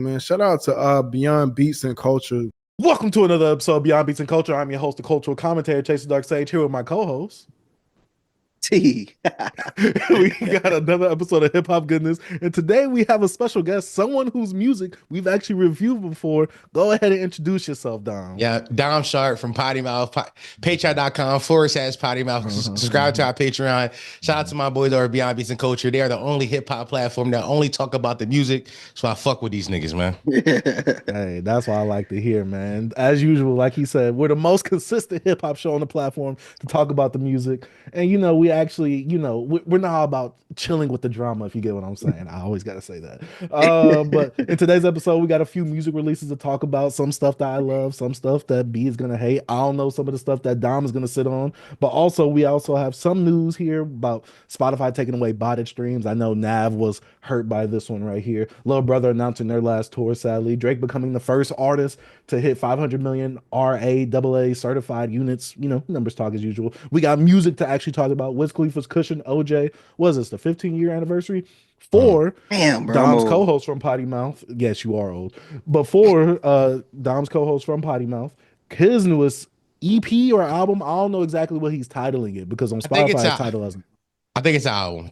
Man, shout out to Beyond Beats and Culture. Welcome to another episode of Beyond Beats and Culture. I'm your host, the cultural commentator, Chase the Dark Sage, here with my co-host. T. We got another episode of Hip Hop Goodness, and today we have a special guest, someone whose music we've actually reviewed before. Go ahead and introduce yourself, Dom. Yeah, Dom Sharp from Poddy Mouth, Patreon.com, 4our's Poddy Mouth. Subscribe to our Patreon. Shout out to my boys over Beyond Beats and Culture. They are the only hip hop platform that only talk about the music. So I fuck with these niggas, man. Hey, that's what I like to hear, man. As usual, like he said, we're the most consistent hip hop show on the platform to talk about the music. And, you know, we actually, you know, we're not all about chilling with the drama, if you get what I'm saying. I always got to say that. But in today's episode, we got a few music releases to talk about. Some stuff that I love, some stuff that B is going to hate. I don't know some of the stuff that Dom is going to sit on. But also, we also have some news here about Spotify taking away botted streams. I know Nav was hurt by this one right here. Little Brother announcing their last tour, sadly. Drake becoming the first artist to hit 500 million RAAA certified units. You know, numbers talk as usual. We got music to actually talk about. Wiz Khalifa's Kush and OJ. Was this the 15-year anniversary? For Damn, bro, Dom's co-host from Potty Mouth. Yes, you are old. But for Dom's co-host from Potty Mouth, his newest EP or album, I don't know exactly what he's titling it because on Spotify his title hasn't. I think it's an album.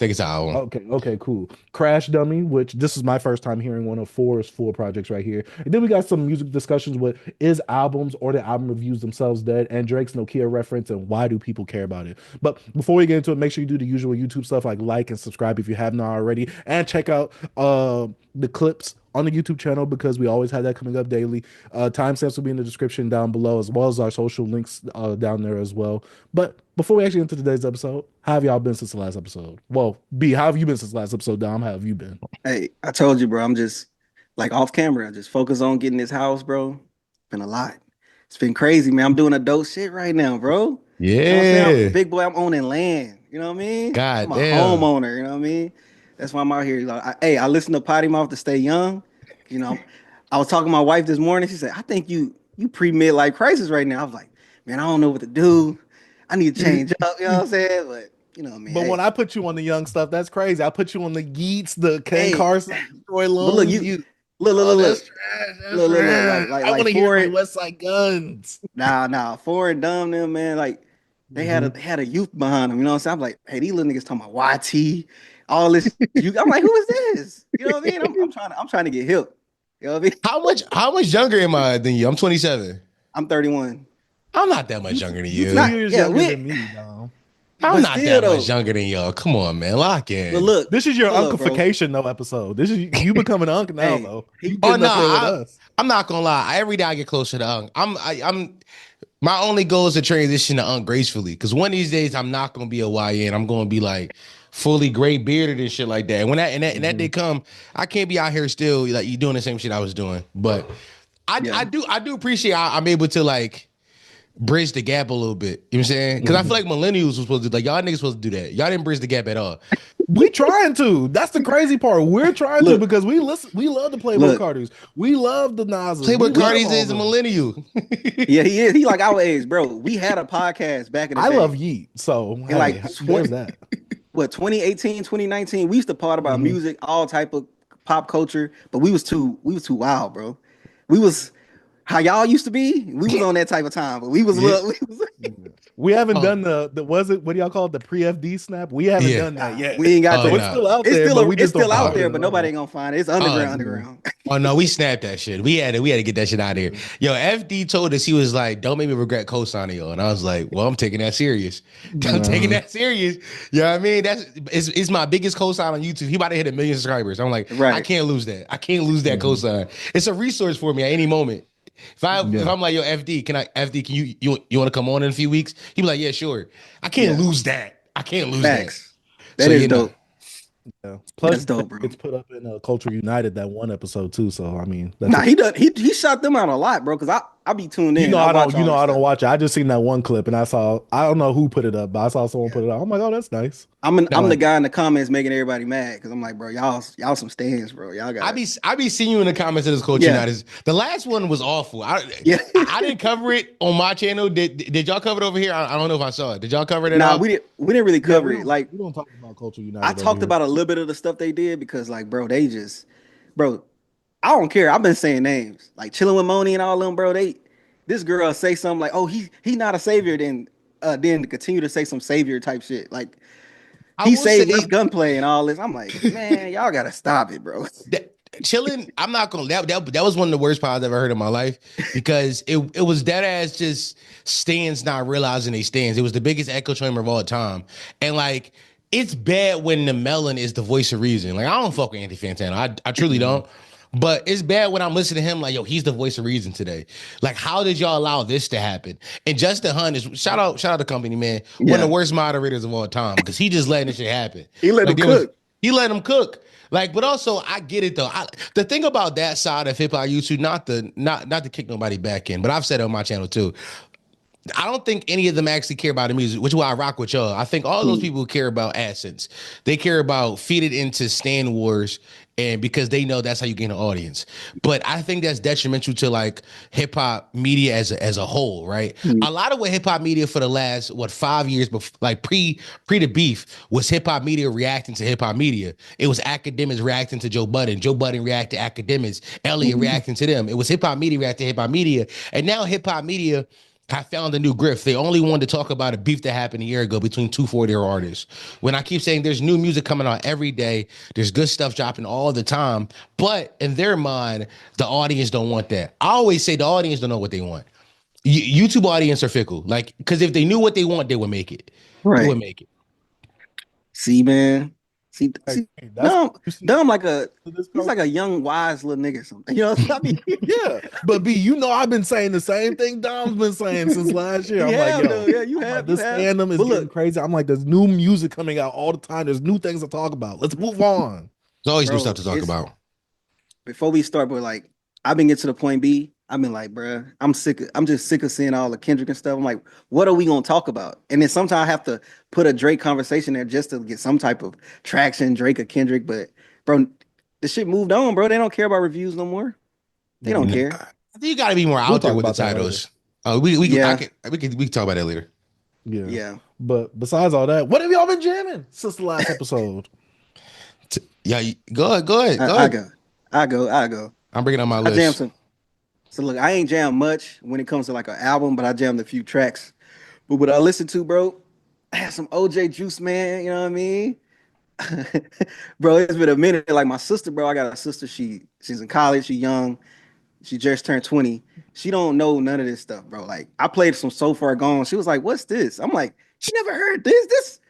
Okay, cool. Crash Dummy, which this is my first time hearing one of 4's full projects right here. And then we got some music discussions with is albums or the album reviews themselves dead, and Drake's Nokia reference and why do people care about it. But before we get into it, make sure you do the usual YouTube stuff like and subscribe if you have not already, and check out the clips on the YouTube channel because we always have that coming up daily. Timestamps will be in the description down below, as well as our social links down there as well. But before we actually enter today's episode, how have y'all been since the last episode? Well, B, how have you been since the last episode? Dom, how have you been? Hey, I told you, bro. I'm just like off camera. I just focus on getting this house, bro. Been a lot. It's been crazy, man. I'm doing adult shit right now, bro. Yeah. You know big boy, I'm owning land. You know what I mean? God I'm a damn. homeowner. You know what I mean? That's why I'm out here. Like, I listen to Potty Mouth to stay young. You know, I was talking to my wife this morning. She said, I think you pre-midlife crisis right now. I was like, man, I don't know what to do. I need to change up. You know what I'm saying? But you know what I mean? But when I put you on the young stuff, that's crazy. I put you on the Yeats, the Ken Carson, Troy Look, look. Look, I want to hear my West Side Guns. Nah, 4 and Dumb them, man. Like they had a youth behind them. You know what I'm saying? I'm like, hey, these little niggas talking about YT, all this. I'm like, who is this? You know what I mean? I'm trying to get hip. You know what I mean? How much younger am I than you? I'm 27. I'm 31. I'm not that much younger than you. 2 years younger than me, dog. I'm not that much younger than y'all. Come on, man. Lock in. But look, this is your unkification though episode. This is you becoming an unk now, though. I'm not gonna lie. Every day I get closer to unk. I'm my only goal is to transition to unk gracefully. Because one of these days I'm not gonna be a YN. I'm gonna be like fully gray bearded and shit like that. And when that day come, I can't be out here still like you doing the same shit I was doing. But I do appreciate I'm able to like bridge the gap a little bit. You know what I'm saying? Because I feel like millennials were supposed to like y'all niggas supposed to do that. Y'all didn't bridge the gap at all. We trying to. That's the crazy part. We're trying to because we love the Playboy Carters. We love the Nas's. Playboy Carters is a millennial. Yeah, he is. He like our age, bro. We had a podcast back in the day. I love Yeet. So hey, like where's that? What 2018, 2019? We used to part about music, all type of pop culture, but we was too wild, bro. We was how y'all used to be. We was on that type of time, but we was we haven't done the what do y'all call it, the pre-FD snap? We haven't done that yet. We ain't got It's still out there. It's still out there, but nobody ain't gonna find it. It's underground. Oh no, we snapped that shit. We had to get that shit out of here. Yo, FD told us, he was like, don't make me regret co-signing y'all. And I was like, well, I'm taking that serious. Taking that serious. You know what I mean? It's my biggest co-sign on YouTube. He about to hit 1 million subscribers. I'm like, I can't lose that. I can't lose that co-sign. It's a resource for me at any moment. If I'm like, yo, FD, can you want to come on in a few weeks? He'd be like, yeah, sure. I can't lose that. I can't lose Facts. that. That is dope. Yeah. Plus, that's dope, bro. It's put up in Culture United that one episode too. So I mean, he shot them out a lot, bro. Because I be tuned in. I don't watch it. I just seen that one clip and I don't know who put it up, but I saw someone put it up. I'm like, oh, that's nice. I'm the guy in the comments making everybody mad because I'm like, bro, y'all some stands, bro. Y'all got. I be seeing you in the comments of this Culture United. The last one was awful. I didn't cover it on my channel. Did y'all cover it over here? I don't know if I saw it. Did y'all cover it? Nah, we didn't really cover it. Like we don't talk about Culture United. I talked about a little bit of the stuff they did because, like, bro, I don't care. I've been saying names like chilling with Moni and all them, bro. This girl say something like, "Oh, he not a savior," then continue to say some savior type shit. Like I he will say saved East Gunplay and all this. I'm like, man, y'all gotta stop it, bro. that chilling. I'm not gonna that was one of the worst pods I've ever heard in my life because it was dead ass just stands not realizing they stands. It was the biggest echo chamber of all time, and like it's bad when the melon is the voice of reason. Like I don't fuck with Anthony Fantano. I truly don't. But it's bad when I'm listening to him like, yo, he's the voice of reason today. Like, how did y'all allow this to happen? And Justin Hunt is shout out to Company Man, one of the worst moderators of all time because he just letting this shit happen. He let him cook. He let him cook. Like, but also I get it though. The thing about that side of hip hop YouTube, not to kick nobody back in, but I've said it on my channel too. I don't think any of them actually care about the music, which is why I rock with y'all. I think all those people care about AdSense. They care about feed it into Stan Wars, and because they know that's how you gain an audience. But I think that's detrimental to like hip hop media as a whole, right? A lot of what hip hop media for the last 5 years, like pre the beef, was hip hop media reacting to hip hop media. It was academics reacting to Joe Budden. Joe Budden reacted to academics. Elliot reacting to them. It was hip hop media reacting to hip hop media, and now hip hop media I found a new grift. They only wanted to talk about a beef that happened a year ago between two 4-year artists. When I keep saying there's new music coming out every day, there's good stuff dropping all the time, but in their mind, the audience don't want that. I always say the audience don't know what they want. YouTube audience are fickle. Like, because if they knew what they want, they would make it. Right. They would make it. See, man. See, dumb like he's He's like a young, wise little nigga or something. You know what I mean? Yeah, but B, you know I've been saying the same thing Dom's been saying since last year. I'm like, yo, yeah, you have. This fandom is getting crazy. I'm like, there's new music coming out all the time. There's new things to talk about. Let's move on. There's always new stuff to talk about. Before we start, but like, I've been getting to the point B. I've been like, bruh, I'm just sick of seeing all the Kendrick and stuff. I'm like, what are we gonna talk about? And then sometimes I have to put a Drake conversation there just to get some type of traction, Drake or Kendrick. But bro, the shit moved on, bro. They don't care about reviews no more. They don't care. I think you got to be more out there with the titles. We can talk about that later. Yeah. But besides all that, what have y'all been jamming since the last episode? Yeah, go ahead. I go. I'm bringing on my list. I jammed some. So look, I ain't jammed much when it comes to like an album, but I jammed a few tracks. But what I listened to, bro, I had some OJ Juiceman, you know what I mean? Bro, it's been a minute. Like my sister, bro, I got a sister, she's in college, she's young, she just turned 20. She don't know none of this stuff, bro. Like I played some So Far Gone. She was like, what's this? I'm like, she never heard this?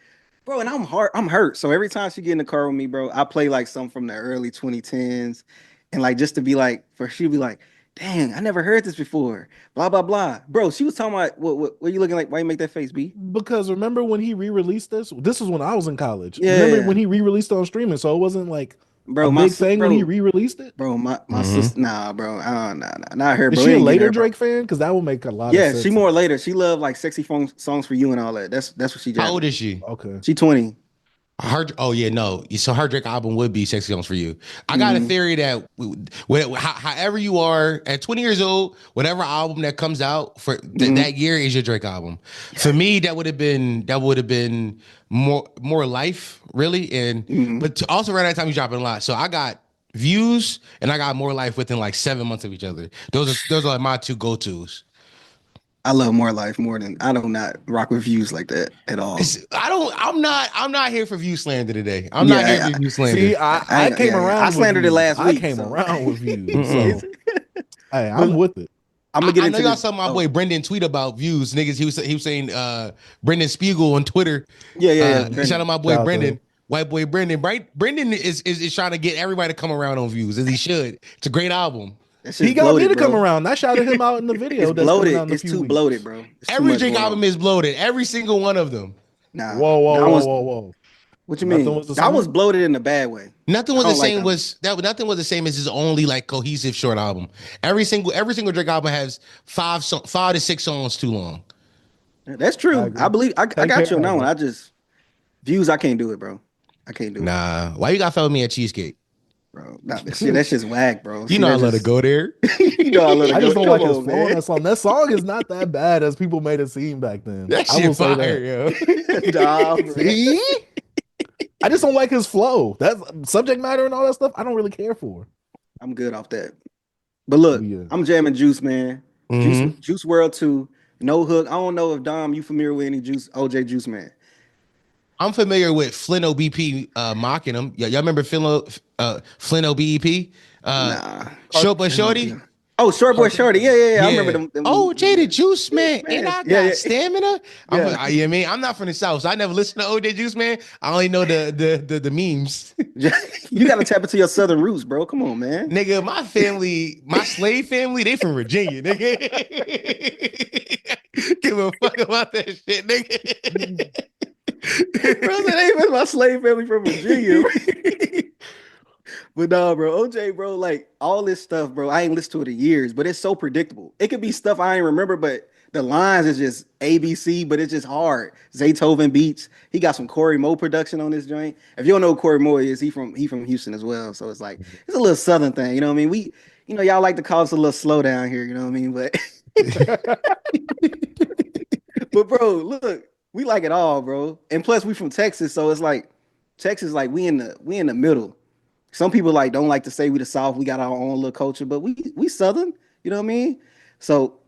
Bro, and I'm hurt. So every time she get in the car with me, bro, I play like some from the early 2010s. And like just to be like, she'd be like, dang, I never heard this before. Blah, blah, blah. Bro, she was talking about what are you looking like? Why you make that face, B? Because remember when he re-released this? This was when I was in college. Yeah. Remember when he re-released it on streaming? So it wasn't like bro, a big thing when he re-released it? Bro, my sister, nah, bro. Not her, bro. Is she a later Drake fan? Because that would make a lot of sense. Yeah, she more later. She loved like sexy songs for you and all that. That's what she did. How old is she? Okay. She 20. So her Drake album would be Sexy Songs for You. I got a theory that however you are at 20 years old, whatever album that comes out for that year is your Drake album. Yeah. For me, that would have been more life, really. And but also around that time, you dropping a lot. So I got Views and I got More Life within like 7 months of each other. Those are like my two go-tos. I love More Life more than I do not rock with Views like that at all. I'm not here for view slander today. I'm not here for view slander. See, I came around. I slandered it last week. I came around with Views. So. Hey, I'm with it. I'm gonna get into. I know y'all saw my boy Brendan tweet about Views, niggas. He was saying Brendan Spiegel on Twitter. Yeah. Shout out my boy Brendan. White boy Brendan. Right? Brendan is trying to get everybody to come around on Views, as he should. It's a great album. He got me to come around. I shouted him out in the video. It's bloated. It's too bloated, bro. Every Drake album is bloated. Every single one of them. Nah. Whoa. What you mean? That was bloated in a bad way. Nothing was the same. Nothing was the same as his only like cohesive short album. Every single Drake album has 5 to 6 songs too long. That's true. I believe. I got you on that one. I just Views. I can't do it, bro. I can't do it. Nah. Why you got to follow me at Cheesecake? Bro, that's just whack, bro. You know I let it go there. I just don't like his flow on that song. That song is not that bad as people made it seem back then. That shit fire, yo. I just don't like his flow. That subject matter and all that stuff, I don't really care for. I'm good off that. But look, Yeah. I'm jamming Juice, man. Mhm. Juice World 2, No Hook. I don't know if Dom, you familiar with any OJ Juice Man? I'm familiar with Flynn OBP mocking him. Yeah, y'all remember Flynn OBEP? Nah. Short but shorty. Oh, Short Boy Shorty. Yeah. I remember them. Oh, Jay the Juice Man, Man. and I Yeah. got stamina. Yeah. You know what I mean? I'm not from the South, so I never listened to OJ Juice Man. I only know the memes. You gotta tap into your southern roots, bro. Come on, man. Nigga, my family, my slave family, they from Virginia, nigga. Give a fuck about that shit, nigga. Bro, that ain't my slave family from Virginia. But nah, bro, OJ, bro, like all this stuff, bro, I ain't listened to it in years, but it's so predictable. It could be stuff I ain't remember, but the lines is just ABC, but it's just hard. Zaytoven beats. He got some Corey Moe production on this joint. If you don't know who Corey Moe is, he from Houston as well. So it's like it's a little southern thing, you know what I mean? Y'all like to call us a little slow down here, you know what I mean? But but bro, look, we like it all, bro. And plus we from Texas, so it's like Texas, like we in the middle. Some people like don't like to say we the South. We got our own little culture, but we Southern. You know what I mean? So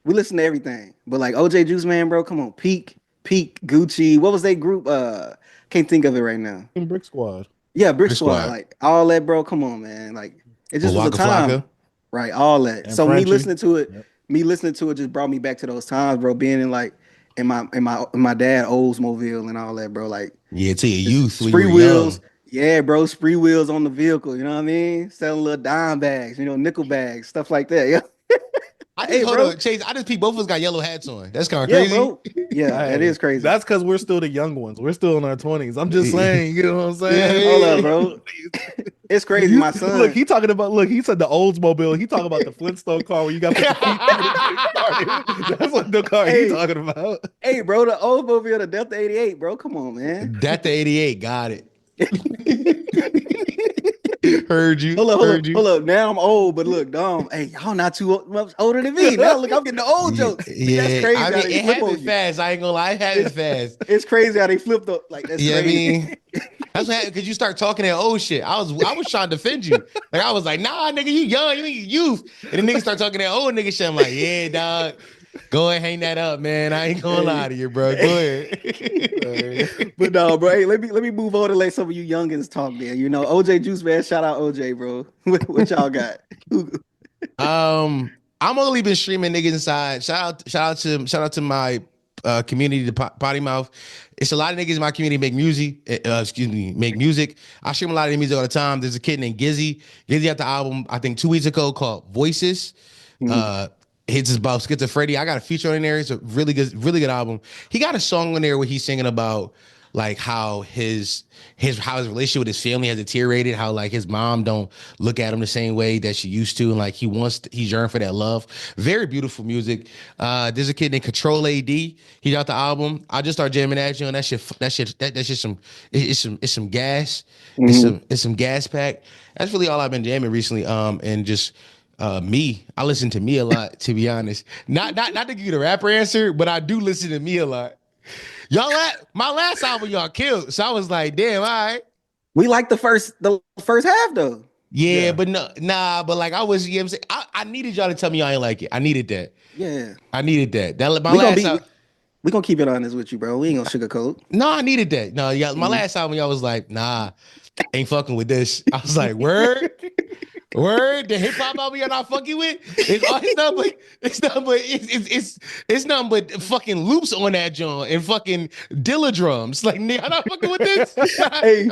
we listen to everything. But like OJ Juice Man, bro, come on, Peak, Gucci. What was they group? Can't think of it right now. Brick Squad. Yeah, Brick Brick Squad. Squad. Like all that, bro. Come on, man. Like it just was a Waka time, Flocka. right? All that. And So Frenchie. me listening to it just brought me back to those times, bro. Being in like in my dad Oldsmobile and all that, bro. Like Yeah, to your youth. When spree you were wheels. young. Yeah, bro, spree wheels on the vehicle. You know what I mean? Selling little dime bags, nickel bags, stuff like that. Yeah. I just Hey, hold bro. on, Chase. I just peep both of us got yellow hats on. That's kind of Yeah, crazy. bro. Yeah, that Hey, is crazy. That's because we're still the young ones. We're still in our 20s. I'm just saying, you know what I'm saying? Hold up, bro. It's crazy. My son. Look, he said the Oldsmobile. He talking about the Flintstone car where you got to put the feet. That's what the car he talking about. Hey, bro, the Oldsmobile, the Delta 88, bro. Come on, man. That the 88. Got it. Heard you. Hold up. Now I'm old, but look, Dom. Hey, y'all not too much older than me. Now look, I'm getting the old jokes. Yeah, That's crazy. I how mean, they it flip happened on you. fast. I ain't gonna lie, it happened fast. It's crazy how they flipped up. Like that's Yeah, crazy. I mean, that's what happened because you start talking that old shit. I was trying to defend you. Like I was like, nah, nigga, you young, you youth. And the nigga start talking that old nigga shit. I'm like, yeah, dog. Go ahead, hang that up, man. I ain't gonna lie to you, bro. Go ahead. But no, bro. Hey, let me move on and let some of you youngins talk there. OJ Juice Man. Shout out OJ, bro. What y'all got? I'm only been streaming niggas inside. Shout out to my community, the Potty Mouth. It's a lot of niggas in my community make music. Make music. I stream a lot of their music all the time. There's a kid named Gizzy. Gizzy had the album I think 2 weeks ago called Voices. It's about schizophrenia. I got a feature on there. It's a really good album. He got a song on there where he's singing about like how his relationship with his family has deteriorated, how like his mom don't look at him the same way that she used to, and like he's yearning for that love. Very beautiful music. There's a kid named Control AD. He got the album. I just started jamming that on that shit. That's just some gas. It's some gas pack. That's really all I've been jamming recently. And just me. I listen to me a lot, to be honest. Not to give you the rapper answer, but I do listen to me a lot. My last album y'all killed, so I was like, damn, all right. We like the first half though. Yeah, but but like I was, you know what I'm saying? I needed y'all to tell me y'all ain't like it. I needed that. Yeah. I needed that. We gonna keep it honest with you, bro. We ain't gonna sugarcoat. No, I needed that. No, yeah, my last album, y'all was like, nah, ain't fucking with this. I was like, word? The hip hop album you're not fucking with? It's nothing but fucking loops on that joint and fucking Dilla drums. Like, nigga, I'm not fucking with this. Hey,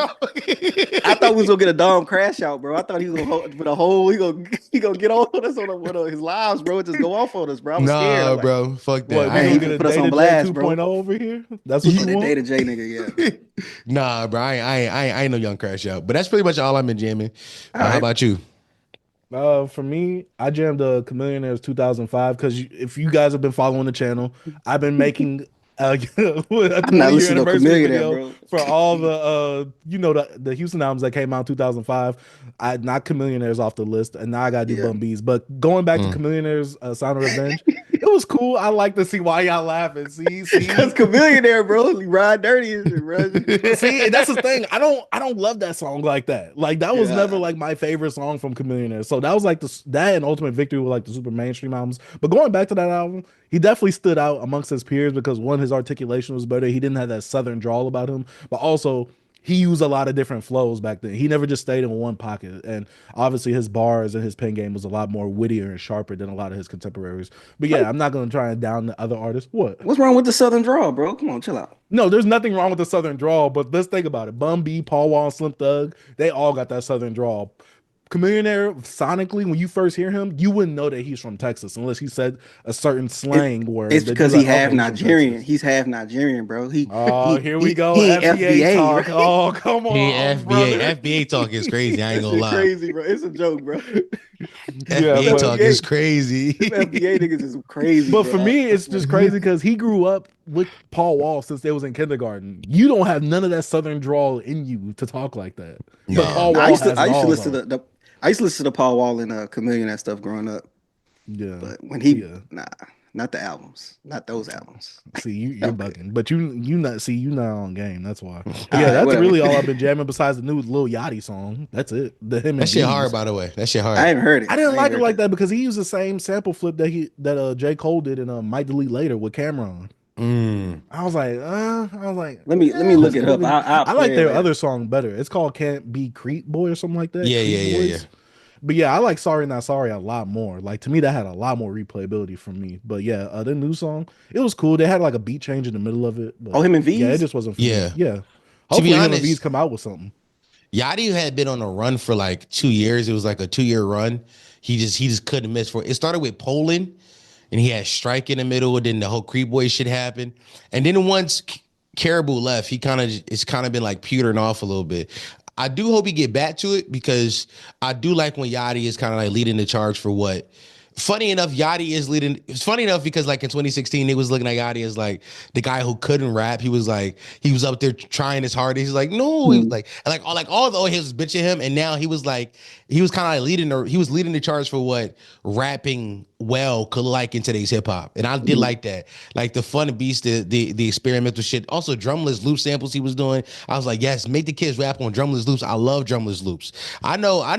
I thought we was gonna get a Dom Crashout, bro. I thought he was gonna put a whole he gonna get on us on one of his lives, bro. Just go off on us, bro. I was scared. Nah, like, bro, fuck that. What, I ain't even put us on blast, bro. 2.0 over here? That's what you want? Data J nigga, yeah. Nah, bro, I ain't no young Crashout. But that's pretty much all I've been jamming. All How right. about you? For me, I jammed the Chamillionaires 2005 because if you guys have been following the channel, I've been making a 20-year listening to anniversary Chamillionaire, video bro. for all the the Houston albums that came out in 2005. I knocked Chamillionaires off the list, and now I got to do Yeah. Bum B's. But going back to Chamillionaires, Sound of Revenge, it was cool. I like to see why y'all laughing. See, Because Chamillionaire, bro, he ride dirty and shit, bro. see, and that's the thing. I don't love that song like that. Like that was Yeah. never like my favorite song from Chamillionaire. So that was like that and Ultimate Victory were like the super mainstream albums. But going back to that album, he definitely stood out amongst his peers because one, his articulation was better. He didn't have that southern drawl about him, but also he used a lot of different flows back then. He never just stayed in one pocket. And obviously his bars and his pen game was a lot more wittier and sharper than a lot of his contemporaries. But yeah, I'm not going to try and down the other artists. What? What's wrong with the Southern draw, bro? Come on, chill out. No, there's nothing wrong with the southern drawl, but let's think about it. Bun B, Paul Wall, and Slim Thug, they all got that southern drawl. Chamillionaire, sonically, when you first hear him, you wouldn't know that he's from Texas unless he said a certain slang word. It's because he he half Nigerian. He's half Nigerian, bro. Here we go. He FBA talk. right? Oh, come on. FBA talk is crazy. I ain't gonna lie. Crazy, bro. It's a joke, bro. FBA talk is crazy. FBA niggas is crazy. But bro. for me, it's just crazy because he grew up with Paul Wall since they was in kindergarten. You don't have none of that southern drawl in you to talk like that. No. But Paul Wall I used to has listen to I used to listen to Paul Wall and Chamillionaire stuff growing up. Yeah. But when he not the albums. Not those albums. See, you're bugging. But you not on game. That's why. Yeah, right, that's whatever. really all I've been jamming besides the new Lil Yachty song. That's it. The him and That shit Bees. hard, by the way. That shit hard. I haven't heard it. I didn't like it heard like that because he used the same sample flip that J. Cole did in Might Delete Later with Cameron. I was like, Let me look it up. I like their other song better. It's called Can't Be Creep Boy or something like that. Yeah. But yeah, I like Sorry Not Sorry a lot more. Like to me, that had a lot more replayability for me. But yeah, the new song, it was cool. They had like a beat change in the middle of it. But him and V's? Yeah, it just wasn't for me. Yeah. Yeah. To Hopefully be him and honest, V's come out with something. Yachty had been on a run for like 2 years. It was like a 2-year run. He just couldn't miss for it. It started with Poland, and he had Strike in the middle, and then the whole Creep Boy shit happened. And then once Caribou left, it's kind of been like pewtering off a little bit. I do hope he get back to it because I do like when Yachty is kind of like leading the charge for what. Funny enough, Yachty is leading. It's funny enough because like in 2016, they was looking at Yachty as like the guy who couldn't rap. He was up there trying his hardest. He's like, no, he was like all the old heads was bitching him, and now he was kind of like leading the charge for what rapping well could like in today's hip hop, and I did like that, like the fun beats, the experimental shit, also drumless loop samples he was doing. I was like, yes, make the kids rap on drumless loops. I love drumless loops. I know. I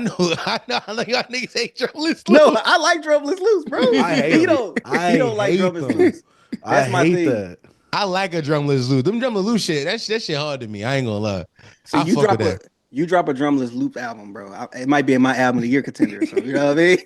like y'all niggas hate drumless loops. No, I like drumless loops, bro. I hate he don't like drumless loops. That's my thing. that. I like a drumless loop. Them drumless loop shit, that shit hard to me. I ain't gonna lie. So you drop a drumless loop album, bro. It might be in my album of the year contender. So you know what I mean?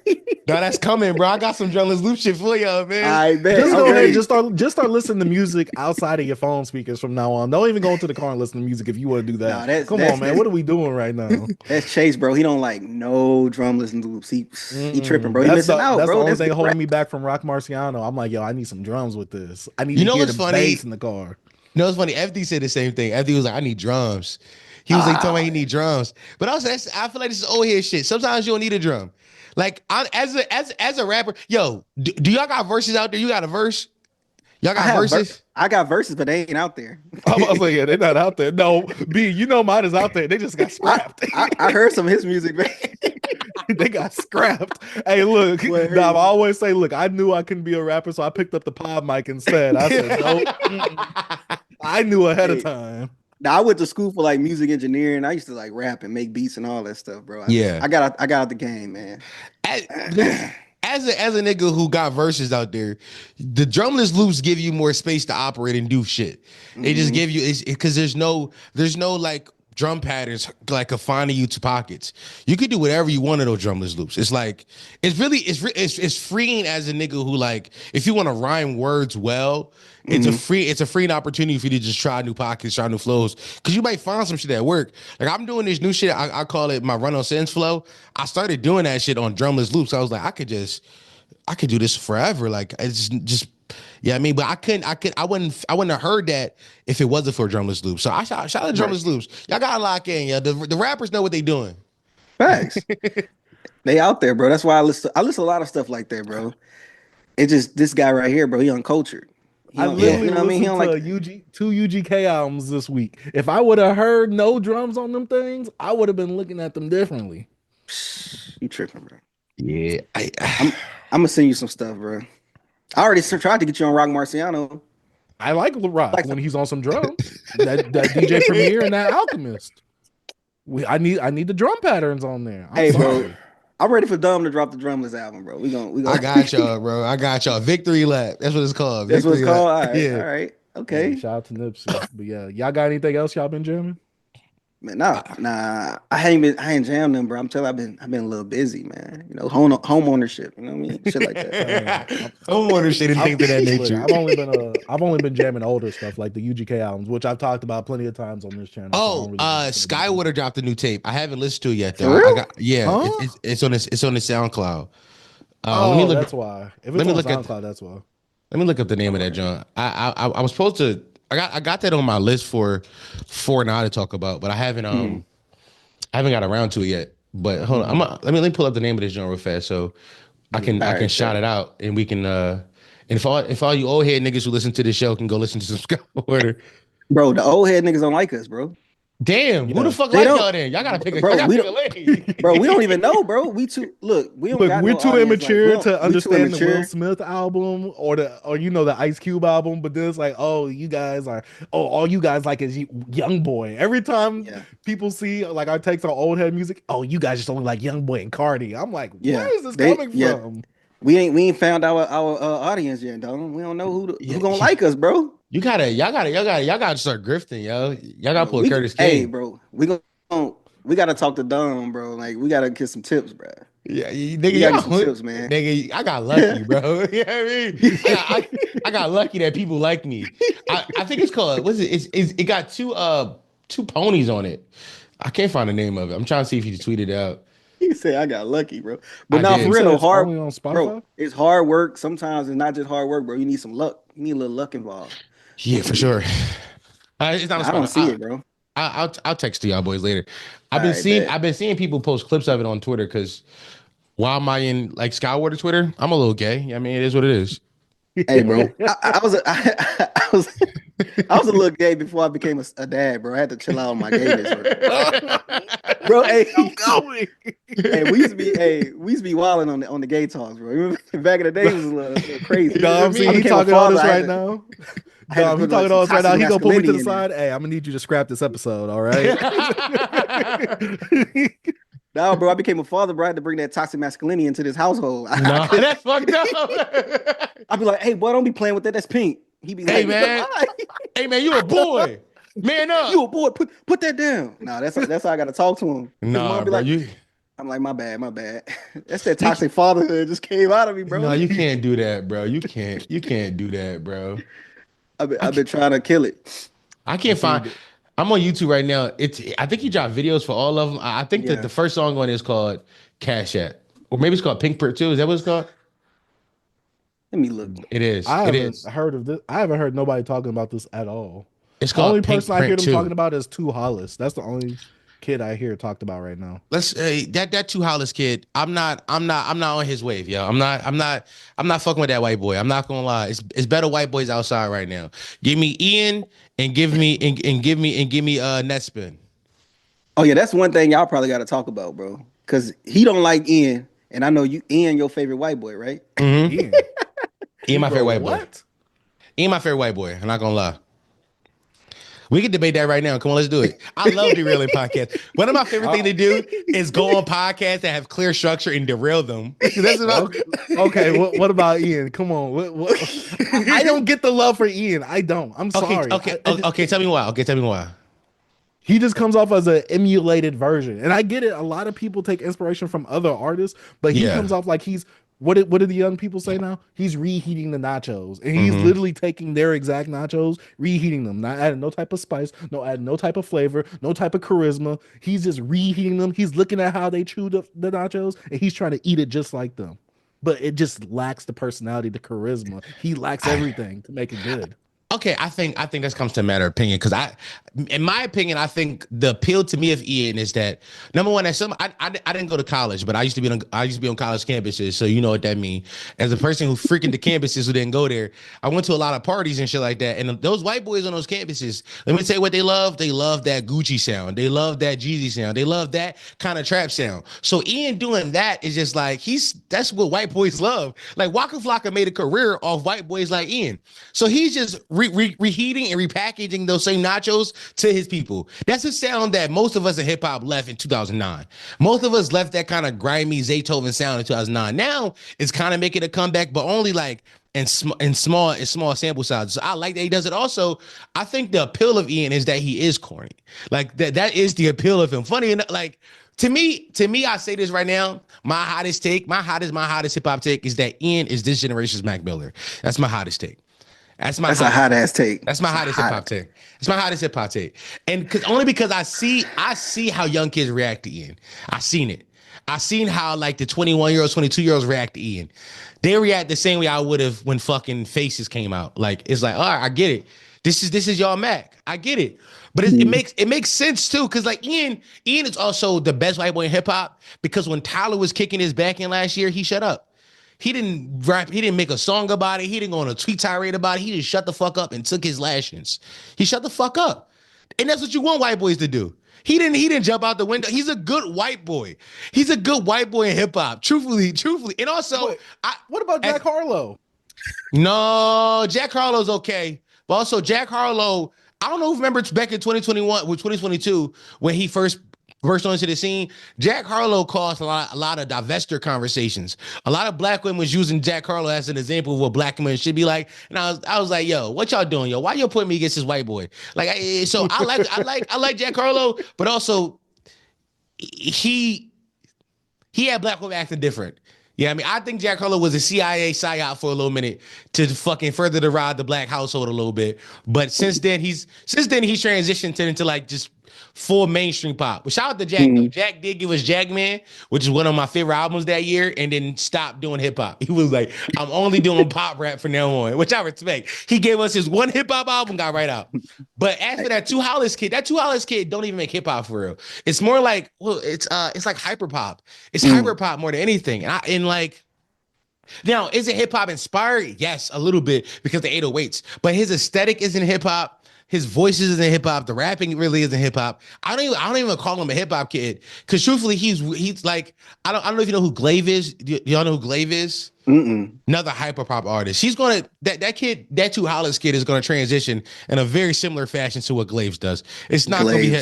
No, that's coming, bro. I got some drumless loop shit for y'all, man. I bet. Just go ahead, just start listening to music outside of your phone speakers from now on. Don't even go into the car and listen to music if you want to do that. No, Come on, man. What are we doing right now? That's Chase, bro. He don't like no drumless loops. He tripping, bro. He missing out, that's bro. The only thing holding me back from Rock Marciano. I'm like, yo, I need some drums with this. I need You to know hear what's the funny? bass in the car. You know, it's funny. FD said the same thing. FD was like, I need drums. He was like, telling me he need drums. But I feel like this is old head shit. Sometimes you don't need a drum. Like, as a rapper, yo, do y'all got verses out there? You got a verse? Y'all got verses? I got verses, but they ain't out there. I was like, yeah, they're not out there. No, B, you know mine is out there. They just got scrapped. I heard some of his music, man. They got scrapped. Hey, look, I always say, look, I knew I couldn't be a rapper, so I picked up the pod mic instead. I said, nope. I knew ahead of time. Now I went to school for like music engineering. I used to like rap and make beats and all that stuff, bro. I got out the game, man. As a nigga who got verses out there, the drumless loops give you more space to operate and do shit. They just give you because there's no like drum patterns like confining you to pockets. You could do whatever you want in those drumless loops. It's like it's freeing as a nigga who like if you want to rhyme words well. It's a freeing opportunity for you to just try new pockets, try new flows. Cause you might find some shit at work. Like I'm doing this new shit. I call it my run on sentence flow. I started doing that shit on drumless loops. I was like, I could do this forever. Like it's just yeah, I mean, but I wouldn't have heard that if it wasn't for drumless loops. So I shout out drumless loops. Y'all gotta lock in, yeah. The rappers know what they doing. Facts. They out there, bro. That's why I listen to a lot of stuff like that, bro. It just this guy right here, bro. He uncultured. I literally listened to two UGK albums this week. If I would have heard no drums on them things, I would have been looking at them differently. You tripping, bro? Yeah, I'm gonna send you some stuff, bro. I already tried to get you on Rock Marciano. I like Rock when he's on some drums. that DJ Premier and that Alchemist. I need the drum patterns on there. I'm sorry. Bro, I'm ready for Dumb to drop the Drumless album, bro. We gonna. I got y'all, bro. I got y'all. Victory lap. That's what it's called. That's what it's Victory called. lap. All right, okay. Yeah, shout out to Nipsey. But yeah, y'all got anything else y'all been jamming? Man, nah. I ain't jammed them, bro. I'm telling you, I've been a little busy, man. You know, home ownership. You know what I mean? Shit like that. Home ownership and things of that nature. I've only been jamming older stuff like the UGK albums, which I've talked about plenty of times on this channel. Oh, Skywater dropped a new tape. I haven't listened to it yet though. For real? It's on the SoundCloud. That's why. If it's on SoundCloud, that's why. Let me look up the name of that joint. I was supposed to. I got that on my list for now to talk about, but I haven't I haven't got around to it yet. But hold on, let me pull up the name of this joint real fast so I can shout it out and we can and if all you old head niggas who listen to the show can go listen to some Skywater. Bro, the old head niggas don't like us, bro. Damn, who the fuck like y'all then? Y'all gotta pick a lane. Bro, we don't even know, bro. We too immature to understand the Will Smith album or the Ice Cube album, but then it's like, all you guys like is Young Boy. Every time people see like our takes on old head music, you guys just only like Young Boy and Cardi. I'm like, where is this coming from? We ain't found our audience yet, dog. We don't know who gonna like us, bro. Y'all gotta start grifting, yo. Y'all gotta pull Curtis King. Hey, bro, we gotta talk to Dom, bro. Like we gotta get some tips, bro. Yeah, nigga, some tips, man. Nigga, I got lucky, bro. You know what I mean? I got lucky that people like me. I think it's called. What's it? It got two ponies on it. I can't find the name of it. I'm trying to see if you tweeted it out. He said I got lucky, bro. But now for real, bro, it's hard work. Sometimes it's not just hard work, bro. You need some luck. You need a little luck involved. Yeah, for sure. It's not I don't see it, bro. I'll text to y'all boys later. I've been seeing people post clips of it on Twitter because while am I in like Skywater Twitter? I'm a little gay. I mean, it is what it is. Hey, bro, I was a little gay before I became a dad, bro. I had to chill out on my gayness, bro. Hey, we used to be wilding on the gay talks, bro. Remember, back in the day, it was a little crazy. He talking all this right now. He talking all this right now. He gonna pull me to the side. Hey, I'm gonna need you to scrap this episode, all right? No, bro, I became a father, bro. I had to bring that toxic masculinity into this household. No, that's fucked up. I'd be like, hey, boy, don't be playing with that. That's pink. He'd be like, hey, man, you a boy. Man up. You a boy. Put that down. No, that's how I got to talk to him. No, bro, like, I'm like, my bad. That's that toxic fatherhood just came out of me, bro. No, you can't do that, bro. You can't do that, bro. I've been trying to kill it. I can't find it. I'm on YouTube right now. I think he dropped videos for all of them. I think that the first song on it is called Cash App. Or maybe it's called Pink Print too. Is that what it's called? Let me look. It is. I haven't heard of this. I haven't heard nobody talking about this at all. It's called the only Pink person I hear them 2. talking about is Two Hollis. That's the only kid I hear talked about right now. Let's that Two Hollis kid. I'm not on his wave, yo. I'm not fucking with that white boy. I'm not gonna lie. It's better white boys outside right now. Give me Ian and give me Netspin. Oh yeah, that's one thing y'all probably got to talk about, bro. Because he don't like Ian, and I know Ian your favorite white boy, right? Mm-hmm. Ian my favorite white boy. What? Ian my favorite white boy. I'm not gonna lie. We can debate that right now. Come on, let's do it. I love derailing podcasts. One of my favorite things to do is go on podcasts that have clear structure and derail them. That's about okay. What about Ian? Come on. What? I don't get the love for Ian. I don't. I'm sorry. Okay. Tell me why. He just comes off as an emulated version, and I get it. A lot of people take inspiration from other artists, but he comes off like he's. What do the young people say now? He's reheating the nachos, and he's literally taking their exact nachos, reheating them, not adding no type of spice, adding no type of flavor, no type of charisma. He's just reheating them. He's looking at how they chew the nachos, and he's trying to eat it just like them. But it just lacks the personality, the charisma. He lacks everything to make it good. Okay, I think that comes to a matter of opinion because in my opinion, I think the appeal to me of Ian is that number one, I didn't go to college, but I used to be on college campuses, so you know what that means. As a person who freaking the campuses who didn't go there, I went to a lot of parties and shit like that. And those white boys on those campuses, let me tell you what they love. They love that Gucci sound. They love that Gizzy sound. They love that kind of trap sound. So Ian doing that is just like that's what white boys love. Like Waka Flocka made a career off white boys like Ian. So he's just reheating and repackaging those same nachos to his people. That's a sound that most of us in hip hop left in 2009. Most of us left that kind of grimy Zaytoven sound in 2009. Now it's kind of making a comeback, but only like in small sample sizes. So I like that he does it. Also, I think the appeal of Ian is that he is corny. Like that is the appeal of him. Funny enough, like to me, I say this right now. My hottest hip hop take is that Ian is this generation's Mac Miller. That's my hottest take. That's a hot ass take. That's my hottest hip hop take. It's my hottest hip hop take. And because I see how young kids react to Ian. I seen it. I seen how like the 21-year-olds, 22-year-olds react to Ian. They react the same way I would have when fucking Faces came out. Like it's like, all right, I get it. This is y'all Mac. I get it. But it makes sense too, because like Ian is also the best white boy in hip hop because when Tyler was kicking his back in last year, he shut up. He didn't rap. He didn't make a song about it. He didn't go on a tweet tirade about it. He just shut the fuck up and took his lashings. He shut the fuck up. And that's what you want white boys to do. He didn't jump out the window. He's a good white boy. He's a good white boy in hip hop. Truthfully. And also, what about Jack Harlow? No, Jack Harlow's okay. But also Jack Harlow, I don't know if you remember back in 2021 or 2022 when he first onto the scene. Jack Harlow caused a lot of divestiture conversations. A lot of black women was using Jack Harlow as an example of what black women should be like. And I was like, yo, what y'all doing, yo? Why y'all putting me against this white boy? Like, I like Jack Harlow, but also he had black women acting different. Yeah, I mean, I think Jack Harlow was a CIA psyop for a little minute to fucking further deride the black household a little bit. But since then he's transitioned into like just full mainstream pop. But shout out to Jack. Mm-hmm. Jack did give us Jackman, which is one of my favorite albums that year, and then stopped doing hip hop. He was like, I'm only doing pop rap from now on, which I respect. He gave us his one hip hop album, got right out. But as for that Two Hollis kid don't even make hip hop for real. It's more like, well, it's like hyper pop. It's hyper pop more than anything. And like, now, is it hip hop inspired? Yes, a little bit because the 808s. But his aesthetic isn't hip hop. His voices isn't hip hop. The rapping really isn't hip hop. I don't even call him a hip hop kid because truthfully, he's like I don't know if you know who Glaive is. Do y'all know who Glaive is? Another hyper pop artist. He's gonna that kid, that Two Hollis kid is gonna transition in a very similar fashion to what Glaive does. It's not gonna be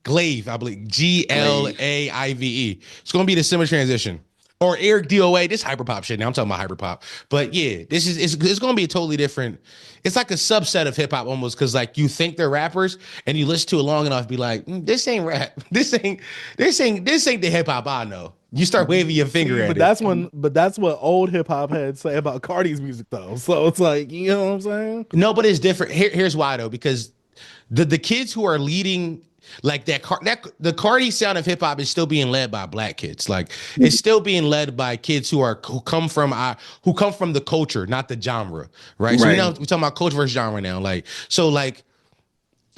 Glaive, I believe. Glaive. It's gonna be the similar transition. Or Eric DOA, this hyperpop shit. Now I'm talking about hyperpop. But yeah, it's gonna be a totally different. It's like a subset of hip hop almost, because like you think they're rappers and you listen to it long enough, be like, this ain't rap. This ain't the hip hop I know. You start waving your finger at it. But that's what old hip hop had to say about Cardi's music though. So it's like, you know what I'm saying? No, but it's different. Here's why though, because the kids who are leading. Like the Cardi sound of hip hop is still being led by black kids. Like it's still being led by kids who come from the culture, not the genre, right? So we're talking about culture versus genre now. Like so, like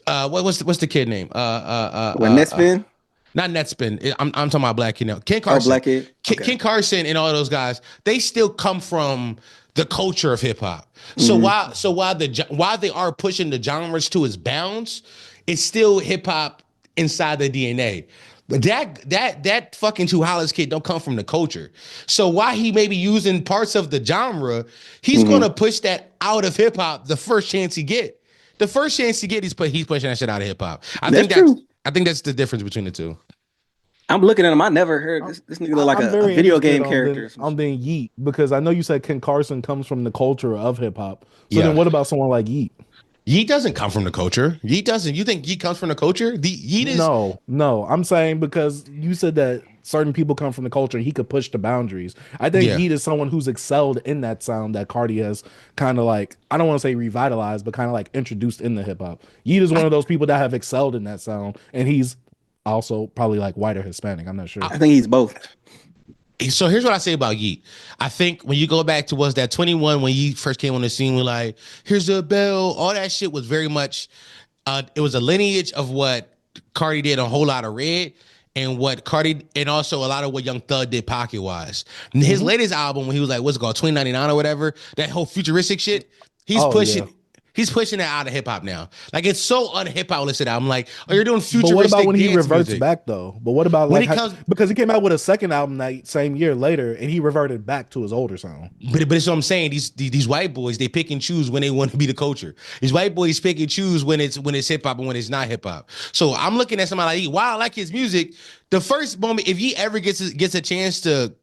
what's the kid name? Netspin? Not Netspin. I'm talking about black kid now. Ken Carson. Black kid. Okay. Ken Carson and all those guys. They still come from the culture of hip hop. So while they are pushing the genres to its bounds, it's still hip hop inside the DNA. But that fucking Two Hollis kid don't come from the culture. So while he may be using parts of the genre, he's gonna push that out of hip hop the first chance he get. The first chance he get, he's pushing that shit out of hip hop. I think that's the difference between the two. I'm looking at him. I never heard this nigga look like a video game character. I'm being Yeet, because I know you said Ken Carson comes from the culture of hip hop. So then what about someone like Yeet? Yeet doesn't come from the culture. Yeet doesn't. You think Yeet comes from the culture? Yeet is no. I'm saying because you said that certain people come from the culture and he could push the boundaries. I think Yeet is someone who's excelled in that sound that Cardi has kind of like, I don't want to say revitalized, but kind of like introduced into hip hop. Yeet is one of those people that have excelled in that sound, and he's also probably like white or Hispanic. I'm not sure. I think he's both. So here's what I say about Yeet. I think when you go back to was that 21 when Yeet first came on the scene, we're like, here's the bell. All that shit was very much it was a lineage of what Cardi did, a whole lot of Red, and what Cardi, and also a lot of what Young Thug did pocket wise. His latest album, when he was like, what's it called, 2099 or whatever, that whole futuristic shit, he's pushing. He's pushing that out of hip hop now. Like, it's so un-hip hop listed out. I'm like, oh, you're doing futuristic. But what about when he reverts music back though? But what about when like it comes, because he came out with a second album that same year later, and he reverted back to his older sound. But it's what I'm saying. These white boys, they pick and choose when they want to be the culture. These white boys pick and choose when it's hip hop and when it's not hip hop. So I'm looking at somebody like, while I like his music, the first moment, if he ever gets a chance to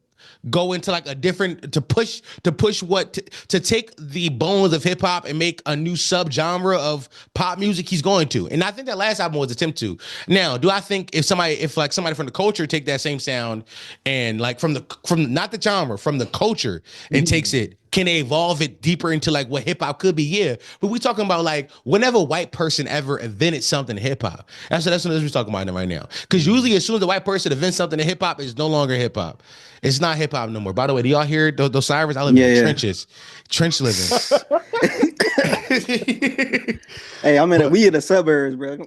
go into like a different, to push to take the bones of hip hop and make a new subgenre of pop music, he's going to. And I think that last album was attempt to. Now, do I think if somebody from the culture take that same sound and like from not the genre, from the culture and takes it, can they evolve it deeper into like what hip hop could be? Yeah. But we talking about like whenever a white person ever invented something in hip hop. That's what we're talking about right now. Because usually as soon as the white person invents something in hip hop, it's no longer hip hop. It's not hip hop no more. By the way, do y'all hear those sirens? I live in trenches. Trench living. Hey, we in the suburbs, bro.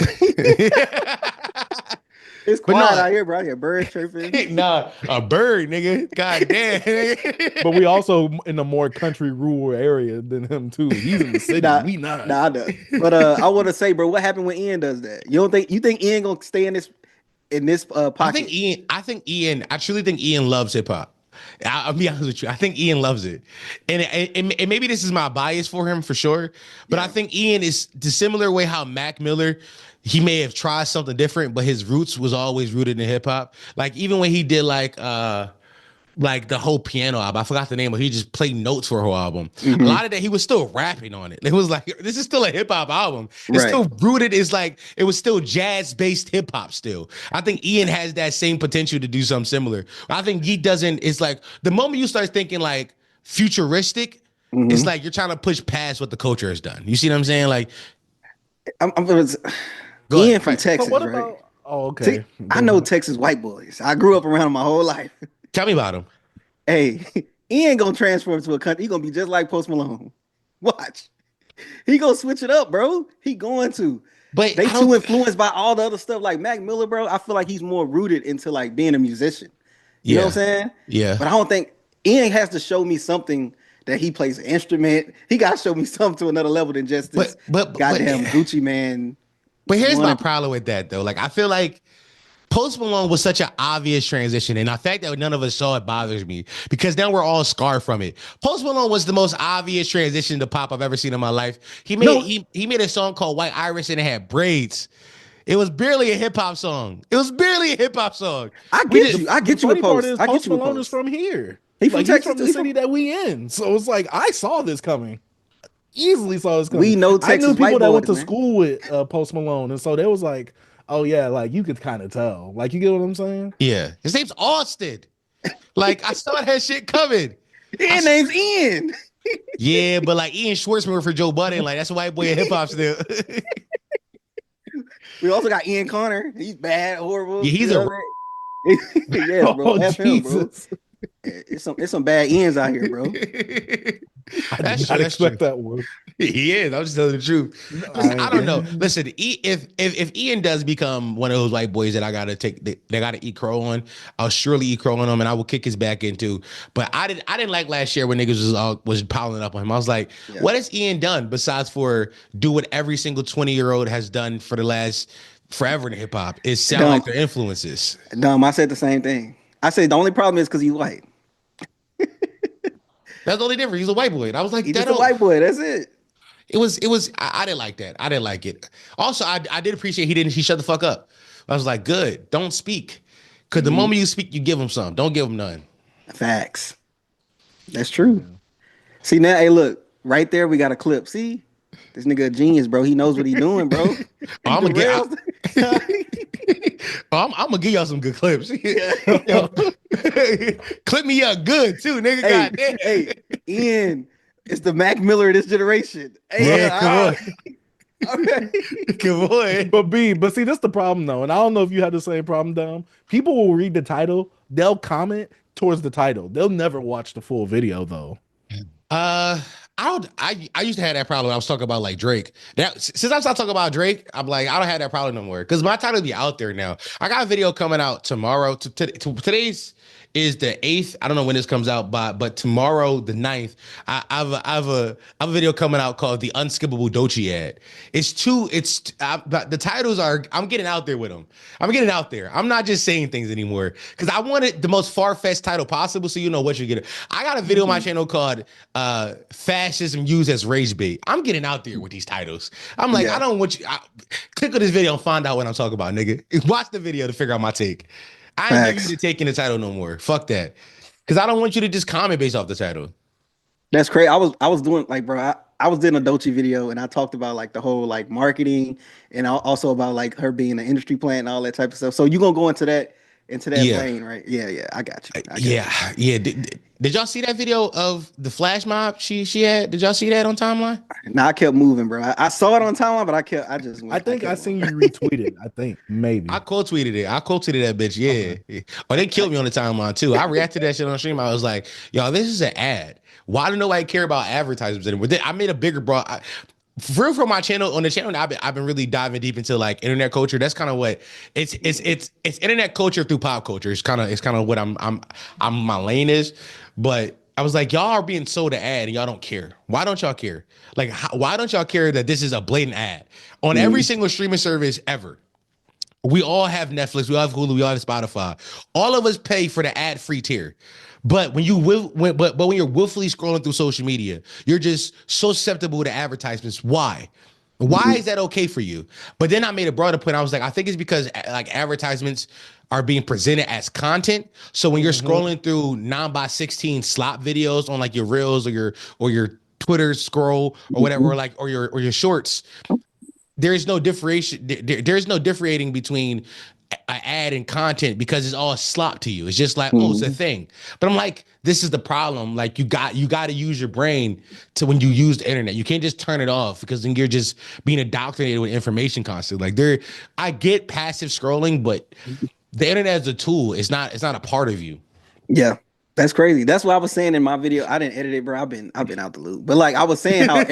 It's quiet out here, bro. I hear birds chirping. Nah, a bird, nigga. God damn. But we also in a more country rural area than him too. He's in the city. We not. Nah, I know. But I want to say, bro, what happened when Ian does that? You think Ian gonna stay in this pocket? I truly think Ian loves hip hop. I'll be honest with you. I think Ian loves it. And maybe this is my bias for him for sure. But I think Ian is the similar way how Mac Miller, he may have tried something different, but his roots was always rooted in hip hop. Like even when he did like the whole piano album, I forgot the name, but he just played notes for a whole album. A lot of that, he was still rapping on it. It was like, this is still a hip hop album. It's still rooted. It's like, it was still jazz based hip hop still. I think Ian has that same potential to do something similar. I think he doesn't. It's like the moment you start thinking like futuristic, it's like you're trying to push past what the culture has done. You see what I'm saying? Like, Ian from Texas, right? About, oh, okay. I know Texas white boys. I grew up around them my whole life. Tell me about him. Hey, Ian gonna transform to a country. He gonna be just like Post Malone. Watch. He gonna switch it up, bro. He going to. But they too influenced by all the other stuff like Mac Miller, bro. I feel like he's more rooted into like being a musician. You know what I'm saying? Yeah. But I don't think Ian has to show me something that he plays an instrument. He got to show me something to another level than just this goddamn Gucci man. But here's my problem with that, though. Like, I feel like Post Malone was such an obvious transition, and the fact that none of us saw it bothers me because now we're all scarred from it. Post Malone was the most obvious transition to pop I've ever seen in my life. He made a song called White Iris, and it had braids. It was barely a hip hop song. I get you with Post. Post Malone is from here. He's from Texas, from the city that we in. So it's like I saw this coming. Easily saw this coming. We know Texas. I knew people that went to man. school with Post Malone, and so they was like, "Oh yeah, like you could kind of tell." Like you get what I'm saying? Yeah, his name's Austin. Like I saw that shit coming. His name's Ian. Yeah, but like Ian Schwartzman for Joe Budden, like that's a white boy in hip hop still. We also got Ian Connor. He's bad, horrible. Yeah, he's a yeah, bro. Oh, Jesus. Him, bro. It's some bad Ians out here, bro. I did not expect that word. He is. I'm just telling the truth. Listen, I don't know. Listen, if Ian does become one of those white boys that I gotta take, they gotta eat crow on, I'll surely eat crow on him, and I will kick his back into. But I didn't like last year when niggas was piling up on him. I was like, what has Ian done besides for do what every single 20-year-old has done for the last forever in hip hop? Is sound like their influences. I said the same thing. I said the only problem is because he's white. That's the only difference. He's a white boy. And I was like, he's just a white boy. That's it. It was. I didn't like that. I didn't like it. Also, I did appreciate he shut the fuck up. I was like, good. Don't speak. Because the moment you speak, you give him some. Don't give him none. Facts. That's true. See now, hey, look right there. We got a clip. See, this nigga a genius, bro. He knows what he's doing, bro. I'm gonna give y'all some good clips. Clip me up good too, nigga. Hey, Ian, it's the Mac Miller of this generation. Hey, come on. Okay. Good boy. But see, that's the problem though, and I don't know if you had the same problem, Dom. People will read the title, they'll comment towards the title. They'll never watch the full video though. I I used to have that problem when I was talking about like Drake. Now, since I started talking about Drake, I'm like, I don't have that problem no more because my title be out there now. I got a video coming out tomorrow. Today's is the 8th. I don't know when this comes out, but tomorrow, the 9th, I have a video coming out called The Unskippable Doechii Ad. The titles are, I'm getting out there with them. I'm getting out there. I'm not just saying things anymore because I wanted the most far-fetched title possible so you know what you're getting. I got a video on my channel called Fascism Used as Rage Bait. I'm getting out there with these titles. I'm like, I don't want you, click on this video and find out what I'm talking about, nigga. Watch the video to figure out my take. I ain't giving you the taking the title no more. Fuck that. Because I don't want you to just comment based off the title. That's crazy. I was doing like, bro, I was doing a Doechii video and I talked about like the whole like marketing and also about like her being an industry plant and all that type of stuff. So you gonna go into that lane, right? Yeah. I got you. Yeah. Did y'all see that video of the flash mob she had? Did y'all see that on timeline? No, I kept moving, bro. I saw it on timeline, but I think I seen you retweet it. I think maybe I quote tweeted it. I quote tweeted that bitch. Yeah. Okay. Oh, they killed me on the timeline too. I reacted to that shit on stream. I was like, y'all, this is an ad. Why do nobody care about advertisements anymore? I made a bigger broad. For my channel, on the channel, I've been really diving deep into like internet culture. That's kind of what it's internet culture through pop culture. It's kind of what I'm my lane is. But I was like, y'all are being sold an ad and y'all don't care. Why don't y'all care? Like, why don't y'all care that this is a blatant ad on every single streaming service ever? We all have Netflix, we all have Hulu, we all have Spotify. All of us pay for the ad-free tier. But when you're willfully scrolling through social media, you're just so susceptible to advertisements. Why? Why is that okay for you? But then I made a broader point. I was like, I think it's because like advertisements are being presented as content. So when you're scrolling through 9x16 slot videos on like your reels or your Twitter scroll or whatever, or your shorts, there's no differentiating between an ad and content because it's all slop to you. It's just like, oh, it's a thing. But I'm like, this is the problem. Like you got to use your brain to when you use the internet. You can't just turn it off because then you're just being indoctrinated with information constantly. Like I get passive scrolling, but the internet is a tool. It's not a part of you. Yeah. That's crazy. That's what I was saying in my video. I didn't edit it, bro. I've been out the loop. But like I was saying how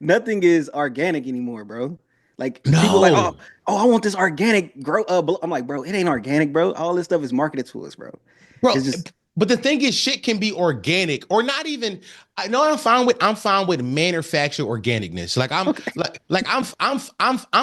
nothing is organic anymore, bro. Like people like, oh, I want this organic grow. I'm like, bro, it ain't organic, bro. All this stuff is marketed to us, bro. It's just, but the thing is, shit can be organic or not even. I know I'm fine with manufactured organicness. Like I'm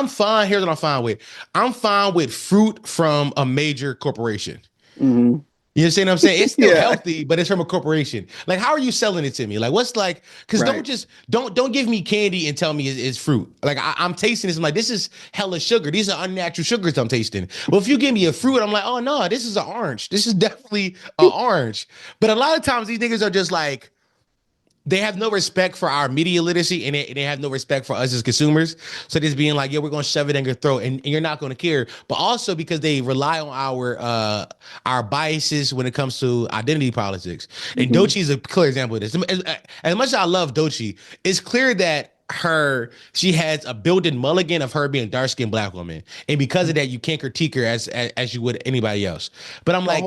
fine. Here's what I'm fine with. I'm fine with fruit from a major corporation. Mm-hmm. You understand what I'm saying? It's still healthy, but it's from a corporation. Like, how are you selling it to me? Like, what's like? Because don't give me candy and tell me it's fruit. Like, I'm tasting this. I'm like, this is hella sugar. These are unnatural sugars I'm tasting. Well, if you give me a fruit, I'm like, oh no, this is an orange. This is definitely an orange. But a lot of times these niggas are just like, they have no respect for our media literacy and they have no respect for us as consumers. So just being like, yeah, we're going to shove it in your throat and you're not going to care. But also because they rely on our biases when it comes to identity politics. And Doechii is a clear example of this. As much as I love Doechii, it's clear that she has a built-in mulligan of her being a dark-skinned black woman. And because of that, you can't critique her as you would anybody else. But I'm like,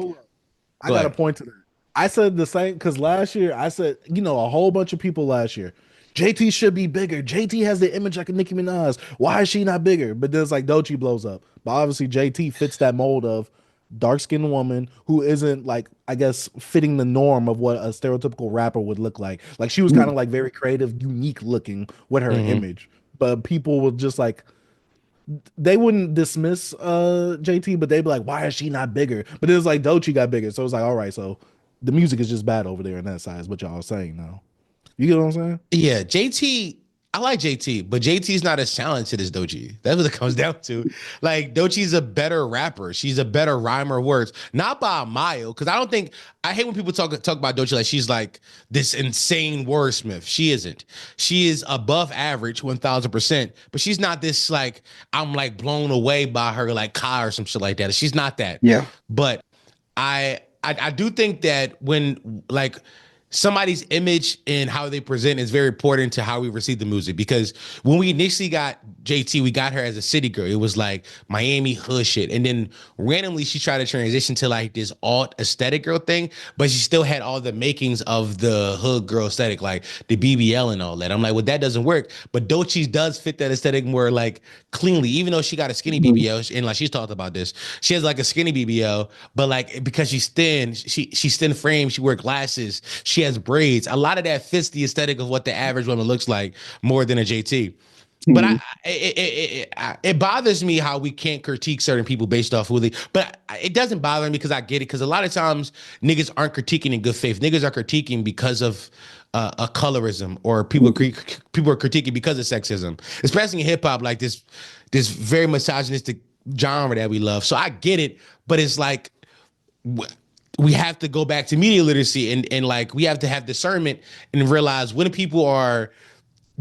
I got a point to that. I said the same because last year I said, a whole bunch of people last year, JT should be bigger. JT has the image like a Nicki Minaj. Why is she not bigger? But then it's like Doechii blows up. But obviously JT fits that mold of dark-skinned woman who isn't like, I guess, fitting the norm of what a stereotypical rapper would look like. Like she was kind of like very creative, unique looking with her image. But people would just like, they wouldn't dismiss JT, but they'd be like, why is she not bigger? But it was like Doechii got bigger. So it was like, all right, so the music is just bad over there in that side, is what y'all are saying now. You get what I'm saying? Yeah, JT, I like JT, but JT's not as talented as Doechii. That's what it comes down to. Like, Doechii's a better rapper. She's a better rhymer of words. Not by a mile, because I hate when people talk about Doechii like she's like this insane wordsmith. She isn't. She is above average, 1,000%, but she's not this like, I'm like blown away by her like Kai or some shit like that. She's not that. Yeah. But I do think that when like somebody's image and how they present is very important to how we receive the music. Because when we initially got JT, we got her as a city girl. It was like Miami hood shit. And then randomly she tried to transition to like this alt aesthetic girl thing, but she still had all the makings of the hood girl aesthetic, like the BBL and all that. I'm like, well, that doesn't work. But Doechii does fit that aesthetic more like cleanly, even though she got a skinny BBL. And like she's talked about this. She has like a skinny BBL, but like because she's thin, she's thin frame, she wears glasses, she has braids. A lot of that fits the aesthetic of what the average woman looks like more than a JT. But it bothers me how we can't critique certain people based off who they. But it doesn't bother me because I get it. Because a lot of times niggas aren't critiquing in good faith. Niggas are critiquing because of a colorism, or people are critiquing because of sexism, especially in hip hop, like this very misogynistic genre that we love. So I get it, but it's like we have to go back to media literacy and like we have to have discernment and realize when people are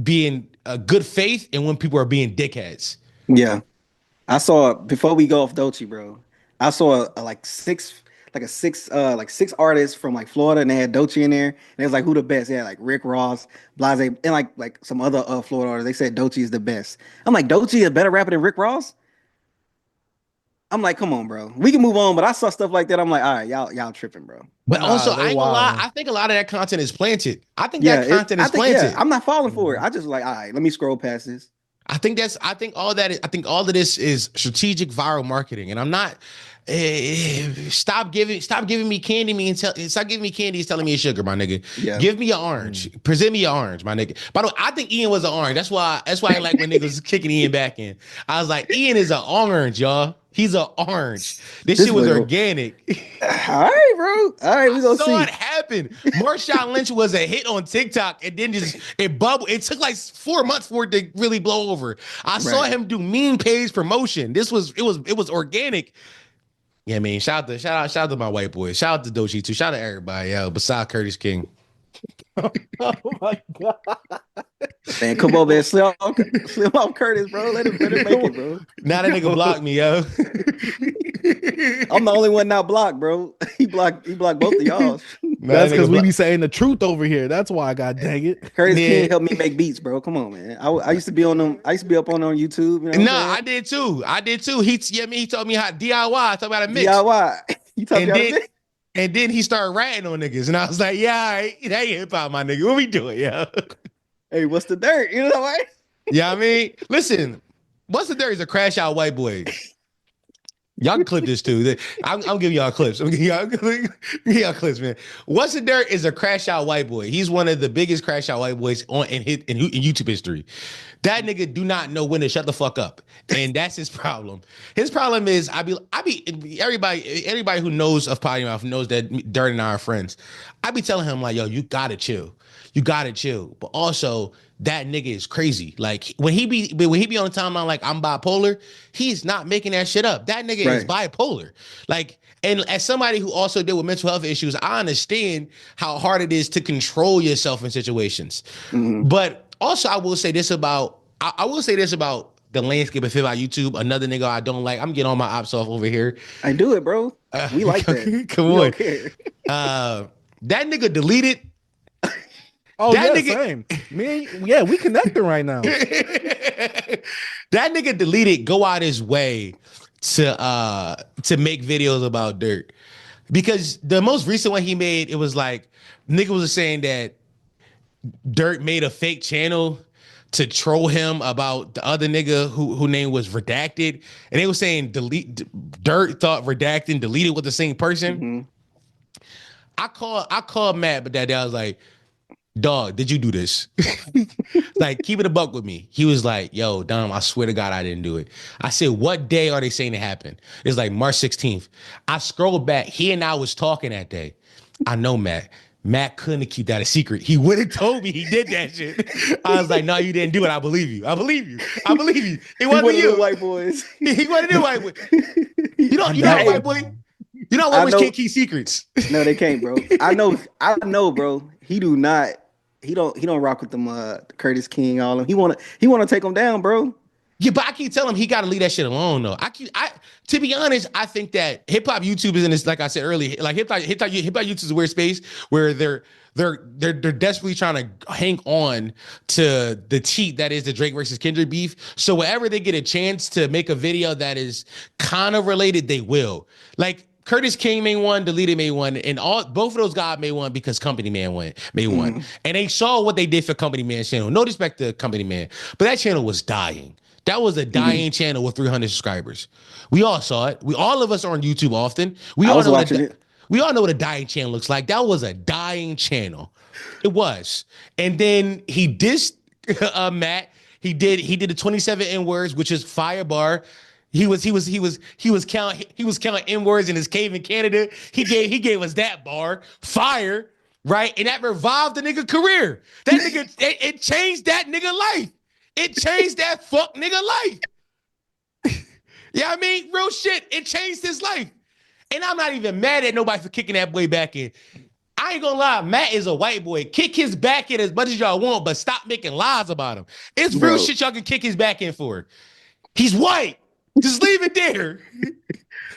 being good faith and when people are being dickheads. Yeah, I saw, before we go off Doechii, bro, I saw like six artists from like Florida, and they had Doechii in there. And it was like, who the best? Yeah, like Rick Ross, Blase, and like some other Florida artists. They said Doechii is the best. I'm like, Doechii is a better rapper than Rick Ross? I'm like, come on, bro. We can move on, but I saw stuff like that. I'm like, all right, y'all tripping, bro. But also, they I ain't gonna lie, wildin'. I think a lot of that content is planted. I think that content is planted. Yeah, I'm not falling for it. I just like, all right, let me scroll past this. I think all of this is strategic viral marketing, and I'm not. Stop giving me candy. Stop giving me candy. Is telling me it's sugar, my nigga. Yeah. Give me an orange. Present me an orange, my nigga. By the way, I think Ian was an orange. That's why I like when niggas kicking Ian back in. I was like, Ian is an orange, y'all. He's an orange. This shit was organic. All right, bro. All right, we gonna see. Saw it happen. Marshawn Lynch was a hit on TikTok, and then it bubbled. It took like 4 months for it to really blow over. I saw him do meme page promotion. It was organic. Yeah, I mean, shout out to my white boys. Shout out to Doechii too. Shout out to everybody, besides Curtis King. Oh my god. Man, come on, man. Slim off Curtis, bro. Let him make it, bro. Now that nigga blocked me, yo. I'm the only one not blocked, bro. He blocked both of y'all. That's because we be saying the truth over here. That's why, god dang it. Curtis King helped me make beats, bro. Come on, man. I used to be on them. I used to be up on YouTube. You know I did too. He told me how DIY. I taught me how to mix. DIY. You taught me how to mix. And then he started ratting on niggas, and I was like, "Yeah, all right, that ain't hip hop, my nigga. What we doing, yo? Hey, what's the dirt? You know what? Yeah, I mean, listen, what's the dirt is a crash out white boy. Y'all can clip this too. I'm giving y'all clips. I'm giving y'all clips, man. What's the dirt is a crash out white boy. He's one of the biggest crash out white boys in YouTube history. That nigga do not know when to shut the fuck up, and that's his problem. His problem is everybody who knows of Poddy Mouth knows that Dirt and I are friends. I be telling him like, yo, you gotta chill. But also, that nigga is crazy. Like when he be on the timeline like I'm bipolar, he's not making that shit up. That nigga is bipolar. Like, and as somebody who also deal with mental health issues, I understand how hard it is to control yourself in situations. Mm-hmm. But also, I will say this about the landscape of hip-hop YouTube. Another nigga I don't like. I'm getting all my ops off over here. I do it, bro. We like that. Come on. That nigga deleted. Oh, that nigga, same. Me, yeah, we connecting right now. That nigga deleted. Go out his way to make videos about Dirt, because the most recent one he made, it was like nigga was saying that Dirt made a fake channel to troll him about the other nigga who name was Redacted, and they were saying Dirt thought Redacted and deleted with the same person. Mm-hmm. I called Matt, but that day I was like, dog, did you do this? Like, keep it a buck with me. He was like, yo, Dom, I swear to God, I didn't do it. I said, what day are they saying it happened? It's like March 16th. I scrolled back. He and I was talking that day. I know Matt. Matt couldn't keep that a secret. He would have told me he did that shit. I was like, no, you didn't do it. I believe you. It wasn't you. White boys. He wasn't the white boy. You know white boy. You know white boys can't keep secrets. No, they can't, bro. I know, bro. He don't rock with them Curtis King, all of them. He wanna take them down, bro. Yeah, but I keep telling him he got to leave that shit alone, though. To be honest, I think that hip hop YouTube is in this, like I said earlier, like hip hop YouTube is a weird space where they're desperately trying to hang on to the cheat that is the Drake versus Kendrick beef. So whenever they get a chance to make a video that is kind of related, they will. Like Curtis King made one, Deleted made one, and both of those guys made one because Company Man made one. And they saw what they did for Company Man's channel. No respect to Company Man, but that channel was dying. That was a dying channel with 300 subscribers. We all saw it. All of us are on YouTube often. We all know what a dying channel looks like. That was a dying channel. It was. And then he dissed Matt. He did the 27 N-words, which is fire bar. He was counting N-words in his cave in Canada. He gave us that bar. Fire, right? And that revived the nigga career. That nigga, it changed that nigga life. It changed that fuck nigga life. Yeah, I mean, real shit. It changed his life. And I'm not even mad at nobody for kicking that boy back in. I ain't gonna lie, Matt is a white boy. Kick his back in as much as y'all want, but stop making lies about him. It's real shit y'all can kick his back in for. He's white. Just leave it there.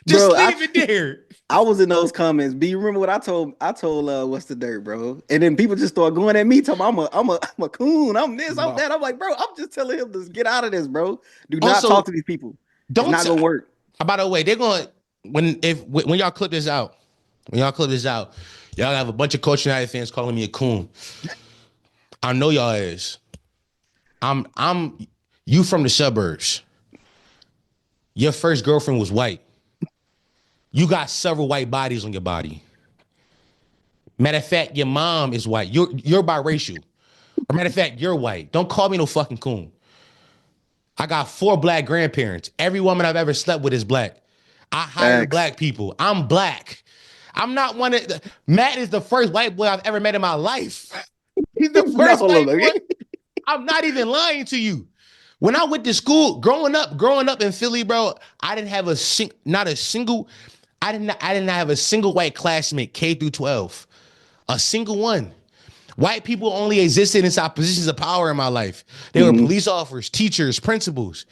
Leave it there. I was in those comments. Do you remember what I told what's the dirt, bro? And then people just start going at me, talking I'm a coon, I'm this, I'm that. I'm like, bro, I'm just telling him to get out of this, bro. Do not talk to these people. It's not gonna work. By the way, they're going when y'all clip this out, y'all have a bunch of Culture United fans calling me a coon. I know y'all is. I'm you from the suburbs. Your first girlfriend was white. You got several white bodies on your body. Matter of fact, your mom is white. You're biracial. Or matter of fact, you're white. Don't call me no fucking coon. I got 4 black grandparents. Every woman I've ever slept with is black. I hire black people. I'm black. I'm not one of Matt is the first white boy I've ever met in my life. He's the first white boy. I'm not even lying to you. When I went to school, growing up in Philly, bro, I didn't have I did not have a single white classmate K through 12. A single one. White people only existed inside positions of power in my life. They were police officers, teachers, principals.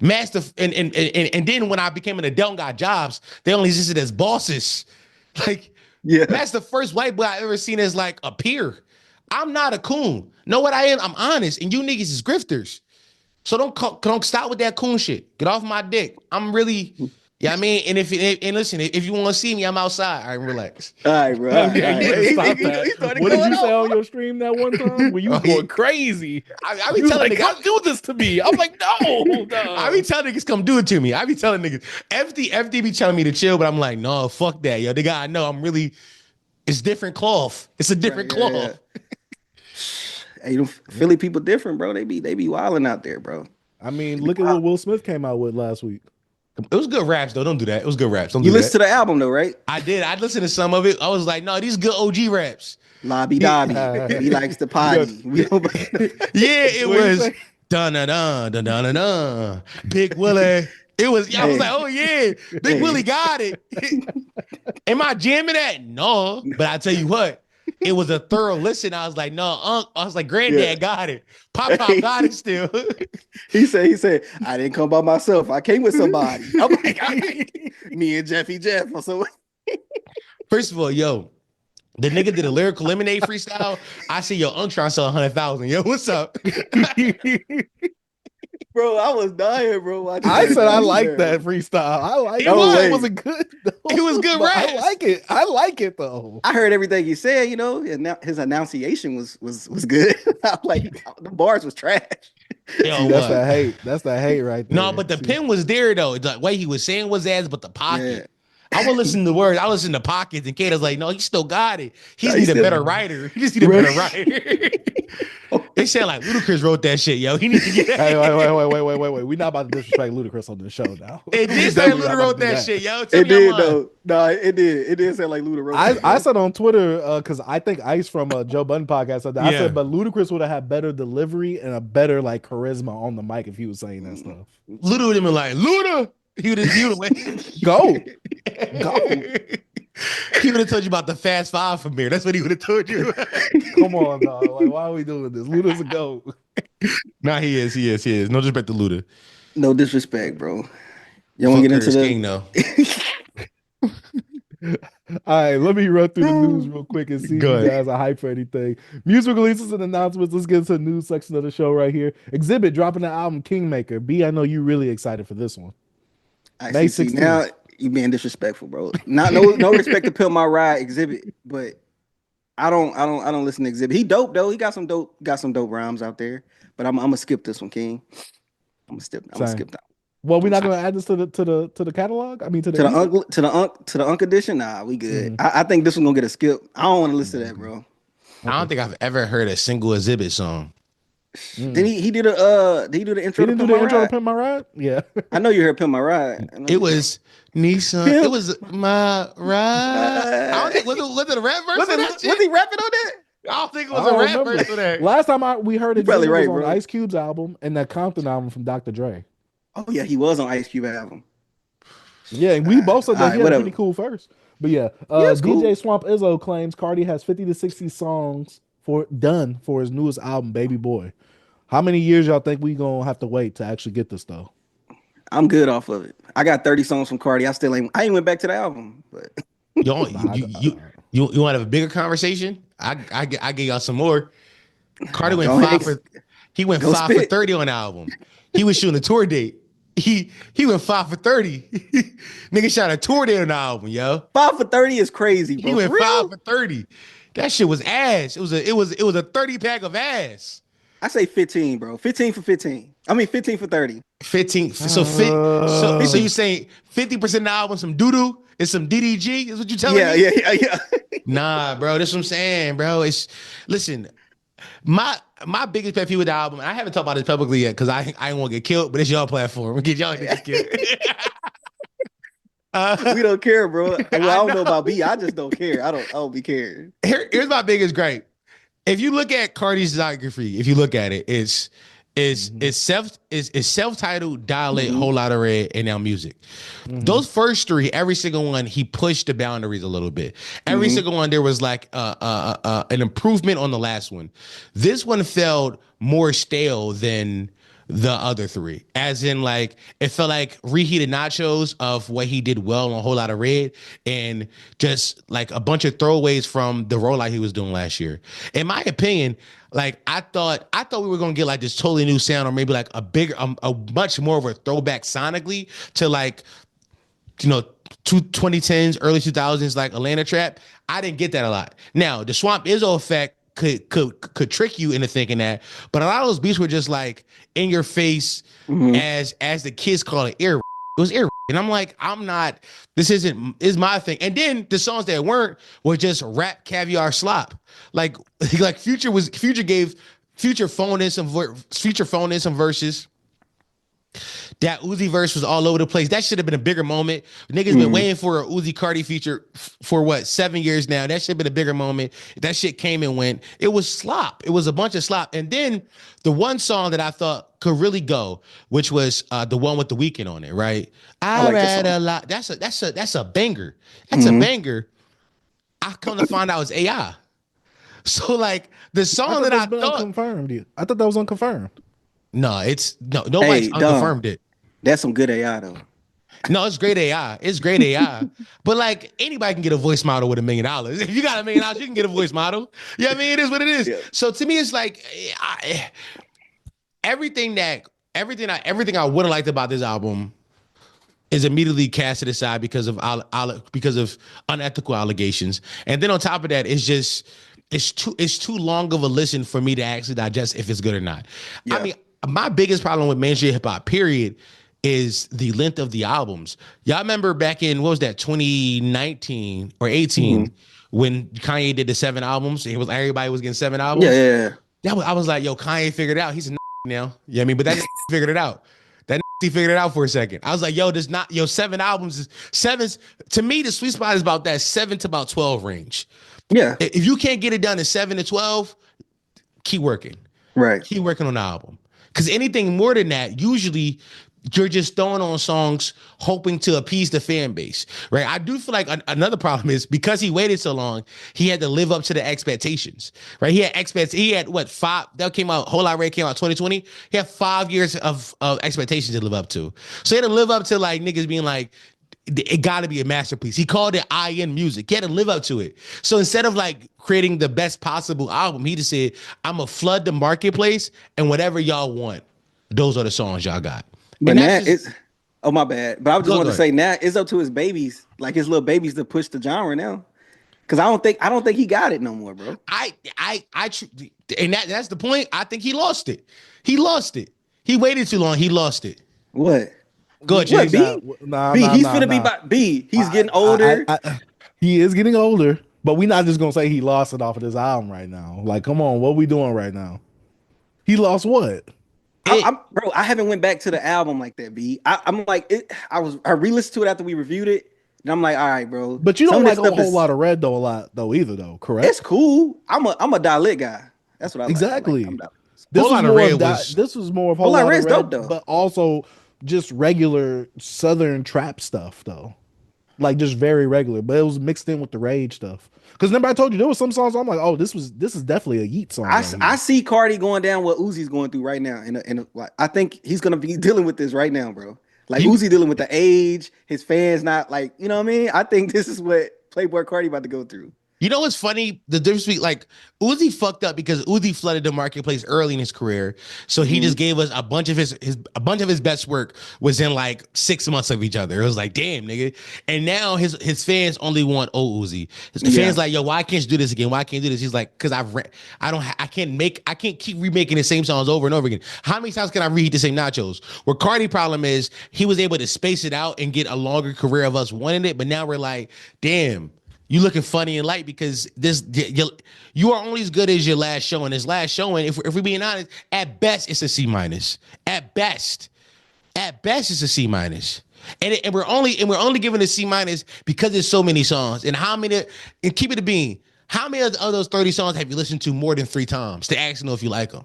And then when I became an adult and got jobs, they only existed as bosses. Like, that's the first white boy I ever seen as like a peer. I'm not a coon. Know what I am? I'm honest. And you niggas is grifters. So don't stop with that coon shit. Get off my dick. I'm really, I mean, and listen, if you want to see me, I'm outside. All right, relax. All right, bro. Stop that. What did you say on your stream that one time? Were you going crazy? I be telling niggas, come do this to me. I'm like, no. I be telling niggas, come do it to me. I be telling niggas, FD be telling me to chill, but I'm like, no, fuck that, yo. They gotta know I'm really, it's different cloth. It's a different cloth. Yeah. Hey, Philly people different, bro. They be wilding out there, bro. I mean, look at what Will Smith came out with last week. It was good raps, though. Don't do that. It was good raps. Don't you do listened to the album, though, right? I did. I listened to some of it. I was like, no, these good OG raps. Lobby Dobby. He likes the potty. Yeah, it was dun-dun-dun. Big Willie. It was, I was like, oh yeah, Big Willie got it. Am I jamming that? No. But I tell you what, it was a thorough listen. I was like, no, I was like, Granddad got it. Pop got it still. He said, I didn't come by myself. I came with somebody. I'm like, me and Jeff or so. First of all, yo, the nigga did a lyrical lemonade freestyle. I see your unc trying to sell 100,000. Yo, what's up? Bro, I was dying, bro. I said I like that freestyle. I like it. It wasn't good. Though. It was good rap. I like it. I like it though. I heard everything he said, you know, and his enunciation was good. Like the bars was trash. Yo, that's the hate. That's the hate right there. No, but the pen was there though. The way he was saying was ass, but the pocket. Yeah. I would listen to words. I listen to pockets, and Kato's like, no, he still got it. He needs a better writer. He just need a better writer. They said like Ludacris wrote that shit, yo. He needs to get that. Hey, wait. We're not about to disrespect Ludacris on this show now. It did say Luda wrote that shit, yo. It did though. No, it did. It did say like Luda wrote. I said on Twitter because I think Ice from Joe Budden podcast said that. I said, but Ludacris would have had better delivery and a better like charisma on the mic if he was saying that stuff. Luda would have been like Luda. He would have go. He would have told you about the Fast Five from here. That's what he would have told you. Come on, dog. Like, why are we doing this? Luda's a goat. Nah, he is. No disrespect to Luda. No disrespect, bro. You want Fuck to get into Curtis the King though. All right, let me run through the news real quick and see if you Good. guys are hyped for anything. Music releases and announcements. Let's get into the news section of the show right here. Exhibit dropping the album Kingmaker. B, I know you're really excited for this one. May ICC? 16th. Now you being disrespectful, bro. No respect to Pimp My Ride Exhibit, but I don't listen to Exhibit. He dope though. He got some dope rhymes out there. But I'm gonna skip this one, King. I'm gonna skip that. Well, we're not gonna add this to the catalog. I mean, to To the EP? Unk edition. Nah, we good. Mhm. I think this one gonna get a skip. I don't want to listen to that, bro. I don't think I've ever heard a single Exhibit song. Then he did the intro. He didn't do the intro to Pimp My Ride. Yeah, I know you heard Pimp My Ride. It was Nissan. Pimp It was my ride. I don't think was it a rap verse? Was he rapping on that? I don't think it I was a don't rap remember. verse for that. Last time we heard it, probably was right, on bro. Ice Cube's album and that Compton album from Dr. Dre. Oh yeah, he was on Ice Cube album. Yeah, and we both said that Alright, he had a whatever. pretty cool first. But yeah, it's DJ cool. Swamp Izzo claims Cardi has 50 to 60 songs done for his newest album, Baby Boy. How many years y'all think we gonna have to wait to actually get this though? I'm good off of it. I got 30 songs from Cardi. I ain't went back to the album, but You want to have a bigger conversation? I give y'all some more. Cardi went Go ahead. five for he went Go 5 for spit. 30 on the album. He was shooting a tour date. He went 5 for 30. Nigga shot a tour date on the album, yo. 5 for 30 is crazy, bro. He went For real? 5 for 30. That shit was ass. It was a 30 pack of ass. I say 15, bro. 15 for 15. I mean 15 for 30. 15. So you saying 50% of the album some doo-doo and some DDG is what you telling me? Yeah. Nah, bro. That's what I'm saying, bro. Listen, my biggest pet peeve with the album, and I haven't talked about this publicly yet because I ain't want to get killed, but it's y'all platform. Get y'all niggas killed. We don't care, bro. Well, I don't know about B. I just don't care. I don't be caring. Here's my biggest gripe. If you look at Cardi's discography, if you look at it, it's self-titled, Dilate, Whole Lotta Red, and Now Music. Those first three, every single one, he pushed the boundaries a little bit. Every single one, there was like an improvement on the last one. This one felt more stale than the other three, as in like it felt like reheated nachos of what he did well on A Whole Lotta Red, and just like a bunch of throwaways from the rollout he was doing last year. In my opinion, like I thought we were gonna get like this totally new sound, or maybe like a much more of a throwback sonically to like 2010s, early 2000s, like Atlanta trap. I didn't get that a lot. Now the Swamp Izzo effect could trick you into thinking that, but a lot of those beats were just like in your face, as the kids call it, ear. It was ear, and I'm like, this is my thing. And then the songs that weren't were just rap caviar slop. Like Future phoned in some verses. That Uzi verse was all over the place. That should have been a bigger moment. Niggas been waiting for a Uzi Cardi feature for what, 7 years now. That should have been a bigger moment. That shit came and went. It was slop. It was a bunch of slop. And then the one song that I thought could really go, which was the one with The Weeknd on it, right? I like read that a lot. That's a banger. That's a banger. I come to find out it's AI. So like the song that I thought unconfirmed. I thought that was unconfirmed. nobody's unconfirmed it. That's some good AI though. No, it's great AI. It's great AI. But like anybody can get a voice model with $1 million. If you got $1 million, you can get a voice model. Yeah, I mean, it is what it is. Yeah. So to me, it's like everything I would have liked about this album is immediately casted aside because of unethical allegations. And then on top of that, it's too long of a listen for me to actually digest if it's good or not. Yeah. I mean, my biggest problem with mainstream hip hop, period, is the length of the albums. Y'all remember back in, what was that, 2019 or 18, when Kanye did the 7 albums? Everybody was getting 7 albums. Yeah. I was like, yo, Kanye figured it out. He's a now. You know what I mean? But that figured it out. He figured it out for a second. I was like, yo, 7 albums is 7's, to me, the sweet spot is about that 7 to about 12 range. Yeah. If you can't get it done in 7 to 12, keep working. Right. Keep working on the album. Because anything more than that, usually you're just throwing on songs hoping to appease the fan base, right? I do feel like another problem is because he waited so long, he had to live up to the expectations, right? He had what, 5 that came out, Whole Lot Red came out 2020. He had 5 years of expectations to live up to. So he had to live up to like niggas being like, it got to be a masterpiece. He called it IN music. He had to live up to it. So instead of like creating the best possible album, he just said, I'm going to flood the marketplace and whatever y'all want, those are the songs y'all got. But now it's, oh my bad. But I just want to say now it's up to his babies, like his little babies, to push the genre now. Because I don't think he got it no more, bro. And that's the point. I think he lost it. He lost it. He waited too long. He lost it. What? Good, what, B? He's finna be by B. He's getting older. He is getting older, but we're not just gonna say he lost it off of this album right now. Like, come on, what we doing right now? He lost what? Bro, I haven't went back to the album like that, B. I'm like, I re-listened to it after we reviewed it, and I'm like, all right, bro. But you don't like a whole lot of Red either, correct? It's cool. I'm a Dalit guy. That's what I exactly. Like. This was more of Whole Lot of Red, dope, though. But also just regular Southern trap stuff, though. Like just very regular, but it was mixed in with the rage stuff. Because remember I told you there was some songs I'm like, oh, this is definitely a Yeet song. I see Cardi going down what Uzi's going through right now. Like, I think he's gonna be dealing with this right now, bro. Like Uzi dealing with the age, his fans not like, you know what I mean? I think this is what Playboy Cardi about to go through. You know what's funny? The difference between like Uzi fucked up because Uzi flooded the marketplace early in his career, so he just gave us a bunch of his best work was in like 6 months of each other. It was like, damn, nigga. And now his fans only want old Uzi. His fans like, yo, why can't you do this again? Why can't you do this? He's like, because I can't keep remaking the same songs over and over again. How many times can I reheat the same nachos? Where Cardi problem is he was able to space it out and get a longer career of us wanting it, but now we're like, damn. You looking funny and light because you are only as good as your last showing. His last showing, if we're being honest, at best it's a C-. At best it's a C-. And we're only giving a C- because there's so many songs. And keep it a bean. How many of those 30 songs have you listened to more than 3 times to actually know if you like them?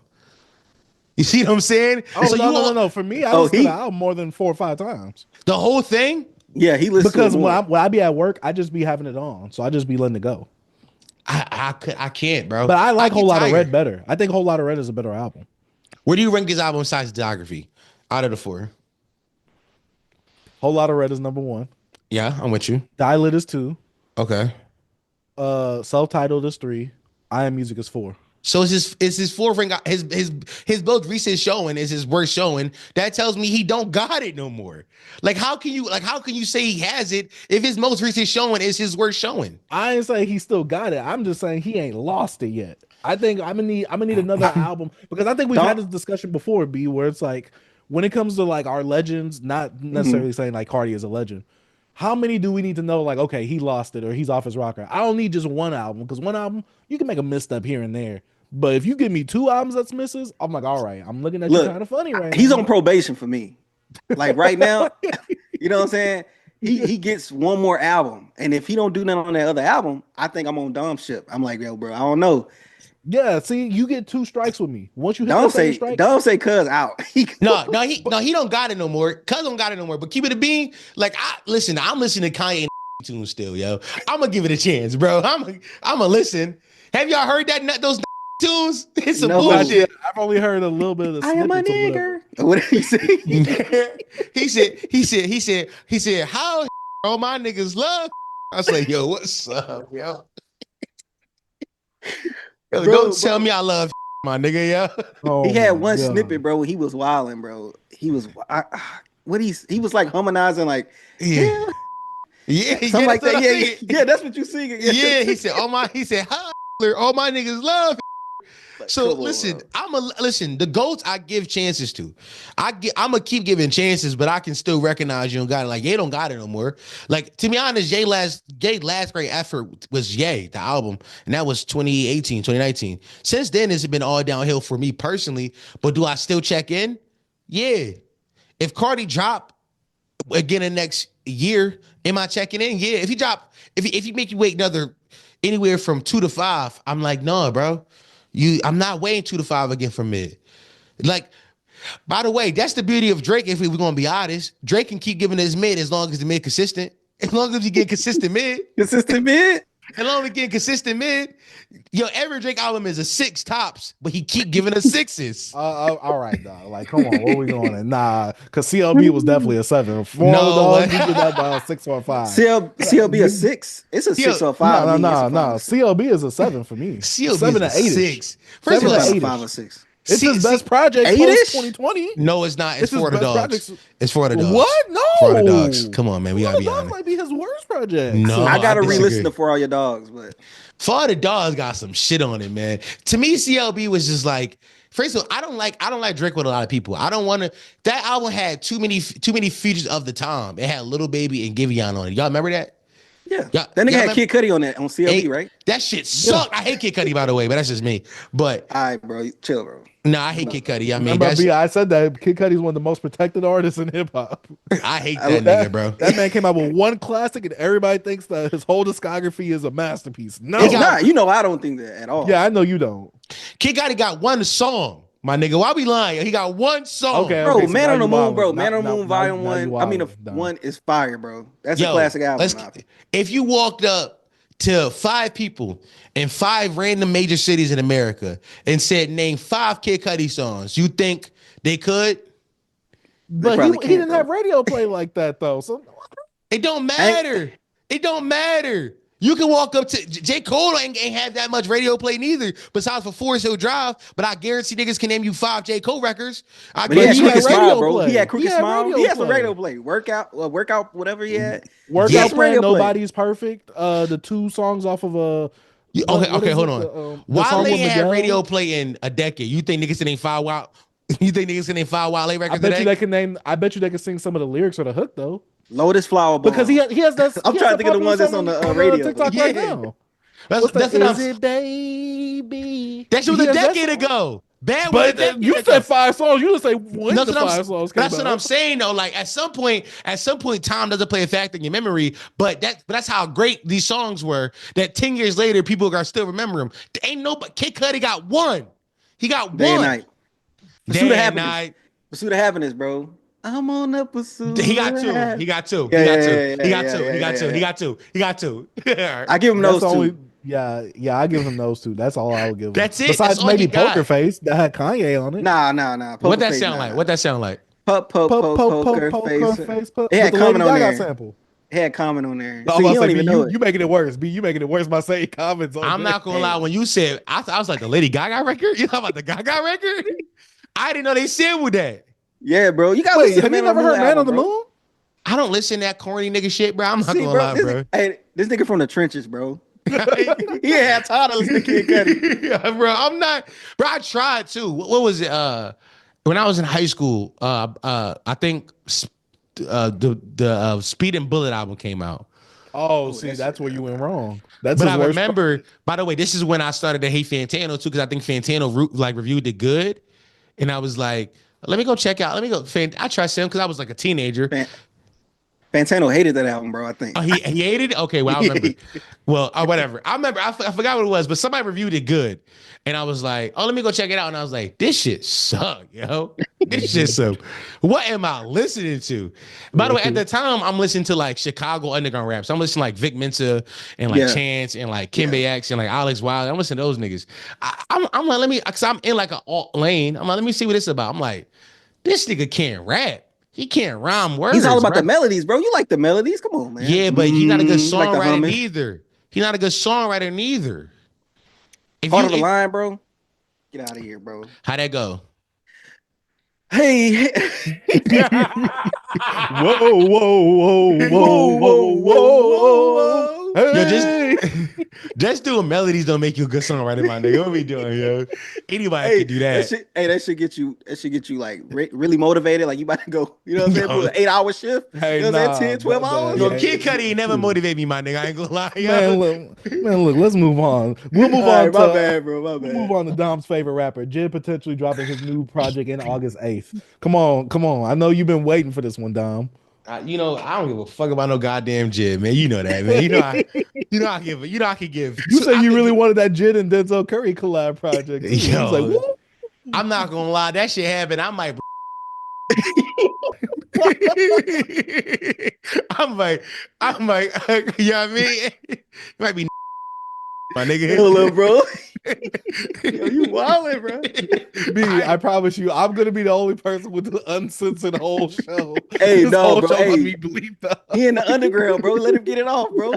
You see what I'm saying? Oh, so no. For me, I listened to the album more than 4 or 5 times. The whole thing? Yeah, he listens because to it when I be at work, I just be having it on, so I just be letting it go. I can't, bro. But I like Whole Lot of Red better. I think Whole Lot of Red is a better album. Where do you rank his album besides discography out of the 4? Whole Lot of Red is number 1. Yeah, I'm with you. Dial-It is 2. Okay. Self-Titled is 3. I Am Music is 4. So is his 4th ring, his most recent showing is his worst showing. That tells me he don't got it no more. Like how can you say he has it if his most recent showing is his worst showing? I ain't saying he still got it. I'm just saying he ain't lost it yet. I think I'm gonna need another album because I think we've had this discussion before, B, where it's like when it comes to like our legends, not necessarily saying like Cardi is a legend. How many do we need to know? Like, okay, he lost it or he's off his rocker. I don't need just one album because one album you can make a misstep here and there. But if you give me 2 albums that's misses, I'm like, all right, I'm looking at you kind of funny right now. He's on probation for me. Like right now, you know what I'm saying? He gets one more album. And if he don't do nothing on that other album, I think I'm on Dom's ship. I'm like, yo, bro, I don't know. Yeah, see, you get 2 strikes with me. Once you hit don't say Cuz out. He don't got it no more. Cuz don't got it no more. But keep it a bean. Like I'm listening to Kanye tunes still, yo. I'm gonna give it a chance, bro. I'm gonna listen. Have y'all heard those tunes? It's some bullshit. I've only heard a little bit of the I am a nigger. What did he say? he said, how all my niggas love. I say, yo, what's up, yo? Yo, don't tell me I love my nigga, yo. Oh, he had one snippet, bro. He was wilding, bro. He was he was like harmonizing, like something like that. Yeah, that's what you singing. Yeah, he said, all my niggas love. So listen, the GOATs I give chances to. I'm gonna keep giving chances, but I can still recognize you don't got it. Like Ye don't got it no more. Like to be honest, Ye's last great effort was Ye, the album, and that was 2018, 2019. Since then, it's been all downhill for me personally. But do I still check in? Yeah. If Cardi drop again in next year, am I checking in? Yeah. If he make you wait anywhere from 2 to 5, I'm like, no, bro. I'm not waiting 2 to 5 again for mid. Like, By the way, that's the beauty of Drake. If we're gonna be honest, Drake can keep giving his mid as long as the mid consistent. As long as you get consistent mid, Consistent mid. as long as we get consistent mid. Yo, every Drake album is a 6 tops, but he keep giving us 6s. All right, dog. Like, come on, where we going? And nah, because CLB was definitely a 7. For No, all what? the dogs, you get that by a 6 or a 5. CLB a 6. It's a 6 or a 5. No. CLB is a 7 for me. CLB 7 is to 8. 6. First of all, It's to a 8. 5 or 6. It's his best project post 2020. No, it's not. It's his for the best dogs. projects. It's for the dogs. What? No. For the dogs. Come on, man. We gotta be dogs honest. might be his worst project. No. I gotta I disagree. re-listen to For All Your Dogs, but For the dogs got some shit on it, man. To me, CLB was just like, first of all, I don't like Drake with a lot of people. I don't want to. That album had too many features of the time. It had Little Baby and Giveon on it. Y'all remember that? yeah. Y'all- That nigga y'all had Kid Cudi on CLB, Hey, right? That shit sucked. I hate Kid Cudi, by the way, but that's just me. But All right, bro. Chill, bro. no, I hate Kid Cudi. I mean, Remember, that's, I said that Kid Cudi's one of the most protected artists in hip hop. I hate that nigga, bro. That man came out with one classic, and everybody thinks that his whole discography is a masterpiece. No, It's not. You know, I don't think that at all. yeah, I know you don't. Kid Cudi got one song, my nigga. Why be lying? He got one song. Okay. Bro, so Man now on the you Moon, wildin'. bro. Now- Man on the now- Moon, now- Volume now you 1. I mean, wildin', dog. 1 is fire, bro. That's Yo, a classic album. If you walked up to 5 people in 5 random major cities in America and said, name 5 Kid Cudi songs, you think they could? But probably he can't, didn't though. have radio play like that though. So It don't matter. It don't matter. You can walk up to J. Cole ain't have that much radio play neither, besides for Forest Hill Drive. But I guarantee niggas can name you 5 J. Cole records. I But he had he Crooked had radio Smile, bro. play. He had Crooked He had Smile. radio He had some play. radio play. Workout, whatever he had. Workout Yes, Plan, radio play. Nobody's Perfect. The 2 songs off of Okay, hold on. The song Wale with ain't had Miguel? radio play in a decade. You think niggas can name 5 Wild? You think niggas can name 5 Wale I records bet you today? they can name. I bet you they can sing some of the lyrics or the hook though, Lotus Flower Bomb. because he has that. I'm he trying has to think of the ones that's on the radio. TikTok Yeah. right now. That's What's what that? I'm Is it baby? That shit was He a has that decade song. ago. Bad was a But decade you ago. said 5 songs. You didn't say when That's the what I'm- 5 songs came That's out. what I'm saying though. Like at some point, time doesn't play a factor in your memory. But that's how great these songs were. That 10 years later, people are still remember them. There ain't nobody. Kid Cudi got one. He got Day and one. Night. Day Pursuit of and Happiness. night. Pursuit of Happiness, bro. I'm on the pursuit. He got of 2. happiness. He got 2. Yeah, He got yeah, 2. yeah, He got yeah, 2. yeah, He got 2. yeah. He got 2. He got 2. I give him That's those the two. only. Yeah, I give him those 2. That's all I would give him. That's it. Besides That's all maybe you got. Poker Face that had Kanye on it. Nah. What that Face, sound nah, like? nah. What that sound like? Poker Face. It had With the Lady Common on Gaga there. sample. It had Common on there. I'm See, about you to don't say, even B, know it. you making it worse. B, you making it worse by saying comments on I'm there. not gonna lie. When you said, I was like the Lady Gaga record. You talking about the Gaga record? I didn't know they sampled that. Yeah, bro. You got Wait, have you never heard Man on the Moon? I don't listen to that corny nigga shit, bro. I'm not See, gonna bro, lie, bro. this nigga from the trenches, bro. He ain't had time to listen to Kid Cudi. Yeah, bro. I'm not, bro. I tried too. What was it? When I was in high school, I think the Speed and Bullet album came out. Oh, see, that's where you went wrong. That's But his I worst remember, by the way, this is when I started to hate Fantano too, because I think Fantano reviewed it good, and I was like, let me go check out. Let me go. I trust him because I was like a teenager. Fantano hated that album, bro. I think. Oh, he hated it. Okay, well I remember. Well, whatever. I remember. I forgot what it was, but somebody reviewed it good, and I was like, oh, let me go check it out. And I was like, this shit suck, yo. This shit suck. What am I listening to? By the way, at the time, I'm listening to like Chicago underground raps. I'm listening to like Vic Mensa and like Chance and like Kimbe X and like Alex Wild. I'm listening to those niggas. I'm like, let me, because I'm in like an alt lane. I'm like, let me see what this is about. I'm like, this nigga can't rap. He can't rhyme words. He's all about bro. the melodies, bro. You like the melodies? Come on, man. Yeah, but he's not a good Like the songwriter humming. neither. He's not a good songwriter neither. If Part of the line, bro. Get out of here, bro. How'd that go? Hey, whoa. Yo, Hey. just doing melodies don't make you a good songwriter, my nigga. What we doing, yo? Anybody can do that. That should get you. That should get you like really motivated. Like you about to go. You know what I'm saying? No. For an 8-hour shift. Hey, you know what I'm saying? nah, 10, 12 but, hours. Yo, yeah. Kid Cudi ain't never motivate me, my nigga. I ain't gonna lie. Yo. Man, look, let's move on. We'll move All on right, to my bad, bro. My we'll bad. move on to Dom's favorite rapper, Jid, potentially dropping his new project in August 8th. Come on. I know you've been waiting for this one, Dom. I don't give a fuck about no goddamn Jid, man. You know that, man. I could give. You said you really wanted that Jid and Denzel Curry collab project. Too. Yo. He was like, woo. I'm not gonna lie, that shit happened. I might I'm like, you know what I mean? It might be my nigga. Hello, bro. Yo, you wildin', bro. B, I promise you, I'm gonna be the only person with the uncensored whole show. Hey, This no, whole bro. show Hey, must be bleeped out. he in the underground, bro. Let him get it off, bro.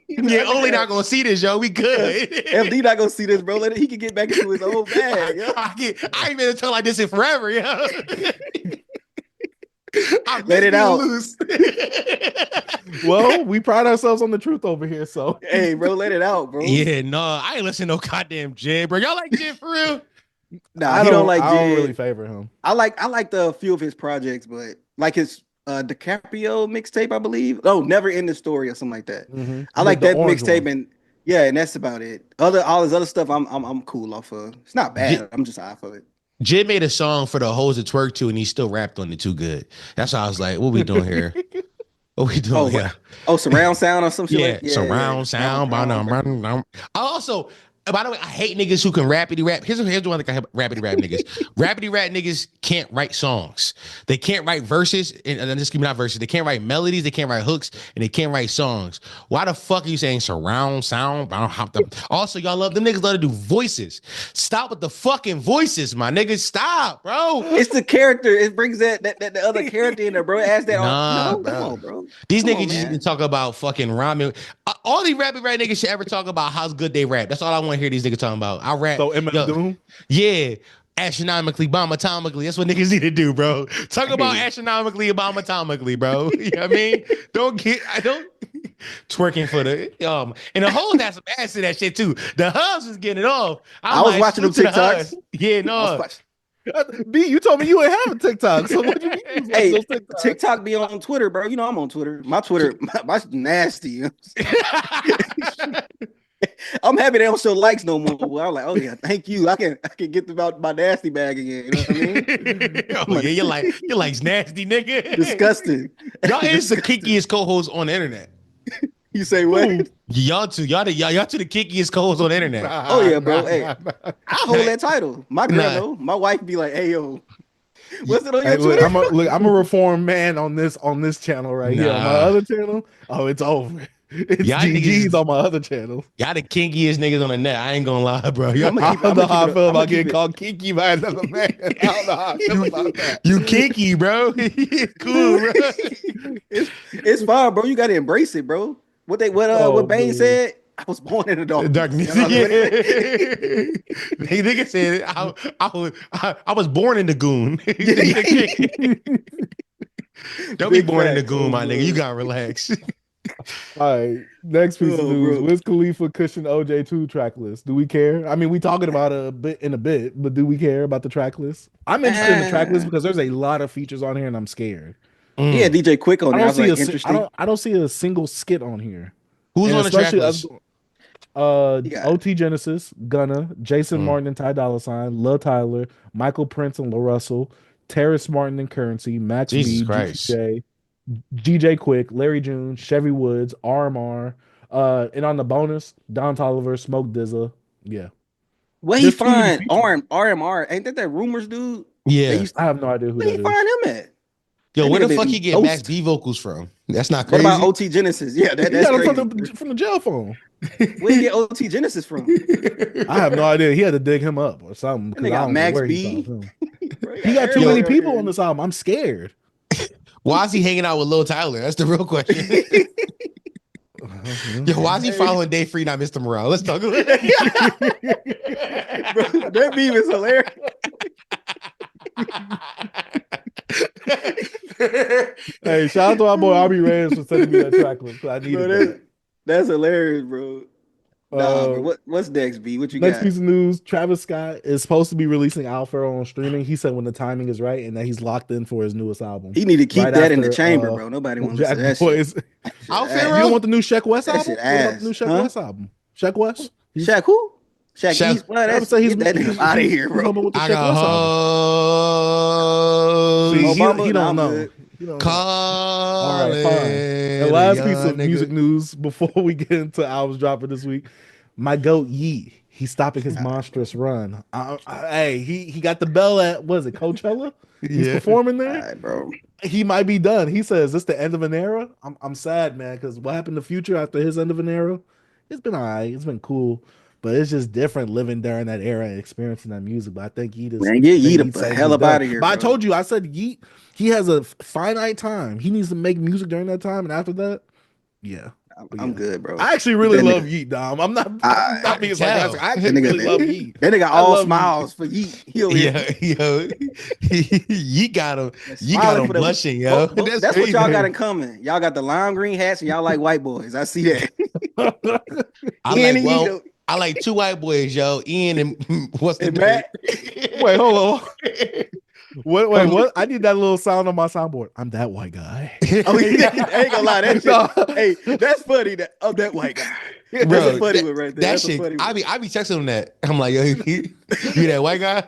Yeah, only not gonna see this, yo. We good. FD not gonna see this, bro. He can get back into his old bag. Yo. I ain't been a talk like this in forever, yo. Let it out. Loose. Well, we pride ourselves on the truth over here, so Hey, bro, let it out, bro. Yeah, no, I ain't listen to no goddamn Jid, bro. Y'all like Jid for real? Nah, he don't like I don't Jid. really favor him. I like the few of his projects, but like his DiCaprio mixtape, I believe. Oh, Never Ending Story or something like that. Mm-hmm. I like The that orange mixtape, one. and yeah, and that's about it. All this other stuff, I'm cool off of. It's not bad. I'm just off of it. Jid made a song for the hoes to twerk to, and he still rapped on it too good. That's why I was like, what we doing here? What we doing here? Surround sound or some shit. Yeah, like, surround sound. I also, by the way, I hate niggas who can rapidy rap. Here's the one thing I hate rapidy rap niggas. Rapidy rap niggas can't write songs. They can't write verses, and just give me not verses. They can't write melodies. They can't write hooks, and they can't write songs. Why the fuck are you saying surround sound? Also, y'all love them niggas love to do voices. Stop with the fucking voices, my niggas. Stop, bro. It's the character. It brings that the other character in there, bro. Ask that. Nah, no, bro. come on, bro. These Come niggas on, just man. need to talk about fucking rhyming. All these rapping rap niggas should ever talk about how good they rap. That's all I want to hear these niggas talking about. I rap. So MS Doom. Yeah. Astronomically, bombatomically. That's what niggas need to do, bro. Talk about astronomically and bombatomically, bro. You know what I mean? I don't twerking for the and the hoes had some ass in that shit too. The hubs was getting it off. I was watching them salute to the TikToks. hubs. Yeah, no. B, you told me you ain't have a TikTok. So what do you mean? Hey, Those TikToks? TikTok be on Twitter, bro. You know I'm on Twitter. My Twitter, my nasty. I'm happy they don't show likes no more. Well, I'm like, oh yeah, thank you. I can get about my nasty bag again. You know what I mean? Oh yeah, you're like nasty, nigga. Disgusting. Y'all is the kinkiest co-host on the internet. You say what? Y'all two the kinkiest co-hosts on the internet. Oh yeah, bro. Hey, I hold that title. My girl, know. My wife be like, hey yo, what's it on your Twitter? I'm a reformed man on this channel right here. On my other channel, it's over. It's Y'all GG's niggas- on my other channel. Y'all the kinkiest niggas on the net. I ain't gonna lie, bro. I don't know how I feel about getting called kinky by another man. I don't know how I feel about that. You kinky, bro. Cool, bro. It's fine, bro. You gotta embrace it, bro. What Bane man. said? I was born in the Darkness. darkness. You know what I mean? Nigga said I was born in the goon. Don't be Big born in the facts. goon, my nigga. You gotta relax. All right, next piece of Oh, news. bro. Wiz Khalifa, Kush, and OJ2 track list. Do we care? I mean, we talking about it a bit, but do we care about the track list? I'm interested in the track list because there's a lot of features on here, and I'm scared. Yeah, DJ Quick on I there. don't see Interesting. I don't see a single skit on here. Who's And on the track especially list? got- OT Genesis, Gunna, Jason Martin and Ty Dolla $ign, Lil Tyler, Michael Prince and La Russell, Terrace Martin and Currency, Max Jesus B, Christ. GJ Quick, Larry June, Chevy Woods, RMR, and on the bonus, Don Toliver, Smoke Dizza. Yeah. Where he There's too many find features. RMR? Ain't that rumors dude? Yeah. I have no idea who Where that he is. find him at? Yo, That where the nigga fuck been he get ghost. Max B vocals from? That's not What crazy. about OT Genesis? Yeah, He that's got crazy. him from the jail phone. Where he get OT Genesis from? I have no idea. He had to dig him up or something. That 'Cause nigga I got don't know Max where he B. found him. Bro, He got too everybody many out people here. on this album. I'm scared. Why is he hanging out with Lil Tyler? That's the real question. Yo, why is he following Day Free, not Mr. Morale? Let's talk about it. Bro, that meme is hilarious. Hey, shout out to our boy Arby Reyes for sending me that track list. I needed Bro, that. that's hilarious, bro. Nah, bro. Uh, What's next, B? What you Next got? piece of news: Travis Scott is supposed to be releasing Alpha on streaming. He said when the timing is right and that he's locked in for his newest album. He need to keep Right that in the after, chamber, bro. Nobody wants to Jack listen to that Boys. shit. Outfit, Shit You bro? don't want the new Sheck West That album? shit What about ass. the new Sheck Huh? West album? Sheck West? Shaq who? Shaq Shaq- East? Well, Travis that's said get that nigga out of here, he's bro. coming with the I Sheck got West album. hoes. See, Obama? he Nah, don't I'm know. good. He don't know. All All right, fine. And last piece of music news before we get into albums dropping this week. My goat Yee. He's stopping his monstrous run. Hey, he got the bell at, was it Coachella? He's performing there. All right, bro. He might be done. He says, "This the end of an era." I'm sad, man, because what happened to Future after his end of an era? It's been all right. It's been cool, but it's just different living during that era and experiencing that music. But I think Yeet is. Man, get Yeet the hell up out of here. But bro. I told you, I said Yeet. He has a finite time. He needs to make music during that time, and after that, yeah. I'm good, bro. I actually really love Yeet, Dom. I'm not being sarcastic. I actually really love Yeet. That nigga all smiles for Yeet. Yeet got him. You got him blushing, yo. That's what y'all got in common. Y'all got the lime green hats and y'all like white boys. I see that. I like two white boys, yo. Ian and what's the Matt? Wait, hold on. Wait, what? I need that little sound on my soundboard. I'm that white guy. Oh, yeah, I ain't gonna lie. That shit, hey, that's funny. I'm that white guy. Bro, that's a funny one right there. That shit, I be texting him that. I'm like, yo, you that white guy?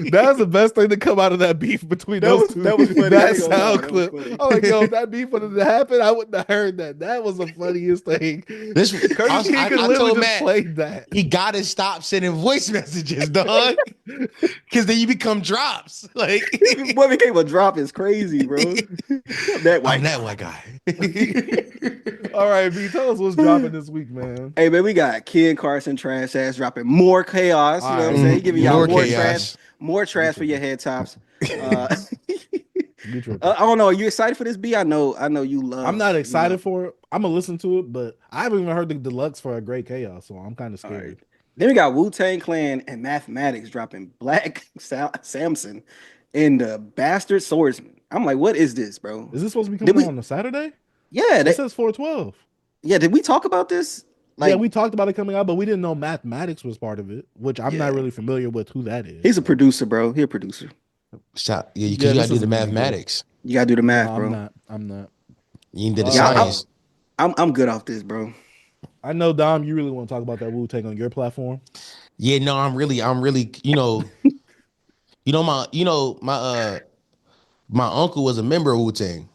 That's the best thing to come out of that beef between those two. That was funny. That sound clip. I'm like, yo, if that beef would have happened, I wouldn't have heard that. That was the funniest thing. I told Matt, played that. He gotta stop sending voice messages, dog. Because then you become drops. Like, what became a drop is crazy, bro. I'm that white guy. All right, B, tell us what's dropping this week, man. Hey, man, we got Kid Carson Trash Ass dropping more chaos. You know what I'm saying? He giving y'all more trash for your head tops. I don't know. Are you excited for this, B? I know you love. I'm not excited for it. I'm gonna listen to it, but I haven't even heard the deluxe for a Great Chaos, so I'm kind of scared. Right. Then we got Wu-Tang Clan and Mathematics dropping Black Samson and the Bastard Swordsman. I'm like, what is this, bro? Is this supposed to be coming out on a Saturday? Yeah, it says 4/12. Yeah, did we talk about this? Yeah, we talked about it coming out, but we didn't know Mathematics was part of it, which I'm not really familiar with who that is. He's a producer, bro. He's a producer. You gotta do the mathematics. You gotta do the math, bro. I'm not. You did the science. I'm good off this, bro. I know, Dom, you really want to talk about that Wu-Tang on your platform. Yeah, no, I'm really, my uncle was a member of Wu-Tang.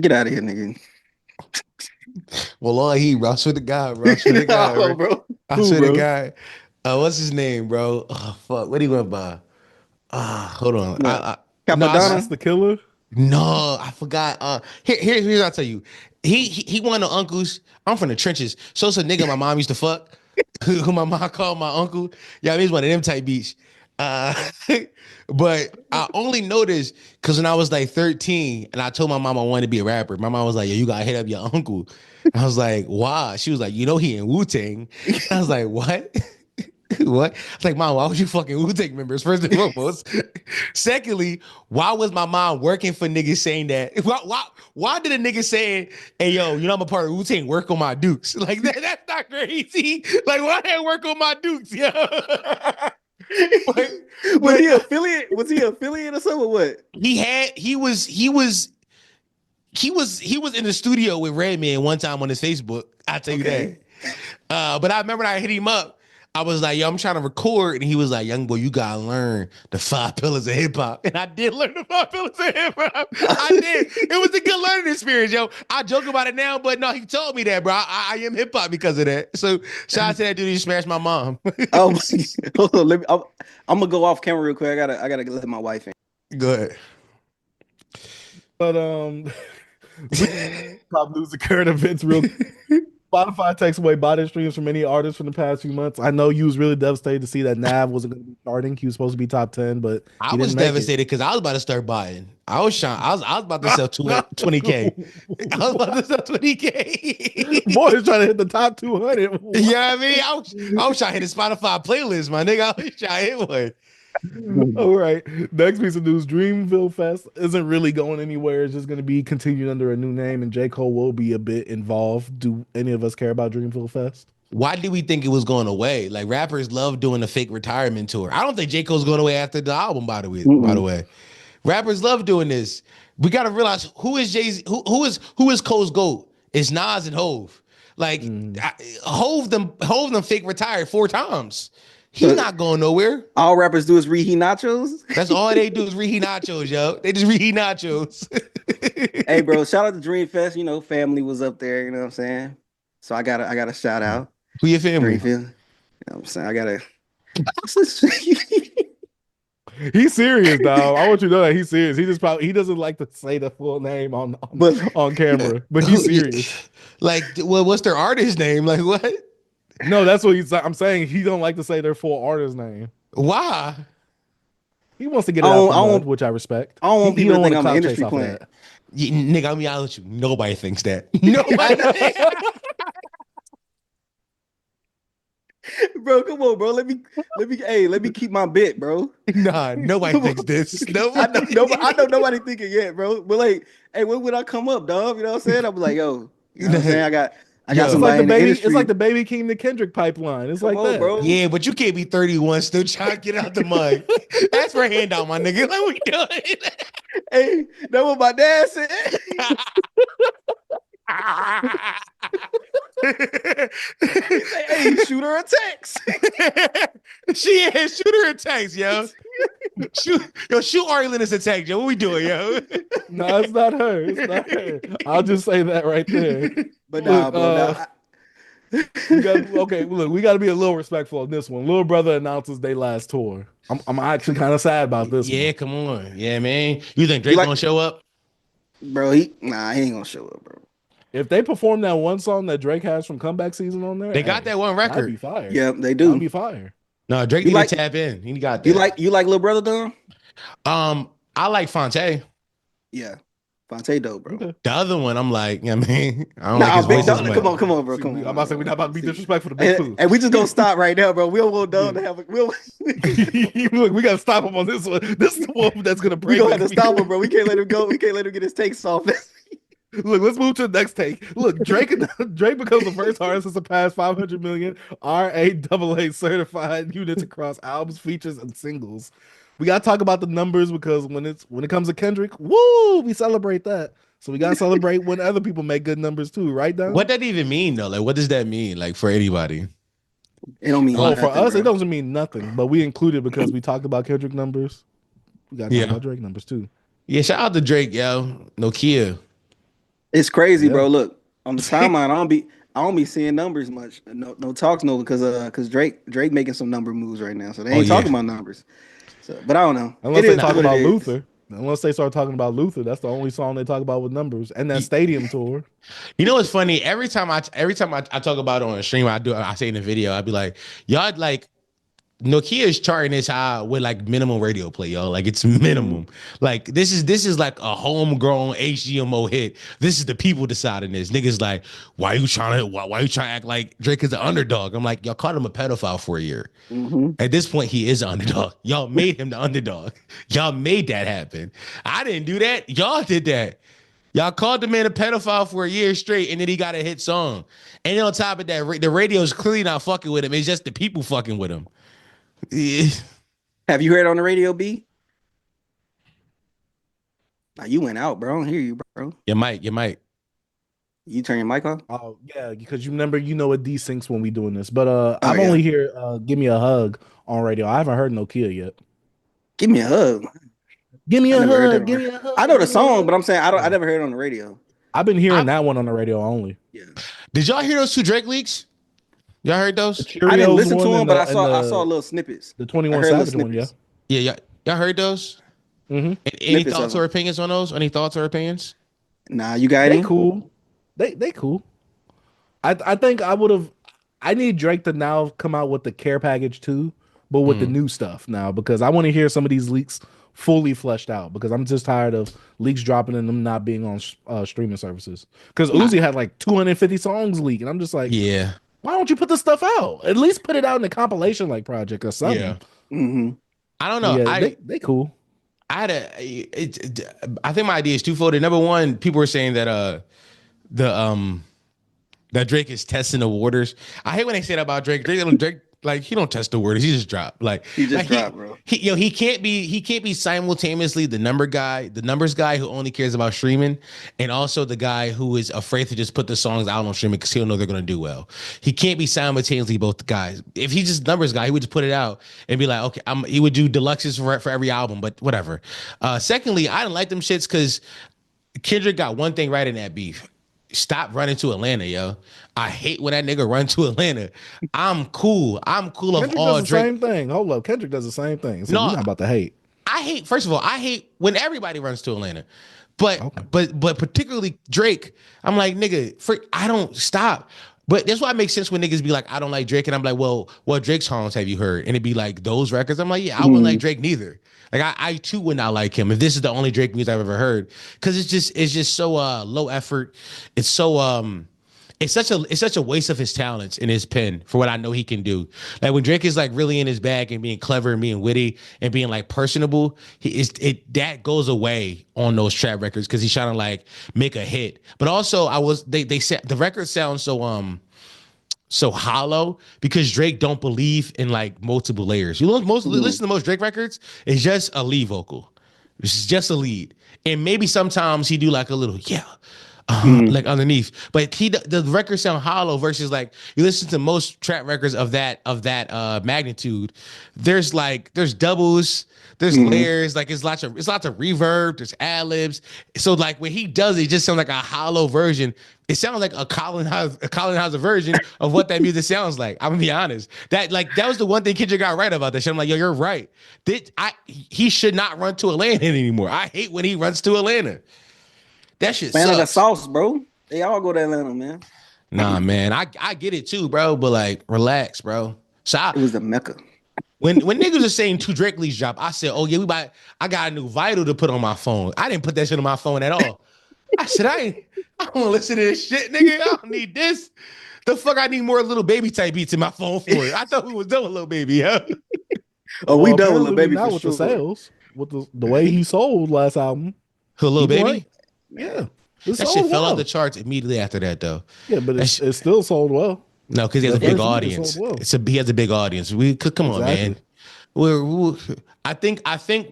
Get out of here, nigga. Well, Lord, bro. I swear to God, bro. I swear to God, bro. I swear to God. What's his name, bro? Oh, fuck. What he went by? Hold on. Capadonna, the killer? No, I forgot. Here's what I'll tell you. He one of the uncles. I'm from the trenches. So it's a nigga my mom used to fuck, who my mom called my uncle. Yeah, he's one of them type beats. But I only noticed because when I was like 13 and I told my mom I wanted to be a rapper, my mom was like, yo, you gotta hit up your uncle. I was like, why? She was like, he in Wu-Tang. I was like, what? What? I was like, Mom, why was you fucking Wu-Tang members, first and foremost? Secondly, why was my mom working for niggas saying that? Why did a nigga saying, hey, yo, I'm a part of Wu-Tang, work on my dukes? Like, that's not crazy. Like, why did I work on my dukes, yo? Was he affiliate? Was he affiliate or something? Or what? He was in the studio with Redman one time on his Facebook. I'll tell you that. But I remember I hit him up. I was like, yo, I'm trying to record. And he was like, young boy, you gotta learn the 5 pillars of hip hop. And I did learn the 5 pillars of hip hop. I did. It was a good learning experience, yo. I joke about it now, but no, he told me that, bro. I am hip hop because of that. So shout out to that dude who smashed my mom. Hold on, I'm gonna go off camera real quick. I gotta let my wife in. Go ahead. But top news and current events real Spotify takes away body streams from many artists from the past few months. I know you was really devastated to see that Nav wasn't going to be starting. He was supposed to be top 10, but I was devastated because I was about to start buying. I was about to sell 20K. I was about to sell 20K. Boy, trying to hit the top 200. You know what I mean? I was trying to hit a Spotify playlist, my nigga. I was trying to hit one. All right. Next piece of news: Dreamville Fest isn't really going anywhere. It's just going to be continued under a new name, and J. Cole will be a bit involved. Do any of us care about Dreamville Fest? Why did we think it was going away? Like, rappers love doing a fake retirement tour. I don't think J. Cole's going away after the album, by the way. Rappers love doing this. We got to realize who is Jay-Z, who is Cole's GOAT? It's Nas and Hove. Like, Hove them fake retired 4 times. He's not going nowhere. All rappers do is reheat nachos. That's all they do is reheat nachos, yo. They just reheat nachos. Hey, bro, shout out to Dream Fest. You know, family was up there. You know what I'm saying? So I got a shout out. Who your family? know what I'm saying? I gotta. He's serious, dog. I want you to know that he's serious. He doesn't like to say the full name But on camera, but he's serious. Like, well, what's their artist name? Like, what? No, that's what I'm saying. He don't like to say their full artist name. Why? He wants to get it out the mud, which I respect. I don't want He people to don't think want I'm a an clout industry chase off of plant. that. Yeah, nigga, I'll be honest with you. Nobody thinks that. Nobody. Bro, come on, bro. Let me keep my bit, bro. Nah, nobody thinks this. Nobody. I know nobody thinking yet, bro. But like, hey, when would I come up, dog? You know what I'm saying? I'm like, yo, you know what I'm saying? I got It's somebody like the in the baby. industry. It's like the baby King to Kendrick pipeline. It's Come like on, that, bro. Yeah, but you can't be 31 still trying to get out the mud. That's for handout, my nigga. Like, we doing? Hey, that's what my dad said. He say, hey, shoot her a text. She is. Shoot her a text, yo. Shoot Ari Lennox a text, yo. What we doing, yo? No, it's not her. It's not her. I'll just say that right there. But Look, bro. we got to be a little respectful on this one. Little Brother announces their last tour. I'm actually kind of sad about this. Yeah, one. come on. Yeah, man. You think Drake gonna show up? Bro, he ain't gonna show up, bro. If they perform that one song that Drake has from Comeback Season on there, They got that one record. That'd be fire. Yeah, they do. That'd be fire. No, Drake need to tap in. He got that. You like Little Brother, Don? I like Fonte. Yeah. Fonte dope, bro. Okay. The other one, I'm like, I mean, I don't like his voice as much. Come on, bro. Come on. I'm about to say we're not about to be disrespectful to Big Pooh. And we just gonna stop right now, bro. We don't want Don to have a Look, we gotta stop him on this one. This is the one that's gonna break. We gonna have to stop him, bro. We can't let him go. We can't let him get his takes off. Look, let's move to the next take. Look, Drake becomes the first artist to surpass 500 million RAAA certified units across albums, features, and singles. We gotta talk about the numbers because when it comes to Kendrick, woo, we celebrate that. So we gotta celebrate when other people make good numbers too, right, Don? What that even mean though? Like, what does that mean? Like for anybody? It don't mean nothing, for us, bro. it doesn't mean nothing. But we included because we talked about Kendrick numbers. We gotta talk about Drake numbers too. Yeah, shout out to Drake, yo. Nokia. It's crazy, bro. Look, on the timeline, I don't be seeing numbers much. No talks, because Drake making some number moves right now. So they ain't talking about numbers. So, but I don't know. Unless they talk about Luther. Unless they start talking about Luther, that's the only song they talk about with numbers and that stadium tour. You know what's funny? Every time I talk about it on a stream, I say in the video, I'd be like, y'all like Nokia is charting this high with like minimum radio play, y'all. Like it's minimum. Like this is like a homegrown HGMO hit. This is the people deciding this. Niggas like, why you trying to act like Drake is the underdog? I'm like, y'all called him a pedophile for a year. Mm-hmm. At this point, he is an underdog. Y'all made him the underdog. Y'all made that happen. I didn't do that. Y'all did that. Y'all called the man a pedophile for a year straight, and then he got a hit song. And then on top of that, the radio is clearly not fucking with him. It's just the people fucking with him. Yeah. Have you heard it on the radio, B? Nah, you went out, bro. I don't hear you, bro. You might. You turn your mic off? Oh, yeah, because it desyncs when we doing this. But I'm only here, Give Me a Hug on radio. I haven't heard Nokia yet. Give me a hug. Give me a hug. Give me a hug. I know the song, but I'm saying I never heard it on the radio. I've been hearing that one on the radio only. Yeah. Did y'all hear those two Drake leaks? Y'all heard those? I didn't listen to them, but I saw little snippets. The 21 Savage one, yeah. Yeah, y'all heard those? Mm-hmm. Any thoughts or opinions on those? Any thoughts or opinions? Nah, you got it. They cool. They cool. I think I need Drake to now come out with the care package too, but with the new stuff now, because I want to hear some of these leaks fully fleshed out, because I'm just tired of leaks dropping and them not being on streaming services. Because Uzi had like 250 songs leak, and I'm just like, yeah. Why don't you put this stuff out? At least put it out in a compilation like project or something. Yeah. Mm-hmm. I don't know. Yeah, they cool. I think my idea is twofold. Number one, people were saying that that Drake is testing the waters. I hate when they say that about Drake. Drake like he don't test the waters. He just dropped. Like he just dropped, bro. He can't be simultaneously the numbers guy who only cares about streaming, and also the guy who is afraid to just put the songs out on streaming because he'll know they're gonna do well. He can't be simultaneously both guys. If he's just numbers guy, he would just put it out and be like, okay, he would do deluxes for every album, but whatever. Secondly, I didn't like them shits because Kendrick got one thing right in that beef. stop running to Atlanta, yo. I hate when that nigga run to Atlanta. I'm cool. I'm cool of Kendrick all does the Drake. same thing. Hold up, Kendrick does the same thing. So No, we're not about to hate. I hate. First of all, I hate when everybody runs to Atlanta, but Okay. but particularly Drake. I'm like, nigga, I don't stop. But that's why it makes sense when niggas be like, I don't like Drake, and I'm like, well, what Drake's songs have you heard? And it'd be like those records. I'm like, yeah, I wouldn't like Drake neither. Like I too would not like him if this is the only Drake music I've ever heard, because it's just so low effort. It's so it's such a waste of his talents in his pen for what I know he can do. Like when Drake is like really in his bag and being clever and being witty and being like personable, that goes away on those trap records because he's trying to like make a hit. But also they said the record sounds so hollow because Drake don't believe in like multiple layers. You know, listen to most Drake records, it's just a lead vocal. It's just a lead. And maybe sometimes he do like a little, like underneath, but the records sound hollow versus like you listen to most trap records of that magnitude. There's doubles, there's layers, like it's lots of reverb, there's ad-libs. So like when he does it just sounds like a hollow version. It sounds like a Colin Houser version of what that music sounds like. I'm gonna be honest. That was the one thing Kendrick got right about that shit. I'm like, yo, you're right. He should not run to Atlanta anymore. I hate when he runs to Atlanta. That shit Man, sucks. like a sauce, bro. They all go to Atlanta, man. Nah, man, I get it too, bro. But like, relax, bro. So It was the Mecca. when niggas are saying 2 Drake leads drop, I said, oh yeah, I got a new Vital to put on my phone. I didn't put that shit on my phone at all. I said, I don't want to listen to this shit, nigga. I don't need this. The fuck, I need more Little Baby type beats in my phone for it. I thought we was done with Little Baby, yeah. Oh, we done with the baby now for with sure. the sales, with the way he sold last album. Little People Baby. ain't- Yeah, That shit fell off the charts immediately after that, though. Yeah, but it still sold well. No, because he has a The big first week it audience. sold well. He has a big audience. Come on, man. I think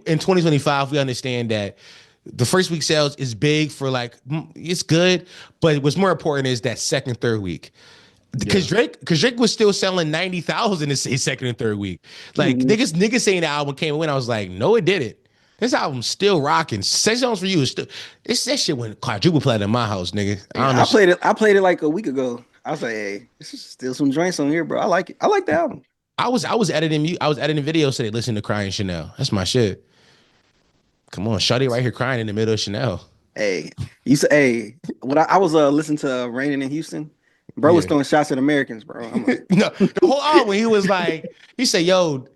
in 2025 we understand that the first week sales is big for like it's good, but what's more important is that second, third week. Because Drake was still selling 90,000 his second and third week. Like niggas saying the album came and went. I was like, no, it didn't. This album's still rocking. Sex Songs for You is still. That shit went quadruple platinum in my house, nigga. I played it like a week ago. I was like, hey, this is still some joints on here, bro. I like it. I like the album. I was editing videos today, listening to Crying Chanel. That's my shit. Come on, Shawty right here crying in the middle of Chanel. Hey, you said, hey, when I was listening to Raining in Houston, bro was throwing shots at Americans, bro. I'm like, No, the whole album he was like, he said, yo,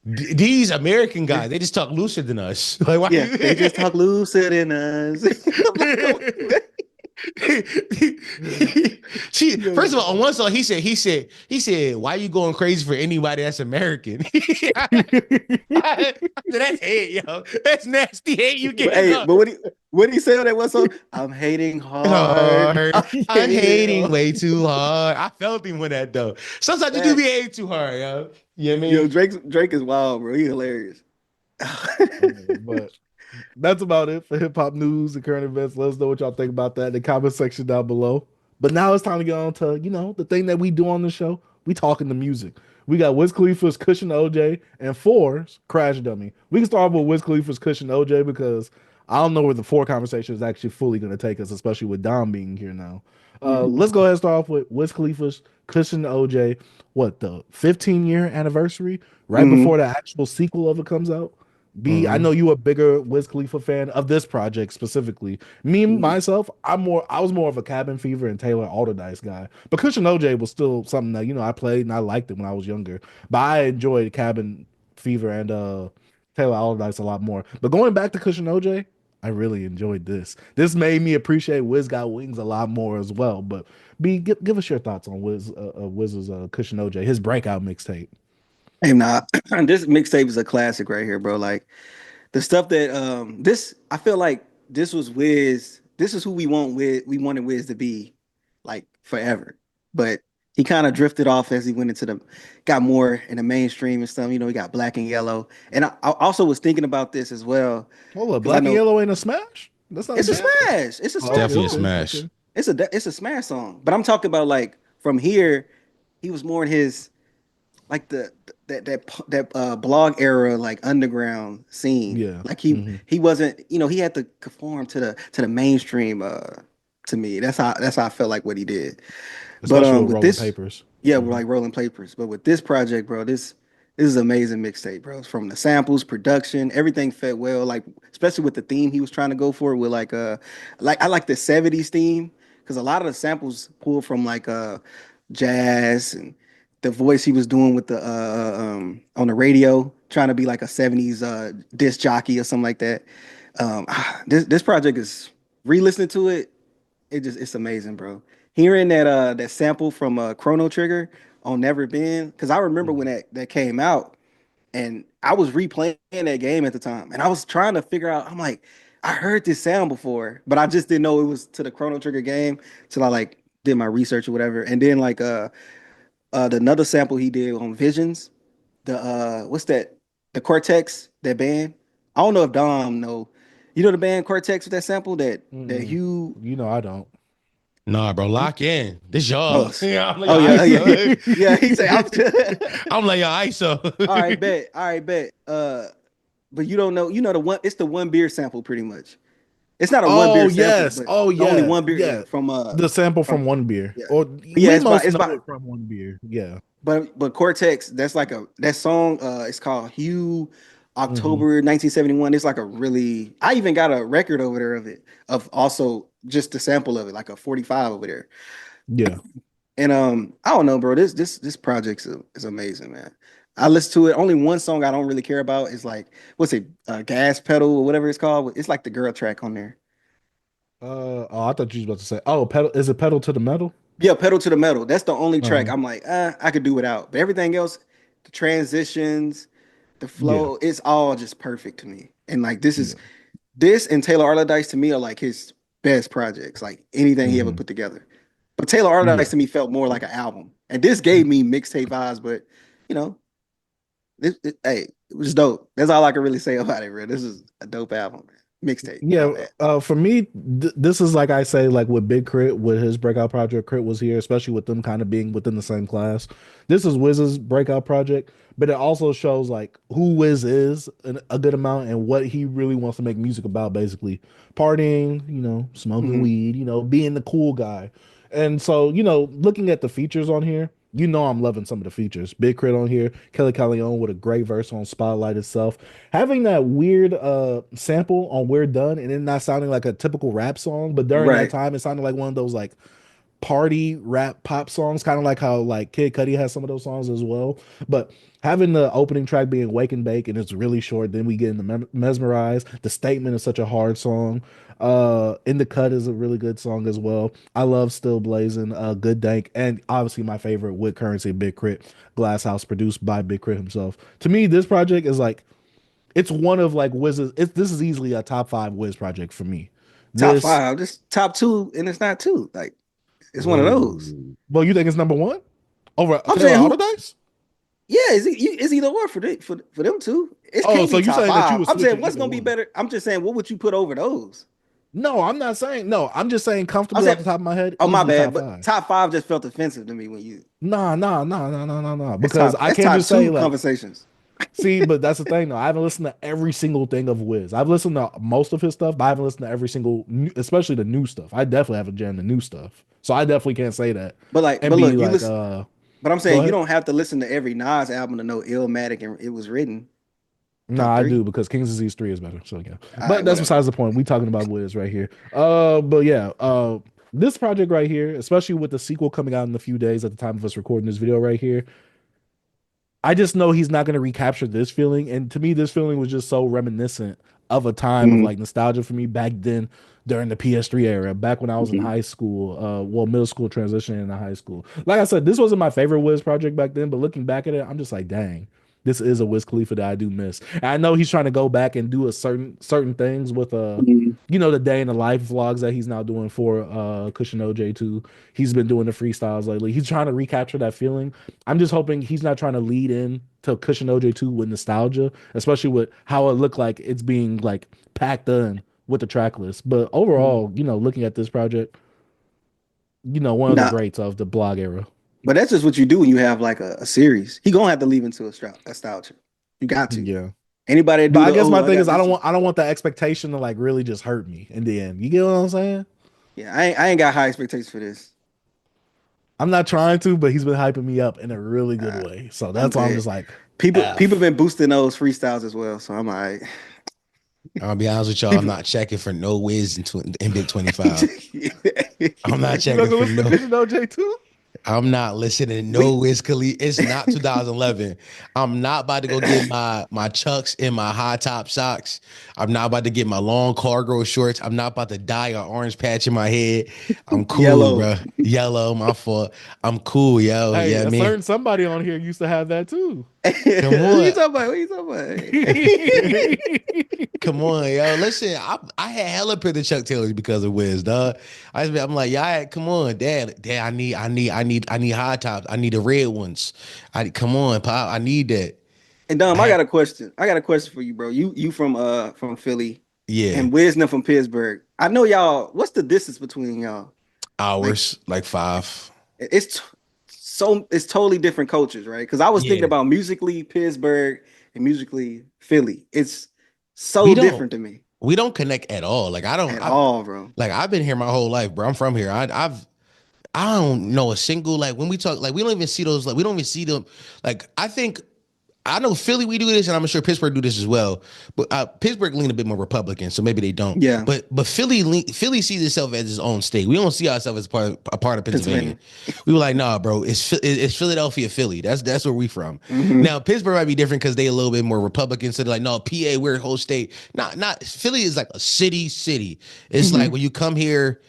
these American guys, they just talk looser than us. Like, why they just talk looser than us. First of all, on one song, he said, why you going crazy for anybody that's American? That's hate, yo. That's nasty hate you get. Hey, but what did he say on that one song? I'm hating hard. I'm hating way too hard. I felt him with that though. Sometimes you do be hating too hard, yo. You know what I mean? Yo, Drake is wild, bro. He hilarious. But that's about it for hip hop news and current events. Let us know what y'all think about that in the comment section down below. But now it's time to get on to, the thing that we do on the show. We talking the music. We got Wiz Khalifa's Kush and OJ and 4our's Crash Dummy. We can start with Wiz Khalifa's Kush and OJ because I don't know where the 4 conversation is actually fully going to take us, especially with Dom being here now. Let's go ahead and start off with Wiz Khalifa's Kush and OJ. What, the 15-year anniversary? Right before the actual sequel of it comes out? I know you a bigger Wiz Khalifa fan of this project specifically. Me myself, I was more of a Cabin Fever and Taylor Alderdice guy. But Kush and OJ was still something that I played and I liked it when I was younger. But I enjoyed Cabin Fever and Taylor Alderdice a lot more. But going back to Kush and OJ, I really enjoyed this. This made me appreciate Wiz Got Wings a lot more as well. But give us your thoughts on Wiz's Kush and OJ, his breakout mixtape. Hey, nah, this mixtape is a classic right here, bro. Like the stuff that I feel like this was Wiz. This is who we wanted Wiz to be, like forever. But he kind of drifted off as he went got more in the mainstream and stuff. He got Black and Yellow. And I also was thinking about this as well. Hold up, Black and Yellow ain't a smash? It's a smash. It's a smash. Definitely a smash. Okay. It's a smash song. But I'm talking about like from here, he was more in his like that blog era, like underground scene. Yeah. Like he wasn't, he had to conform to the mainstream to me. That's how I felt like what he did. Especially with With Rolling this, Papers. yeah, with like Rolling Papers. But with this project, bro, this is an amazing mixtape, bro. From the samples, production, everything fit well. Like especially with the theme he was trying to go for, with like I like the '70s theme because a lot of the samples pull from like jazz and the voice he was doing with the on the radio, trying to be like a '70s disc jockey or something like that. This project is re-listening to it. It's amazing, bro. Hearing that sample from Chrono Trigger on Never Been, because I remember when that came out, and I was replaying that game at the time, and I was trying to figure out. I'm like, I heard this sound before, but I just didn't know it was to the Chrono Trigger game till I like did my research or whatever. And then like the another sample he did on Visions, the what's that? The Cortex, that band. I don't know if Dom know. You know the band Cortex with that sample that Hugh. You know I don't. Nah, bro, lock in. This y'all. Oh, Yeah, I'm like, oh yeah, ISO. yeah. He said, I'm like, yo, ISO. All right, bet. All right, bet. But you don't know. You know the one. It's the one beer sample, pretty much. It's not a one beer sample, but the only one beer from the sample from one beer. Yeah. Or Yeah, we most know it from one beer. Yeah. But Cortex, that's like that song. It's called Hugh October 1971. It's like a really. I even got a record over there of also just the sample of it, like a 45 over there. Yeah. And I don't know, bro. This project is amazing, man. I listen to it. Only one song I don't really care about is like what's it, Gas Pedal or whatever it's called. It's like the girl track on there. Oh, I thought you was about to say, oh, pedal. Is it Pedal to the Metal? Yeah, Pedal to the Metal. That's the only track I'm like, I could do without. But everything else, the transitions, the flow, it's all just perfect to me. And like this and Taylor Arladice to me are like his best projects, like anything he ever put together. But Taylor Arladice to me felt more like an album. And this gave me mixtape vibes, but you know, hey, it was dope. That's all I can really say about it, bro. This is a dope album, man. Mixtape. Yeah, for me, this is like I say, like with Big Crit, with his breakout project. Crit was here, especially with them kind of being within the same class. This is Wiz's breakout project, but it also shows like who Wiz is a good amount and what he really wants to make music about. Basically, partying, smoking weed, being the cool guy. And so, looking at the features on here, I'm loving some of the features. Big Crit on here, Kelly Callion with a great verse on Spotlight itself. Having that weird sample on We're Done and it not sounding like a typical rap song, but during that time, it sounded like one of those like party rap pop songs, kind of like how like Kid Cudi has some of those songs as well. But having the opening track being Wake and Bake and it's really short, then we get into Mesmerize. The Statement is such a hard song. In the Cut is a really good song as well. I love Still Blazing, Good Dank, and obviously my favorite with Currency, Big Crit, Glass House, produced by Big Crit himself. To me, this project is like, it's one of like Wiz's. This is easily a top 5 Wiz project for me. Top 5, this top 2, and it's not 2. Like it's one of those. Well, you think it's number 1 over Taylor Dice? Yeah, it's either or for them two. It can't be top 5. I'm saying what's gonna be better. I'm just saying, what would you put over those? No, I'm not saying no. I'm just saying comfortably off the top of my head. Oh, my bad. But top 5 just felt offensive to me when you. Nah. Because I can't just say like conversations. See, but that's the thing though. I haven't listened to every single thing of Wiz. I've listened to most of his stuff, but I haven't listened to every single, especially the new stuff. I definitely haven't jammed the new stuff, so I definitely can't say that. But like, but look, you listen. But I'm saying you don't have to listen to every Nas album to know Illmatic and It Was Written. Nah, I do because King's Disease 3 is better. So yeah. But that's besides the point. We talking about Wiz right here. But yeah, this project right here, especially with the sequel coming out in a few days at the time of us recording this video right here, I just know he's not going to recapture this feeling. And to me, this feeling was just so reminiscent of a time of like nostalgia for me back then during the PS3 era, back when I was in high school, middle school transitioning into high school. Like I said, this wasn't my favorite Wiz project back then, but looking back at it, I'm just like, dang, this is a Wiz Khalifa that I do miss. And I know he's trying to go back and do a certain things with the day in the life vlogs that he's now doing for Kush and OJ too. He's been doing the freestyles lately. He's trying to recapture that feeling. I'm just hoping he's not trying to lead in to Kush and OJ too with nostalgia, especially with how it looked like it's being like packed in with the track list. But overall, looking at this project, one of the greats of the blog era. But that's just what you do when you have like a series. He gonna have to leave into a nostalgia. You got to. Yeah. Anybody. But I guess my thing is I don't want the expectation to like really just hurt me in the end. You get what I'm saying? Yeah, I ain't got high expectations for this. I'm not trying to, but he's been hyping me up in a really good Uh, way. So I'm that's why I'm good. just like, People F. been boosting those freestyles as well, so I'm all right. I'll be honest with y'all. I'm People, not checking for no whiz in Big 25. I'm not You not checking gonna for listen to no. Vision OJ too? I'm not listening to no we Wiz Khalifa. It's not 2011. I'm not about to go get my Chucks and my high top socks. I'm not about to get my long cargo shorts. I'm not about to dye an orange patch in my head. I'm cool, yellow. bro. Yellow, my fault. I'm cool, yo. Hey, Yeah, a me. certain somebody on here used to have that too. Come Who you on. talking about? What you talking Come on, yo. Listen, I had hella pair of Chuck Taylors because of Wiz, dog. I'm like, yeah, come on, Dad. I need high tops. I need the red ones. Come on, Pop. I need that. And Dom, I I had, got a question. I got a question for you, bro. You from Philly yeah, and Wisdom from Pittsburgh. I know y'all. What's the distance between y'all? Like hours, like 5. it's it's totally different cultures, right? Because I was thinking Yeah, about musically Pittsburgh and musically Philly. It's we so don't different to me we don't connect at all. Like at all, bro. I've been here my whole life, bro. I'm from here. I don't know a single like when we talk like we don't even see those like we don't even see them like I know Philly we do this and I'm sure Pittsburgh do this as well, but Pittsburgh lean a bit more Republican, so maybe they don't. Yeah, But Philly sees itself as its own state. We don't see ourselves as a part of Pennsylvania. Pennsylvania. We were like, nah, bro, it's Philadelphia, Philly. That's where we from. Hmm. Now Pittsburgh might be different because they a little bit more Republican. So they're like, no, PA, we're a whole state. Not Philly is like a city. It's Hmm. like when you come here.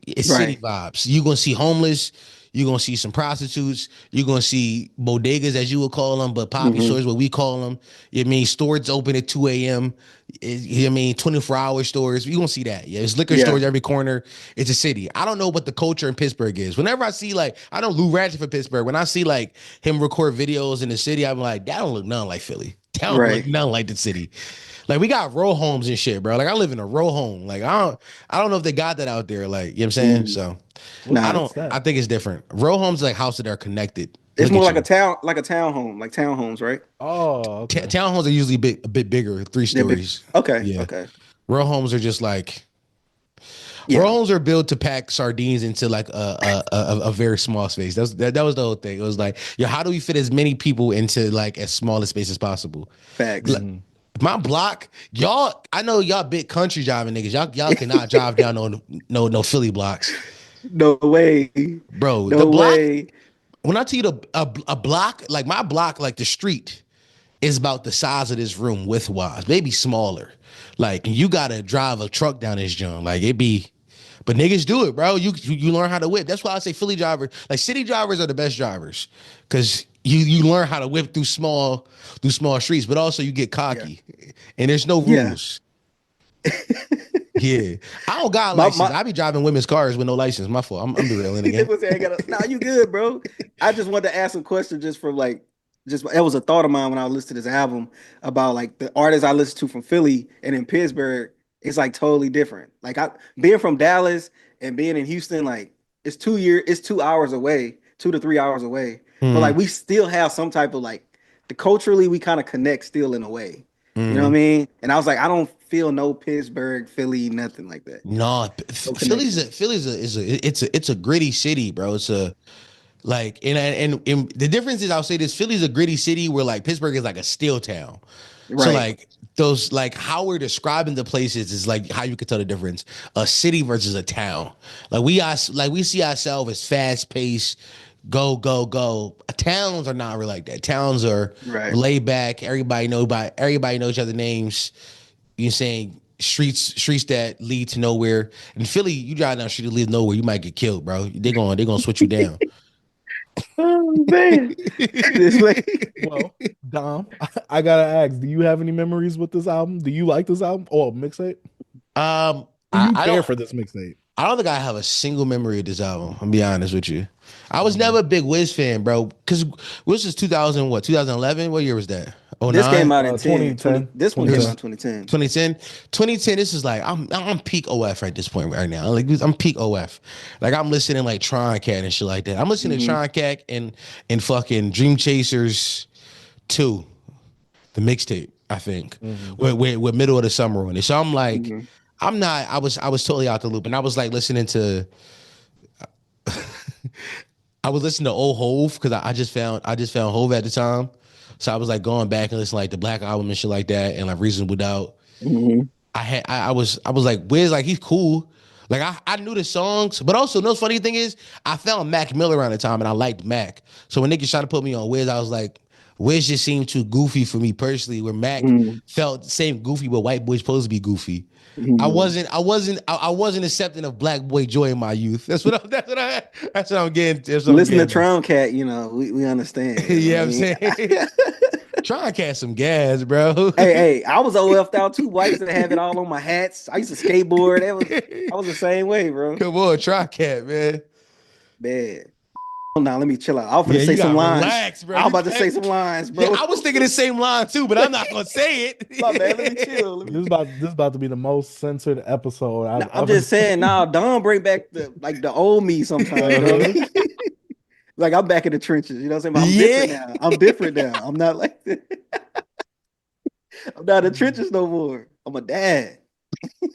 It's city Right. vibes. You're gonna see homeless. You're gonna see some prostitutes. You're gonna see bodegas, as you would call them, but poppy Hmm. stores, what we call them. You know what I mean stores open at 2 a.m. You know what I mean 24-hour stores. You're gonna see that. Yeah, there's liquor Yeah. stores every corner. It's a city. I don't know what the culture in Pittsburgh is. Whenever I see like, I know Lou Ratchet from Pittsburgh. When I see like him record videos in the city, I'm like, that don't look nothing like Philly. That don't look Right. nothing like the city. Like we got row homes and shit, bro. Like I live in a row home. Like I don't know if they got that out there. Like, you know what I'm saying? Mm. So What's, Nah, what's that? I think it's different. Row homes like houses that are connected. it's Look more at like you. like a townhome, like townhomes, right? Oh, okay. Townhomes are usually a bit bigger, 3 They're big. stories. Okay. Yeah. Okay. Row homes are just like row Yeah. homes are built to pack sardines into like a very small space. That was the whole thing. It was like, yo, how do we fit as many people into like as small a space as possible? Facts. Mhm. My block, y'all. I know y'all big country driving niggas. Y'all cannot drive down no Philly blocks, No way. bro. The No block. way. When I tell you a block, like my block, like the street is about the size of this room width wise, maybe smaller. Like you gotta drive a truck down this joint. Like it be, but niggas do it, bro. You learn how to whip. That's why I say Philly drivers, like city drivers, are the best drivers because you learn how to whip through small streets, but also you get cocky, and there's no Yeah. rules. Yeah, I don't got a My license. my. I be driving women's cars with no license. My fault. I'm derailing again. Nah, you good, bro. I just wanted to ask a question just from like just that was a thought of mine when I listened to this album about like the artists I listen to from Philly and in Pittsburgh. It's like totally different. Like I being from Dallas and being in Houston, like it's 2 hours away, 2 to 3 hours away. But like Mm, we still have some type of like the culturally we kind of connect still in a way. You know what I mm. mean? And I was like, I don't feel no Pittsburgh, Philly, nothing like that. No, No connection. It's a gritty city, bro. It's a like and the difference is I'll say this: Philly's a gritty city where like Pittsburgh is like a steel town. So Right. like those like how we're describing the places is like how you could tell the difference: a city versus a town. Like we see ourselves as fast paced, go. Towns are not really like that. Towns are Right. laid back. Everybody knows each other names. You're saying streets that lead to nowhere. In Philly, you drive down the street that leads nowhere, you might get killed, bro. They're gonna switch you down. Oh man. This way. Well, Dom, I gotta ask, do you have any memories with this album? Do you like this album? Or mixtape? Do you I care don't for this mixtape? I don't think I have a single memory of this album. I'll be honest with you. I was never a big Wiz fan, bro. Because Wiz was 2000, what, 2011? What year was that? Oh This came nine, out in 10, 2010. this one came out in 2010. 2010. 2010, this is like, I'm peak OF at this point right now. Like, I'm peak OF. Like, I'm listening like Tron Cat and shit like that. I'm listening to Mhm. Tron Cat and fucking Dream Chasers 2, the mixtape, I think, Mhm. with middle of the summer on it. So I'm like, Mhm. I'm not. I was totally out the loop, and I was like listening to. I was listening to old Hove because I just found Hove at the time, so I was like going back and listening like the Black Album and shit like that, and like Reasonable Doubt. Mhm. I was like, Wiz, like he's cool. Like I knew the songs, but also no funny thing is I found Mac Miller around the time and I liked Mac. So when niggas tried to put me on Wiz, I was like, Wiz just seemed too goofy for me personally. Where Mac felt the same goofy, but white boy's supposed to be goofy. I wasn't accepting of black boy joy in my youth. That's what I'm getting. Listen to Tron Cat, you know, we understand. You know what I'm saying? Try and catch some gas, bro. Hey, I was OF'd out too. I used to have it all on my hats. I used to skateboard. I was the same way, bro. Come on, try cat, man. Bad. Now let me chill out. I was gonna say some lines. Relax, bro. I'm about to say some lines, bro. Yeah, I was thinking the same line too, but I'm not gonna say it. My bad, let me chill. This is about to be the most censored episode. I'm just saying, Don bring back the old me sometimes. You know what I mean? Like I'm back in the trenches. You know what I'm saying? I'm different now. I'm not like that. I'm not in the trenches no more. I'm a dad.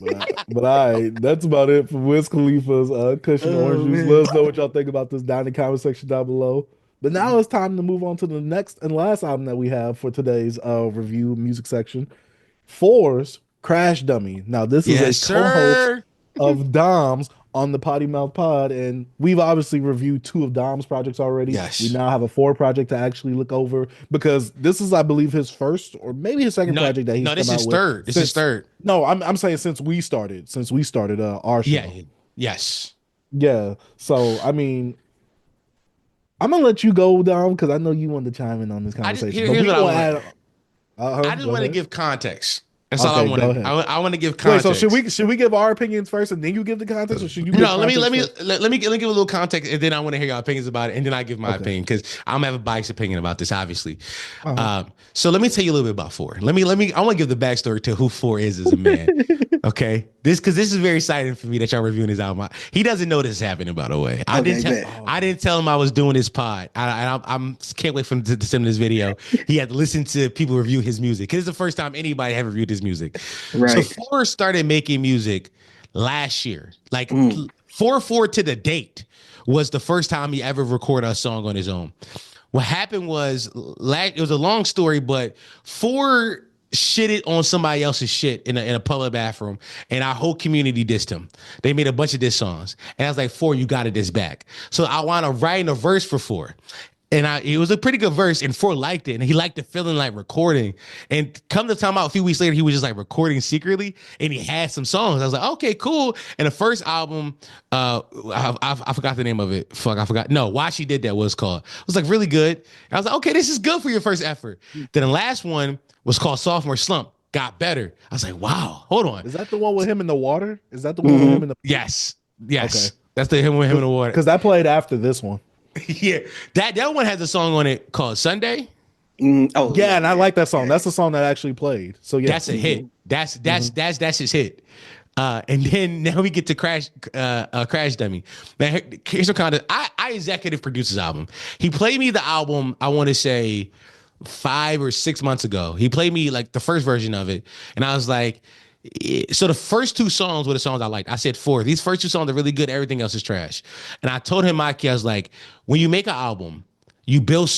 But all right, that's about it for Wiz Khalifa's Kush and Orange Juice. Let us know what y'all think about this down in the comment section down below. But now it's time to move on to the next and last album that we have for today's review music section. 4our's Crash Dummy. Now this is a co-host of Dom's on the Poddy Mouth Pod, and we've obviously reviewed 2 of Dom's projects already. Yes. We now have a 4 project to actually look over because this is, I believe, his first or maybe his second project that he's come out with. No, this is third. This is third. No, I'm saying since we started our show. Yeah. Yes. Yeah. So I mean, I'm gonna let you go, Dom, because I know you wanted to chime in on this conversation. Here's what I want. I just want to give context. That's all I want. I want to give context. Wait, so should we give our opinions first and then you give the context, or should you? No, let me give a little context, and then I want to hear your opinions about it, and then I give my opinion because I'm gonna have a biased opinion about this, obviously. So let me tell you a little bit about 4. I want to give the backstory to who 4 is as a man. Okay, this is very exciting for me that y'all reviewing his album. He doesn't know this is happening, by the way. I didn't tell him I was doing this pod. I can't wait for him to send me this video. He had to listen to people review his music because it's the first time anybody ever reviewed his music. Right. So 4 started making music last year. Like 4/4 to the date was the first time he ever recorded a song on his own. What happened was, it was a long story, but 4 shitted on somebody else's shit in a public bathroom, and our whole community dissed him. They made a bunch of diss songs, and I was like, 4, you got to diss back. So I wound up writing a verse for 4. And it was a pretty good verse, and 4 liked it, and he liked the feeling like recording. And come to time out, a few weeks later, he was just like recording secretly, and he had some songs. I was like, okay, cool. And the first album, I forgot the name of it. I forgot. No, Why She Did That was called. It was like really good. And I was like, okay, this is good for your first effort. Then the last one was called Sophomore Slump. Got better. I was like, wow, hold on. Is that the one with him in the water? Is that the one with him in the? Yes. Okay. That's him with him in the water. Because that played after this one. Yeah, that one has a song on it called Sunday. Yeah, and I like that song. That's the song that actually played. So yeah, that's a hit. That's his hit. And then now we get to Crash Dummy. Man, here's some kind of I executive produced his album. He played me the album, I want to say 5 or 6 months ago. He played me like the first version of it, and I was like, so the first 2 songs were the songs I liked. I said 4. These first 2 songs are really good. Everything else is trash. And I told him, Mikey, I was like, when you make an album, you build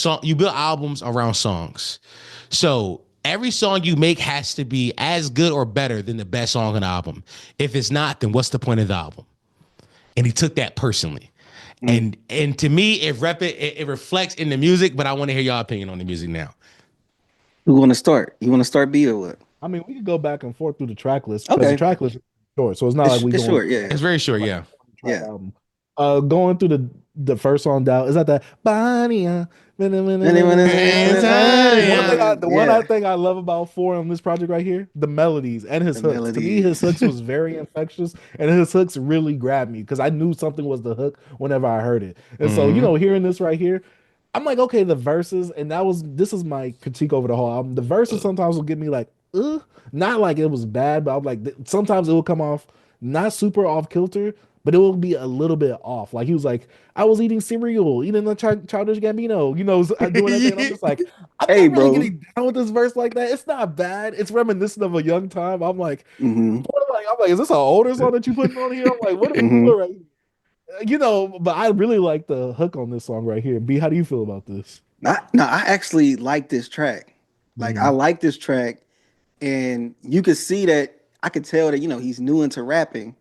albums around songs. So every song you make has to be as good or better than the best song on the album. If it's not, then what's the point of the album? And he took that personally. And to me, it reflects in the music, but I want to hear your opinion on the music now. Who want to start? You want to start, B, or what? I mean, we could go back and forth through the track list. Okay. The track list is short, so it's not like we it's short, yeah. It's very short, yeah. Yeah. Album. Going through the first song down, is that Bonnie? The one thing I love about 4 on this project right here, the melodies and his hooks. To me, his hooks was very infectious, and his hooks really grabbed me because I knew something was the hook whenever I heard it. And so, hearing this right here, I'm like, okay, the verses, and this is my critique over the whole album. The verses sometimes will get me like, not like it was bad, but I'm like, sometimes it will come off not super off kilter, but it will be a little bit off. Like he was like, I was eating cereal, eating the Childish Gambino, doing that thing. I'm just like, I'm not really getting down with this verse like that. It's not bad. It's reminiscent of a young time. I'm like, is this an older song that you putting on here? I'm like, what are we doing right here? But I really like the hook on this song right here. B, how do you feel about this? No, I actually like this track. Like I like this track, and you could see that I could tell that he's new into rapping.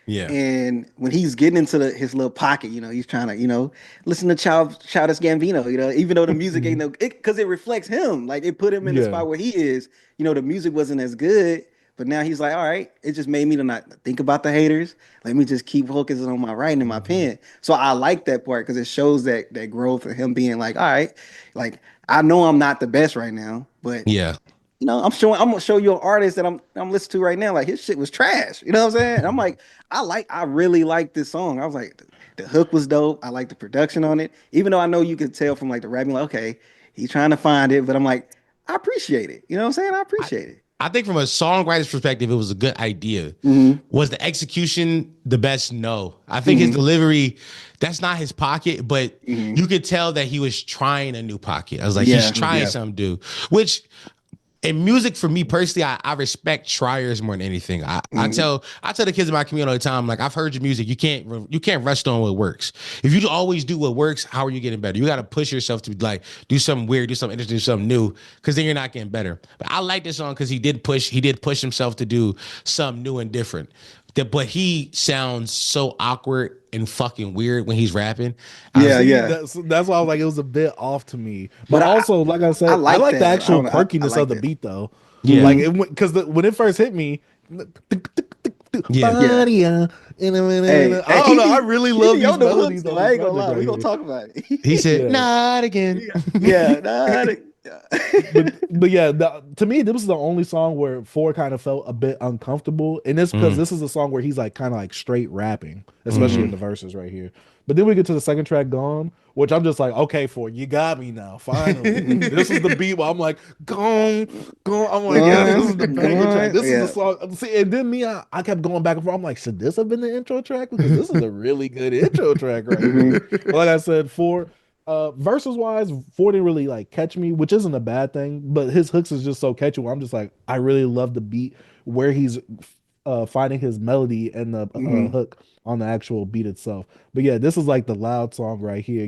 Yeah. And when he's getting into his little pocket, he's trying to, listen to Childish Gambino, even though the music ain't because it reflects him. Like it put him in the spot where he is. The music wasn't as good, but now he's like, all right, it just made me to not think about the haters. Let me just keep focusing on my writing and my pen. So I like that part because it shows that growth of him being like, all right, like I know I'm not the best right now, but yeah. I'm gonna show you an artist that I'm listening to right now. Like his shit was trash. You know what I'm saying? And I'm like, I really like this song. I was like, the hook was dope. I like the production on it. Even though I know you could tell from like the rapping, like, okay, he's trying to find it, but I'm like, I appreciate it. You know what I'm saying? I appreciate it. I think from a songwriter's perspective, it was a good idea. Was the execution the best? No. I think his delivery, that's not his pocket, but you could tell that he was trying a new pocket. I was like, he's trying something new, which in music, for me personally, I respect triers more than anything. I tell the kids in my community all the time, like, I've heard your music. You can't rest on what works. If you always do what works, how are you getting better? You got to push yourself to like do something weird, do something interesting, do something new, because then you're not getting better. But I like this song because he did push himself to do something new and different. But he sounds so awkward and fucking weird when he's rapping. That's why I was like, it was a bit off to me. But also, like I said, I like the actual quirkiness of the beat, though. Yeah. Like, because when it first hit me, Poddy, I don't know. I really love these melodies. I ain't gonna lie. We gonna talk about it. He said, "Not again." Not again. but yeah, to me, this was the only song where 4 kind of felt a bit uncomfortable, and it's because this is a song where he's like kind of like straight rapping, especially in the verses right here. But then we get to the second track, Gone, which I'm just like, okay, 4, you got me now. Finally, this is the beat where I'm like, Gone. I'm like, this is the banger track. This is the song. See, and then I kept going back and forth. I'm like, should this have been the intro track? Because this is a really good intro track right here. Like I said, 4. Verses wise, 4 didn't really like catch me, which isn't a bad thing, but his hooks is just so catchy. I'm just like, I really love the beat where he's finding his melody and the hook on the actual beat itself. But yeah, this is like the loud song right here.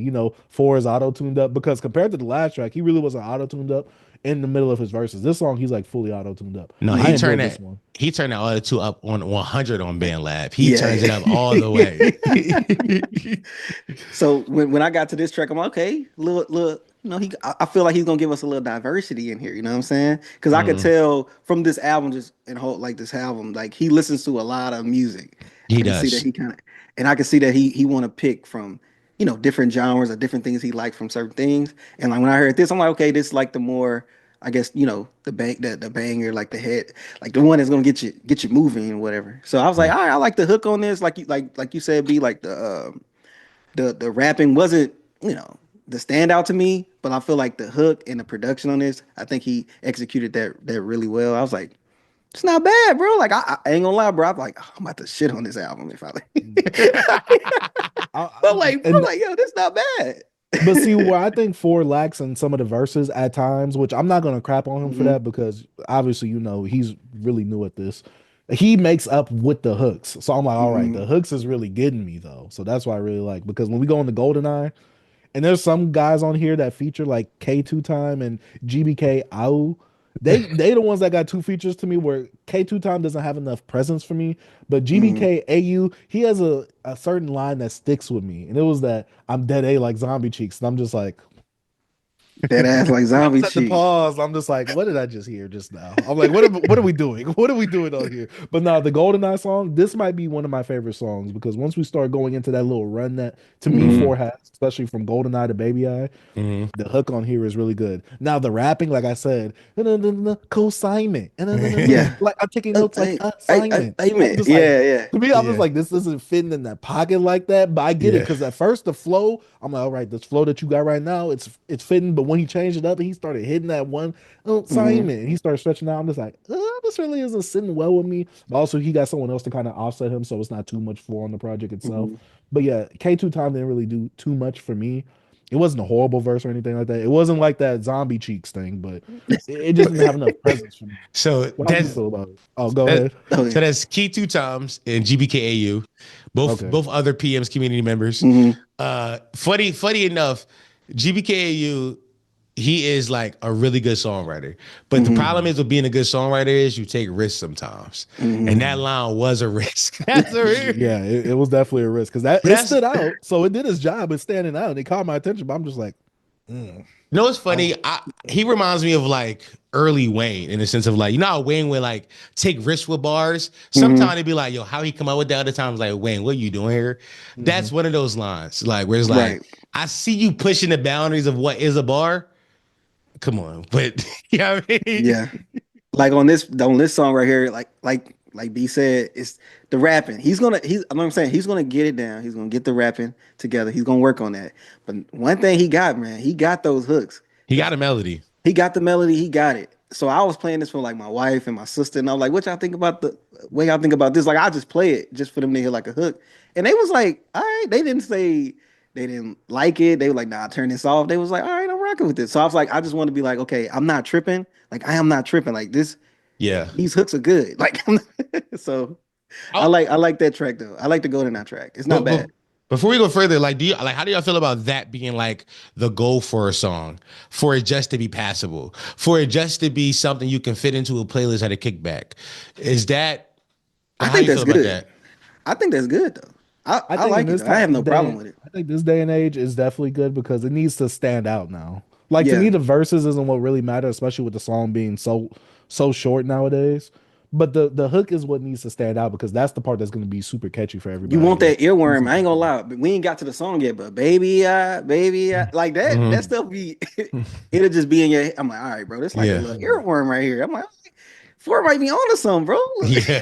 4 is auto-tuned up because compared to the last track, he really wasn't auto-tuned up in the middle of his verses. This song, he's like fully auto-tuned up. No, he turned that auto tune up on 100 on BandLab. He turns it up all the way. So when I got to this track, I'm like, okay, little I feel like he's gonna give us a little diversity in here. You know what I'm saying? Because I could tell from this album, this album, like he listens to a lot of music. He does. See that I can see that he want to pick from different genres or different things he likes from certain things. And like when I heard this, I'm like, okay, this is like the more, I guess, the banger, like the head, like the one that's gonna get you moving and whatever. So I was like, all right, I like the hook on this. Like you said, be like the rapping wasn't the standout to me, but I feel like the hook and the production on this, I think he executed that really well. I was like, it's not bad, bro. Like I ain't gonna lie, bro. I'm like, I'm about to shit on this album if I but like, bro, yo, this not bad. But see, where I think 4 lacks in some of the verses at times, which I'm not gonna crap on him for that because obviously he's really new at this. He makes up with the hooks, so I'm like, all right, the hooks is really getting me though. So that's why I really like, because when we go into GoldenEye, and there's some guys on here that feature like K2 Time and GBK AU. They the ones that got 2 features to me where K2 Time doesn't have enough presence for me, but GBK AU, he has a certain line that sticks with me, and it was that I'm dead A like zombie cheeks, and I'm just like, that ass like zombie cheeks. The pause. I'm just like, what did I just hear just now? I'm like, what are we doing? What are we doing on here? But now the GoldenEye song, this might be one of my favorite songs because once we start going into that little run that to me 4 has, especially from GoldenEye to Baby I, the hook on here is really good. Now the rapping, like I said, co-assignment, like I'm taking notes like assignment. To me, I'm just like, this isn't fitting in that pocket like that, but I get it because at first the flow, I'm like, all right, this flow that you got right now, it's fitting, but when he changed it up and he started hitting that one assignment and he started stretching out, I'm just like, this really isn't sitting well with me. But also he got someone else to kind of offset him, so it's not too much for on the project itself. But yeah, K2 Time didn't really do too much for me. It wasn't a horrible verse or anything like that. It wasn't like that Zombie Cheeks thing, but it just didn't have enough presence for me. So What do you that's feel about it? Oh, go ahead. Oh, so yeah. that's Key Two Times and GBKAU, both Okay. both other PM's community members. Mhm. Funny enough, GBKAU, he is like a really good songwriter. But the problem is with being a good songwriter is you take risks sometimes. And that line was a risk. That's a risk. Yeah, it was definitely a risk because it that's- stood out. So it did its job. It's standing out. And it caught my attention. But I'm just like, You know what's funny? He reminds me of like early Wayne in the sense of like, you know how Wayne would like take risks with bars? Sometimes it'd be like, yo, how he come up with that? Other times like, Wayne, what are you doing here? That's one of those lines. Like where it's like, Right. I see you pushing the boundaries of what is a bar. Come on. But you know what I mean? Yeah. Like on this song right here, like B said, it's the rapping. I know what I'm saying. He's gonna get it down. He's gonna get the rapping together. He's gonna work on that. But one thing he got, man, he got those hooks. He got a melody. He got the melody. He got it. So I was playing this for like my wife and my sister, and I was like, "What y'all think about the way y'all think about this?" Like I just play it just for them to hear like a hook, and they was like, "All right." They didn't say they didn't like it. They were like, "Nah, turn this off." They was like, "All right, I'm rocking with this." So I was like, I just want to be like, "Okay, I'm not tripping. Like I am not tripping. Like this. Yeah. These hooks are good." Like so. I like that track though. I like the Golden Eye track. It's not bad. Before we go further, like, how do y'all feel about that being like the goal for a song, for it just to be passable, for it just to be something you can fit into a playlist at a kickback? Is that? I how think you that's feel about good. that? I think that's good though. I think like in it. this I have no day- problem with it. I think this day and age is definitely good because it needs to stand out now. Like to Yeah. me, the verses isn't what really matters, especially with the song being so short nowadays. But the hook is what needs to stand out because that's the part that's going to be super catchy for everybody. You want that earworm? I ain't gonna lie, but we ain't got to the song yet. But baby, like that. Mhm. That stuff be. It'll just be in your. I'm like, all right, bro. This like Yeah. a little earworm right here. I'm like, 4 might be on to something, bro. Yeah.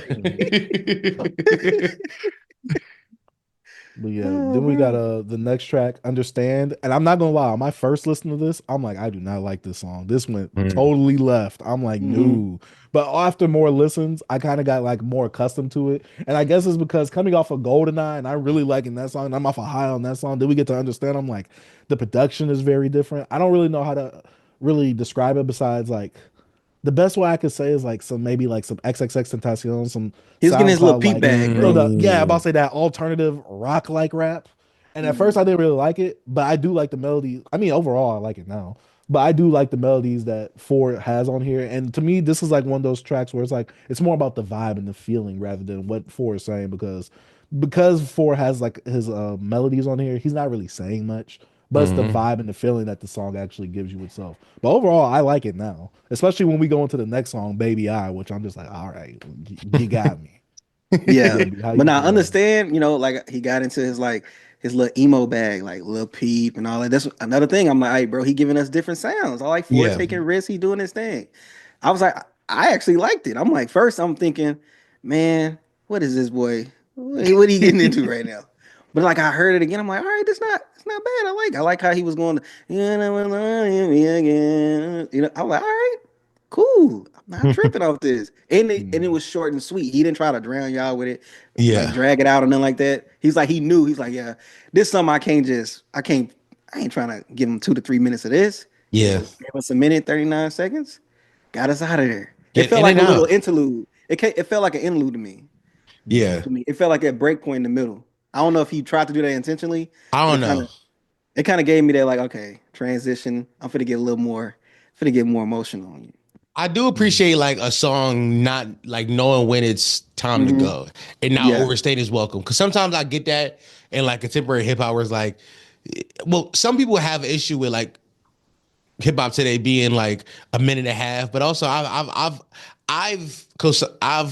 But yeah, Oh, then we got bro. the next track, Understand. And I'm not gonna lie, on my first listen to this, I'm like, I do not like this song. This went totally left. I'm like, no. But after more listens, I kind of got like more accustomed to it. And I guess it's because coming off of GoldenEye and I really liking that song, and I'm off a high on that song. Then we get to Understand. I'm like, the production is very different. I don't really know how to really describe it besides like the best way I could say is like some maybe like some XXX Tentacion, some He was getting his little SoundCloud, peep like, bag, you know, bro. I'm about to say that alternative rock like rap. And at first I didn't really like it, but I do like the melody. I mean, overall I like it now. But I do like the melodies that 4 has on here. And to me, this is like one of those tracks where it's like it's more about the vibe and the feeling rather than what 4 is saying because 4 has like his melodies on here, he's not really saying much. But it's the vibe and the feeling that the song actually gives you itself. But overall, I like it now, especially when we go into the next song, Baby I, which I'm just like, all right, you got me. Yeah, How but you now I feel? understand. You know, like he got into his little emo bag, like Lil Peep and all that. That's another thing. I'm like, hey, bro, he giving us different sounds. I like 4 Yeah. taking risks. He doing his thing. I was like, I actually liked it. I'm like, first I'm thinking, man, what is this boy? What he getting into right now? But like I heard it again, I'm like, all right, it's not bad. I like how he was going. You know, me again. You know, I'm like, all right, cool. I'm not tripping off this. And it was short and sweet. He didn't try to drown y'all with it, like Yeah. drag it out or nothing like that. He's like, he knew. He's like, yeah, this something I ain't trying to give him 2 to 3 minutes of this. Yeah. Give us a minute, 39 seconds. Got us out of there. It Get felt in like a and little out. interlude. It felt like an interlude to me. Yeah. It felt like a break point in the middle. I don't know if he tried to do that intentionally. I But don't know. It kind of gave me that like, okay, transition. I'm finna get more emotional on you. I do appreciate like a song not like knowing when it's time to go and not Yeah. overstaying his welcome. Cause sometimes I get that in like contemporary hip hop where it's like, well, some people have an issue with like hip hop today being like a minute and a half, but also I've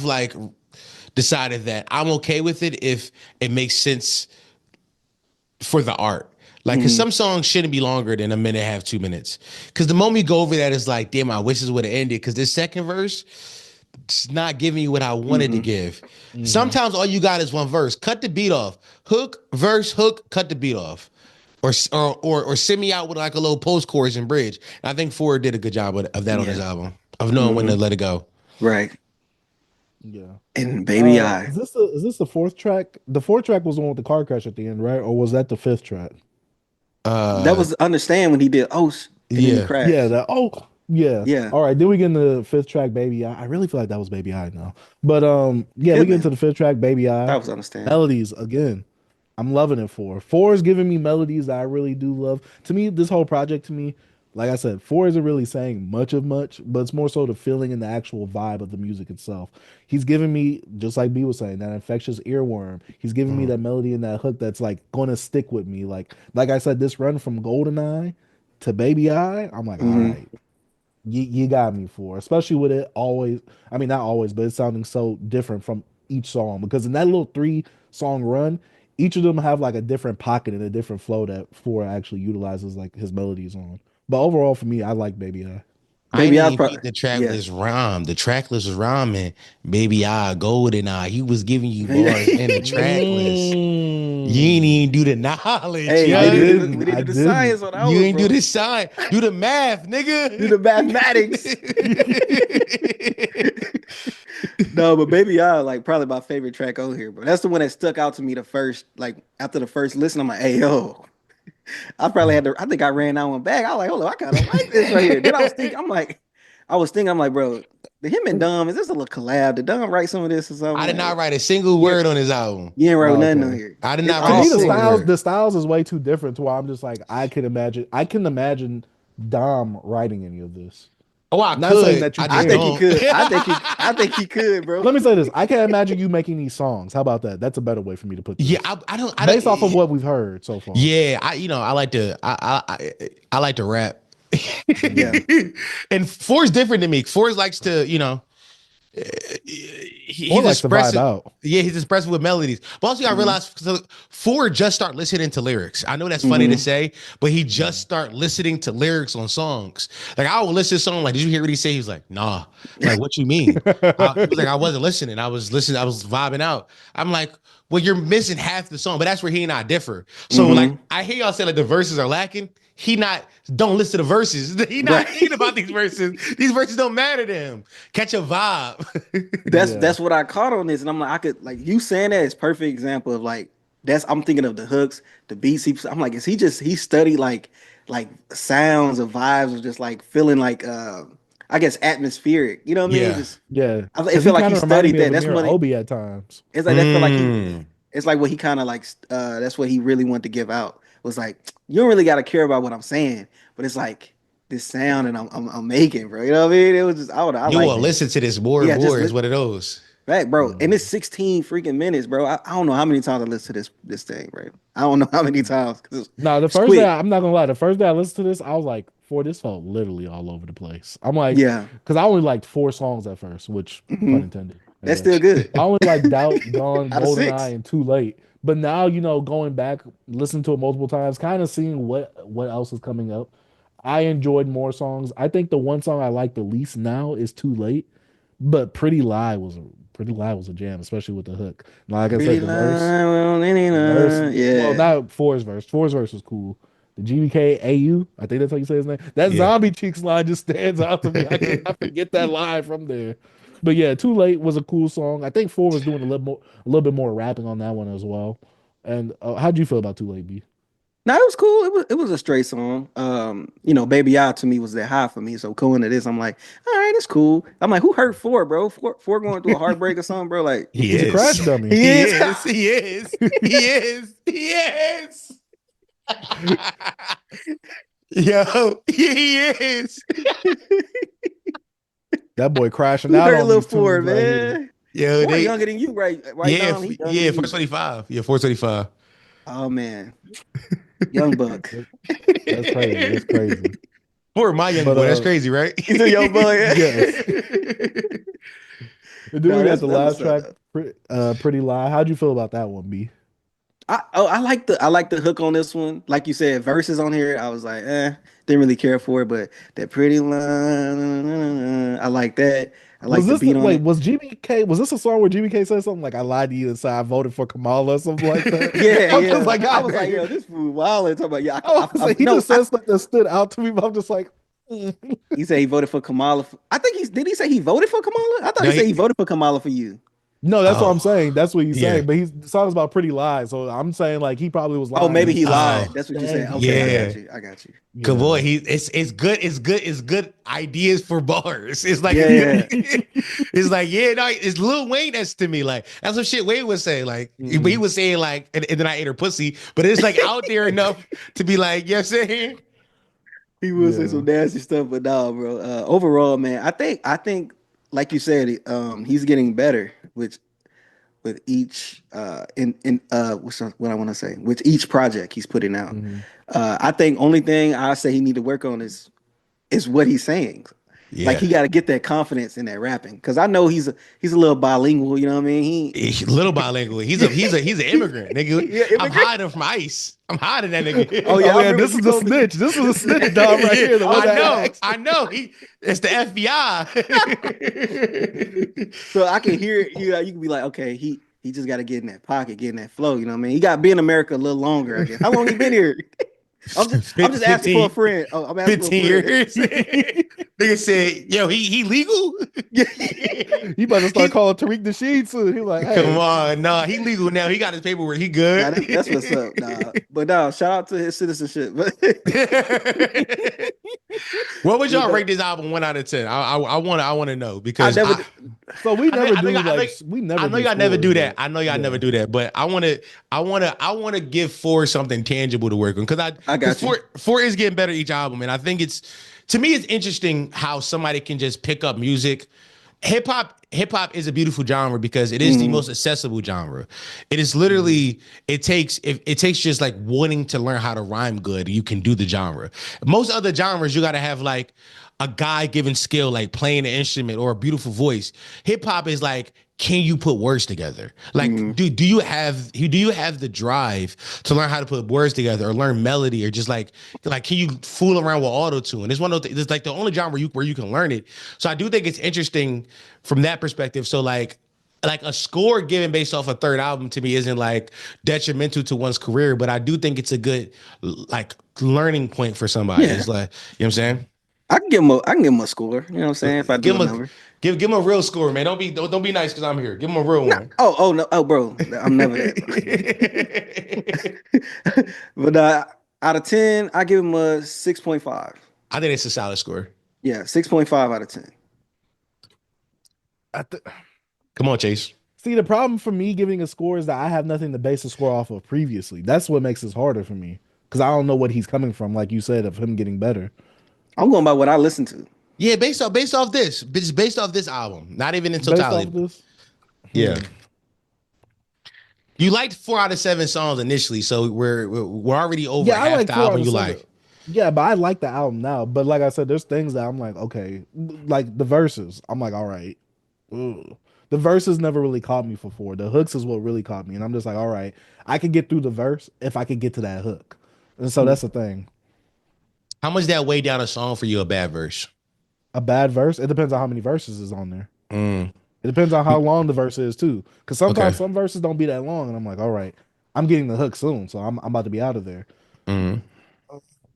like decided that I'm okay with it if it makes sense for the art. Like, cause some songs shouldn't be longer than a minute and a half, 2 minutes. Cause the moment you go over that, it's like, damn, I wish this would have ended. Cause this second verse, it's not giving you what I wanted to give. Sometimes all you got is one verse. Cut the beat off. Hook, verse, hook, cut the beat off. Or send me out with like a little post chorus and bridge. And I think 4 did a good job of that on his album. Of knowing when to let it go. Right. Yeah. And Baby I. Is this the 4th track? The 4th track was the one with the car crash at the end, right? Or was that the 5th track? That was Understand when he did Osh. And then he Yeah. crashed. Yeah, that yeah. Yeah. All right, then we get into the fifth track, Baby I. I really feel like that was Baby I now. But yeah, we get into the fifth track, Baby I. That was Understand. Melodies again. I'm loving it for. 4 is giving me melodies that I really do love. To me, this whole project to me, like I said, 4 isn't really saying much, but it's more so the feeling and the actual vibe of the music itself. He's giving me, just like B was saying, that infectious earworm. He's giving me that melody and that hook that's like gonna stick with me. Like I said, this run from GoldenEye to Baby I, I'm like, all right, you got me for, especially with it always. I mean, not always, but it's sounding so different from each song because in that little 3-song run, each of them have like a different pocket and a different flow that 4 actually utilizes like his melodies on. But overall, for me, I like Baby I. I Baby didn't I even probably think the track list rhyme. The track list was rhyming. Baby I, Golden Eye. He was giving you bars in the track list. You ain't even do the knowledge. Hey, yo. we didn't. didn't I do the didn't. science on that You one, ain't bro. do the sign. Do the math, nigga. Do the mathematics. No, but Baby I, like, probably my favorite track on here, bro. That's the one that stuck out to me the first, like, after the first listen. I'm like, hey, yo. I probably had to, I think I ran that one back. I was like, hold on, I kind of like this right here. Then I was thinking, I'm like, bro, him and Dom, is this a little collab? Did Dom write some of this or something? I did not write a single word on his album. You ain't write Oh, nothing okay. on here. I did not It's To write me, a all the single styles, word. the styles is way too different to where I'm just like, I can imagine Dom writing any of this. Oh, I Not saying could. that you I I just think don't. he could. I think he could, bro. Let me say this: I can't imagine you making these songs. How about that? That's a better way for me to put this. Yeah, I don't. Based off of what we've heard so far. Yeah, I like to. I like to rap. Yeah. And Forrest different than me. Forrest likes to, Or he's likes to vibe expressive. out. Yeah, he's expressive with melodies. But also, I realized Ford just start listening to lyrics. I know that's funny to say, but he just start listening to lyrics on songs. Like I would listen to a song, like, did you hear what he say? He was like, nah. Like, what you mean? He was like, I wasn't listening. I was listening. I was vibing out. I'm like, well, you're missing half the song, but that's where he and I differ. So, like, I hear y'all say like the verses are lacking. He don't listen to the verses. He not thinking about these verses. These verses don't matter to him. Catch a vibe. That's what I caught on this, and I'm like, I could, like, you saying that is perfect example of, like, I'm thinking of the hooks, the beats. I'm like, he studied like sounds of vibes of just like feeling like I guess atmospheric. You know what I mean? Yeah. Just Yeah, I feel like he studied that. That's what Obi at times. it's like. That feel like it's like what he kind of like. That's what he really wanted to give out. Was like, you don't really got to care about what I'm saying, but it's like this sound and I'm making, bro. You know what I mean? It was just I You like will listen to this more and more is what it is. right, bro. And it's 16 freaking minutes, bro. I don't know how many times I listened to this thing, right? I don't know how many times. No, the first day, I'm not gonna lie. The first day I listened to this, I was like, this felt literally all over the place. I'm like, yeah, because I only liked 4 songs at first, which pun intended. that's still good. I only like Doubt, Gone, Out of 6. GoldenEye, and Too Late. But now, going back, listening to it multiple times, kind of seeing what else is coming up. I enjoyed more songs. I think the one song I like the least now is Too Late, but Pretty Lie was a jam, especially with the hook. Like I said, the verse, yeah. well, not 4's verse. 4's verse was cool. The GBK AU, I think that's how you say his name. That Zombie Cheeks line just stands out to me. I cannot forget that line from there. But yeah, Too Late was a cool song. I think 4 was doing a little bit more rapping on that one as well. And how'd you feel about Too Late, B? No, it was cool. It was a straight song. Baby I to me was that high for me. So going to this, I'm like, all right, it's cool. I'm like, who hurt 4, bro? 4 going through a heartbreak or something, bro? Like He's a crash dummy. He is. He is. He is. He is. Yo, he is. That boy crashing Who out hurt on little these 4, tunes right here. man? Yo, 4 they, younger than you, right? yeah, Dom? He younger than you. 425. Yeah, 425. Oh man, young buck. That's crazy. That's crazy. Or my young boy. That's crazy, right? He's a young boy. Yes. And then we got the last track, Pretty Lie. How'd you feel about that one, B? I like the hook on this one. Like you said, verses on here. I was like, didn't really care for it, but that pretty line, I like that. I like the beat on it. Was GBK? Was this a song where GBK said something like "I lied to you and said I voted for Kamala" or something like that? Yeah, I was like, yo, this fool wild. Talking about, yeah, he just said something that stood out to me. But I'm just like, he said he voted for Kamala. I think did he say he voted for Kamala? I thought he said he voted for Kamala for you. No, that's what Oh. I'm saying. That's what he's Yeah. saying. But the song's about pretty lies. So I'm saying like he probably was lying. Oh, maybe he Oh, lied. That's what you're saying. Okay, yeah. I got you. You Cause know. boy, it's good ideas for bars. It's like Yeah. it's like no, it's Lil Wayne that's to me like that's what shit Wayne was saying like he was saying like and then I ate her pussy, but it's like out there enough to be like, you know what I'm saying? He will say some nasty stuff, but nah, bro. Overall, man, I think, like you said, he's getting better with each what I want to say with each project he's putting out. I think only thing I say he need to work on is what he's saying. Yeah. Like he got to get that confidence in that rapping, because I know he's a little bilingual. You know what I mean? He's a little bilingual. He's an immigrant, nigga. Yeah, I'm immigrant. hiding from ICE. I'm hiding that nigga. Oh, yeah, I remember this is you the told me. snitch. This was a snitch dog right here. The one that asked. I know. It's the FBI. So I can hear it. You can be like, okay, he just got to get in that pocket, get in that flow. You know what I mean? He got to be in America a little longer, I guess. How long he been here? I'm just asking for a friend. Oh, I'm asking 15 for a friend. years. Nigga said, yo, he legal? You better start calling Tariq Nasheed soon. He like, hey. Come on. Nah, he legal now. He got his paperwork. He good. Nah, that's what's up. Nah. But no, shout out to his citizenship. What would y'all rate this album 1 out of 10? I want to know because So we never do we never. I know y'all never do that. I know y'all never do that. But I want to give 4 something tangible to work on, because I got you. 4 is getting better each album, and I think to me it's interesting how somebody can just pick up music. Hip hop is a beautiful genre because it is the most accessible genre. It is literally it takes just like wanting to learn how to rhyme good. You can do the genre. Most other genres you got to have like a guy given skill, like playing an instrument or a beautiful voice. Hip hop is like, can you put words together? Like, do you have the drive to learn how to put words together or learn melody, or just like can you fool around with auto tune? It's one of those. It's like the only genre where you can learn it. So I do think it's interesting from that perspective. So like a score given based off a third album to me isn't like detrimental to one's career, but I do think it's a good like learning point for somebody. Yeah. It's like, you know what I'm saying? I can give him a score. You know what I'm saying? If I give him a number. Give him a real score, man. Don't be nice because I'm here. Give him a real one. No, bro. I'm never that. But out of 10, I give him a 6.5. I think it's a solid score. Yeah, 6.5 out of 10. Come on, Chase. See, the problem for me giving a score is that I have nothing to base a score off of previously. That's what makes this harder for me, because I don't know what he's coming from, like you said, of him getting better. I'm going by what I listen to. Yeah, based off this. Based off this album. Not even in totality. Based off this? Yeah. You liked 4 out of 7 songs initially, so we're already over half the album you like. Yeah, but I like the album now. But like I said, there's things that I'm like, okay, like the verses. I'm like, all right. Ugh. The verses never really caught me for 4. The hooks is what really caught me, and I'm just like, all right, I can get through the verse if I could get to that hook, and so that's the thing. How much that weigh down a song for you? A bad verse? A bad verse? It depends on how many verses is on there. It depends on how long the verse is too, because sometimes some verses don't be that long, and I'm like, all right, I'm getting the hook soon, so I'm about to be out of there.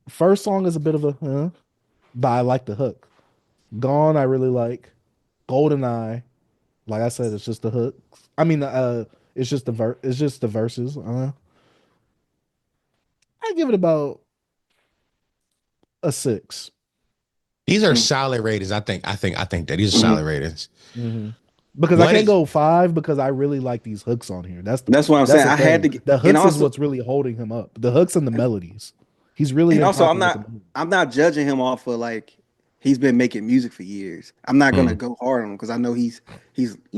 First song is a bit of a but I like the hook. Gone, I really like. Golden Eye, like I said, it's just the hook. I mean, it's just the verses. I give it about a 6. These are solid ratings. I think that these are solid ratings. Because I can't go 5 because I really like these hooks on here. That's what I'm saying. I had to get the hooks is what's really holding him up. The hooks and the melodies. He's really. And also, I'm not judging him off of like he's been making music for years. I'm not gonna go hard on him because I know he's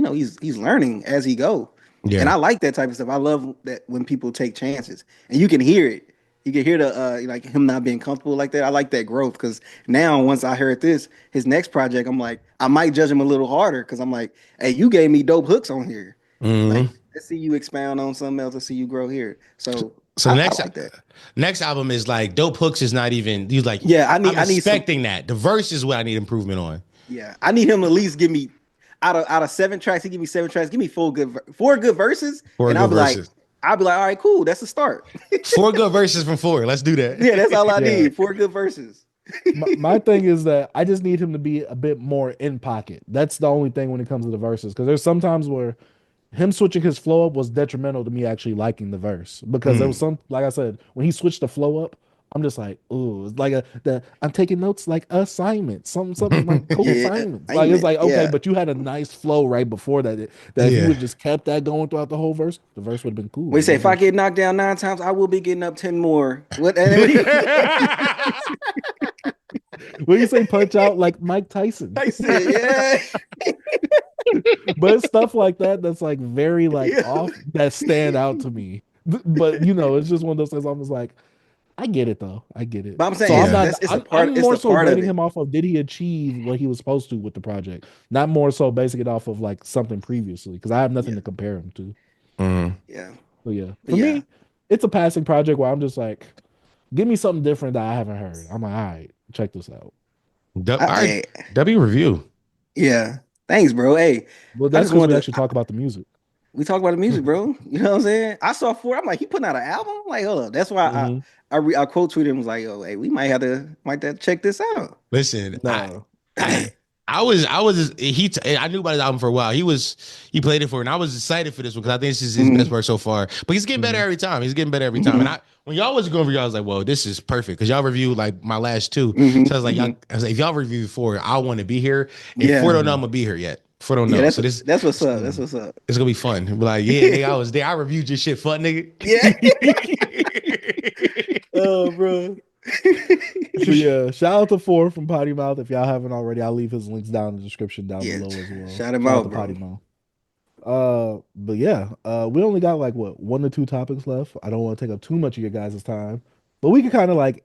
learning as he go. Yeah. And I like that type of stuff. I love that when people take chances and you can hear it. You can hear the like him not being comfortable like that. I like that growth, because now once I heard his next project, I'm like, I might judge him a little harder because I'm like, hey, you gave me dope hooks on here. Like, let's see you expound on something else. Let's see you grow here. So I like that. Next album is like dope hooks is not even. He's like, yeah, I'm expecting that. The verse is what I need improvement on. Yeah, I need him to at least give me out of 7 tracks. He give me 7 tracks. Give me 4 good verses, and I'll be like, all right, cool. That's a start. 4 good verses from 4. Let's do that. Yeah, that's all I need. 4 good verses. my thing is that I just need him to be a bit more in pocket. That's the only thing when it comes to the verses, because there's sometimes where him switching his flow up was detrimental to me actually liking the verse because there was some, like I said, when he switched the flow up, I'm just like, ooh, it's like I'm taking notes like assignments, something like co-assignments. Like it's like okay, but you had a nice flow right before that. That if you would just kept that going throughout the whole verse, the verse would have been cool. We say if I get knocked down 9 times, I will be getting up 10 more. What? When you say punch out like Mike Tyson, Yeah. but it's stuff like that that's like very like off that stand out to me. But you know, it's just one of those things. I'm just like, I get it though. I get it. But I'm saying so I'm not. it's I'm more so part rating him off of did he achieve what he was supposed to with the project, not more so basing it off of like something previously because I have nothing to compare him to. Yeah. So yeah, for me, it's a passing project where I'm just like, give me something different that I haven't heard. I'm like, all right, check this out. W review. Yeah. Thanks, bro. Hey, well, that's because we actually talk about the music. We talk about the music, bro. You know what I'm saying? I saw 4. I'm like, he putting out an album? I'm like, hold up. That's why I quote tweeted him was like, yo, hey, we might have to check this out. Listen, I knew about his album for a while. He played it for, and I was excited for this one because I think this is his best work so far. But he's getting better every time. And when y'all was going for y'all, I was like, "Whoa, this is perfect." Because y'all reviewed like my last two, so I was like, if y'all reviewed 4, I want to be here. If 4 don't know, I'm gonna be here yet. 4 don't know. Yeah, so that's what's up. That's what's up. It's gonna be fun. Be like, yeah, nigga, I was there. I reviewed your shit, fuck nigga. Yeah. Oh, bro. Yeah, shout out to 4 from Potty Mouth. If y'all haven't already, I'll leave his links down in the description down below as well. Shout him out, bro. Potty Mouth. But yeah, we only got like 1 to 2 topics left. I don't want to take up too much of your guys' time, but we can kind of like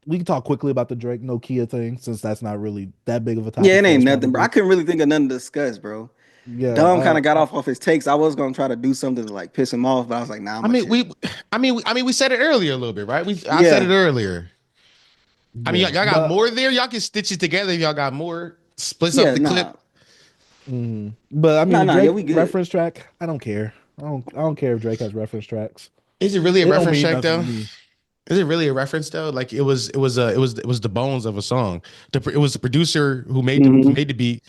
we can talk quickly about the Drake Nokia thing since that's not really that big of a topic. Yeah, it ain't nothing, bro. I couldn't really think of nothing to discuss, bro. Yeah, Dom kind of got off his takes. I was gonna try to do something to like piss him off, but I was like, nah. We said it earlier a little bit, right? I said it earlier. I mean, y'all got more there. Y'all can stitch it together if y'all got more. Splits up the clip. But I mean, Drake reference track. I don't care. I don't care if Drake has reference tracks. Is it really a reference track though? Is it really a reference though? Like it was the bones of a song. It was the producer who made the beat.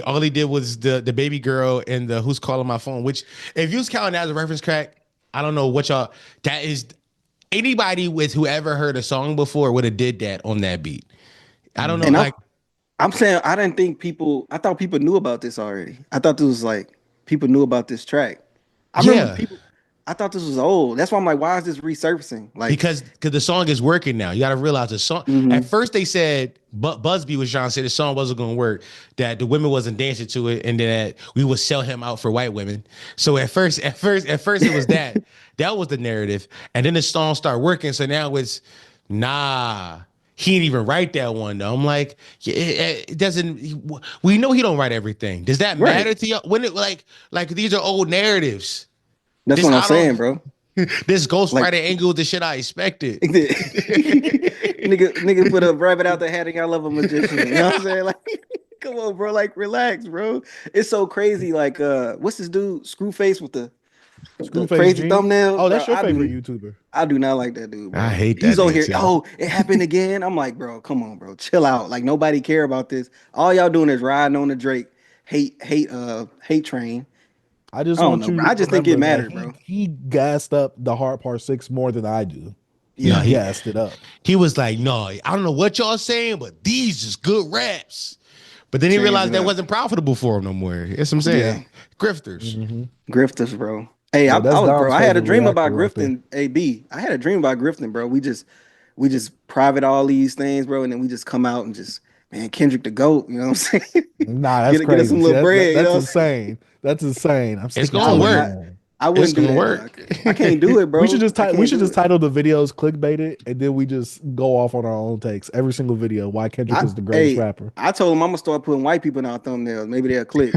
All he did was the baby girl and the Who's Calling My Phone. Which if you was counting that as a reference track, I don't know what y'all. That is anybody with who ever heard a song before would have did that on that beat. I don't know. And I'm saying I didn't think people. I thought people knew about this already. I thought this was like people knew about this track. I remember people. I thought this was old. That's why I'm like, why is this resurfacing? Like because the song is working now. You got to realize the song. At first they said, Busby was trying to say the song wasn't going to work, that the women wasn't dancing to it, and that we would sell him out for white women. So at first it was that. That was the narrative, and then the song started working. So now it's nah. He didn't even write that one though. I'm like, it doesn't. We know he don't write everything. Does that matter to you? When it like these are old narratives. That's what I'm saying, bro. This ghostwriter angle, the shit I expected. nigga put a rabbit out the hat and y'all love a magician. You know what I'm saying? Like, come on, bro. Like, relax, bro. It's so crazy. Like, what's this dude? Screwface with the crazy thumbnail. Oh, that's your favorite YouTuber. I do not like that dude, bro. I hate that. He's over here. Oh, it happened again. I'm like, bro, come on, bro. Chill out. Like, nobody care about this. All y'all doing is riding on the Drake hate train. I just think it mattered, bro. He gassed up the Hard Part 6 more than I do. Yeah, he gassed it up. He was like, no, I don't know what y'all saying, but these is good raps. But then he realized that wasn't profitable for him no more. That's what I'm saying. Grifters. Grifters, bro. Hey, I had a dream about grifting. AB. I had a dream about grifting, bro. We just private all these things, bro, and then we just come out and just, man, Kendrick the GOAT. You know what I'm saying? Nah, that's crazy. Get us some little bread. That's insane. That's insane. It's gonna work. I wouldn't do that. Work. I can't do it, bro. We should just title the videos clickbait it, and then we just go off on our own takes. Every single video, why Kendrick is the greatest rapper. I told him I'm gonna start putting white people in our thumbnails. Maybe they'll click.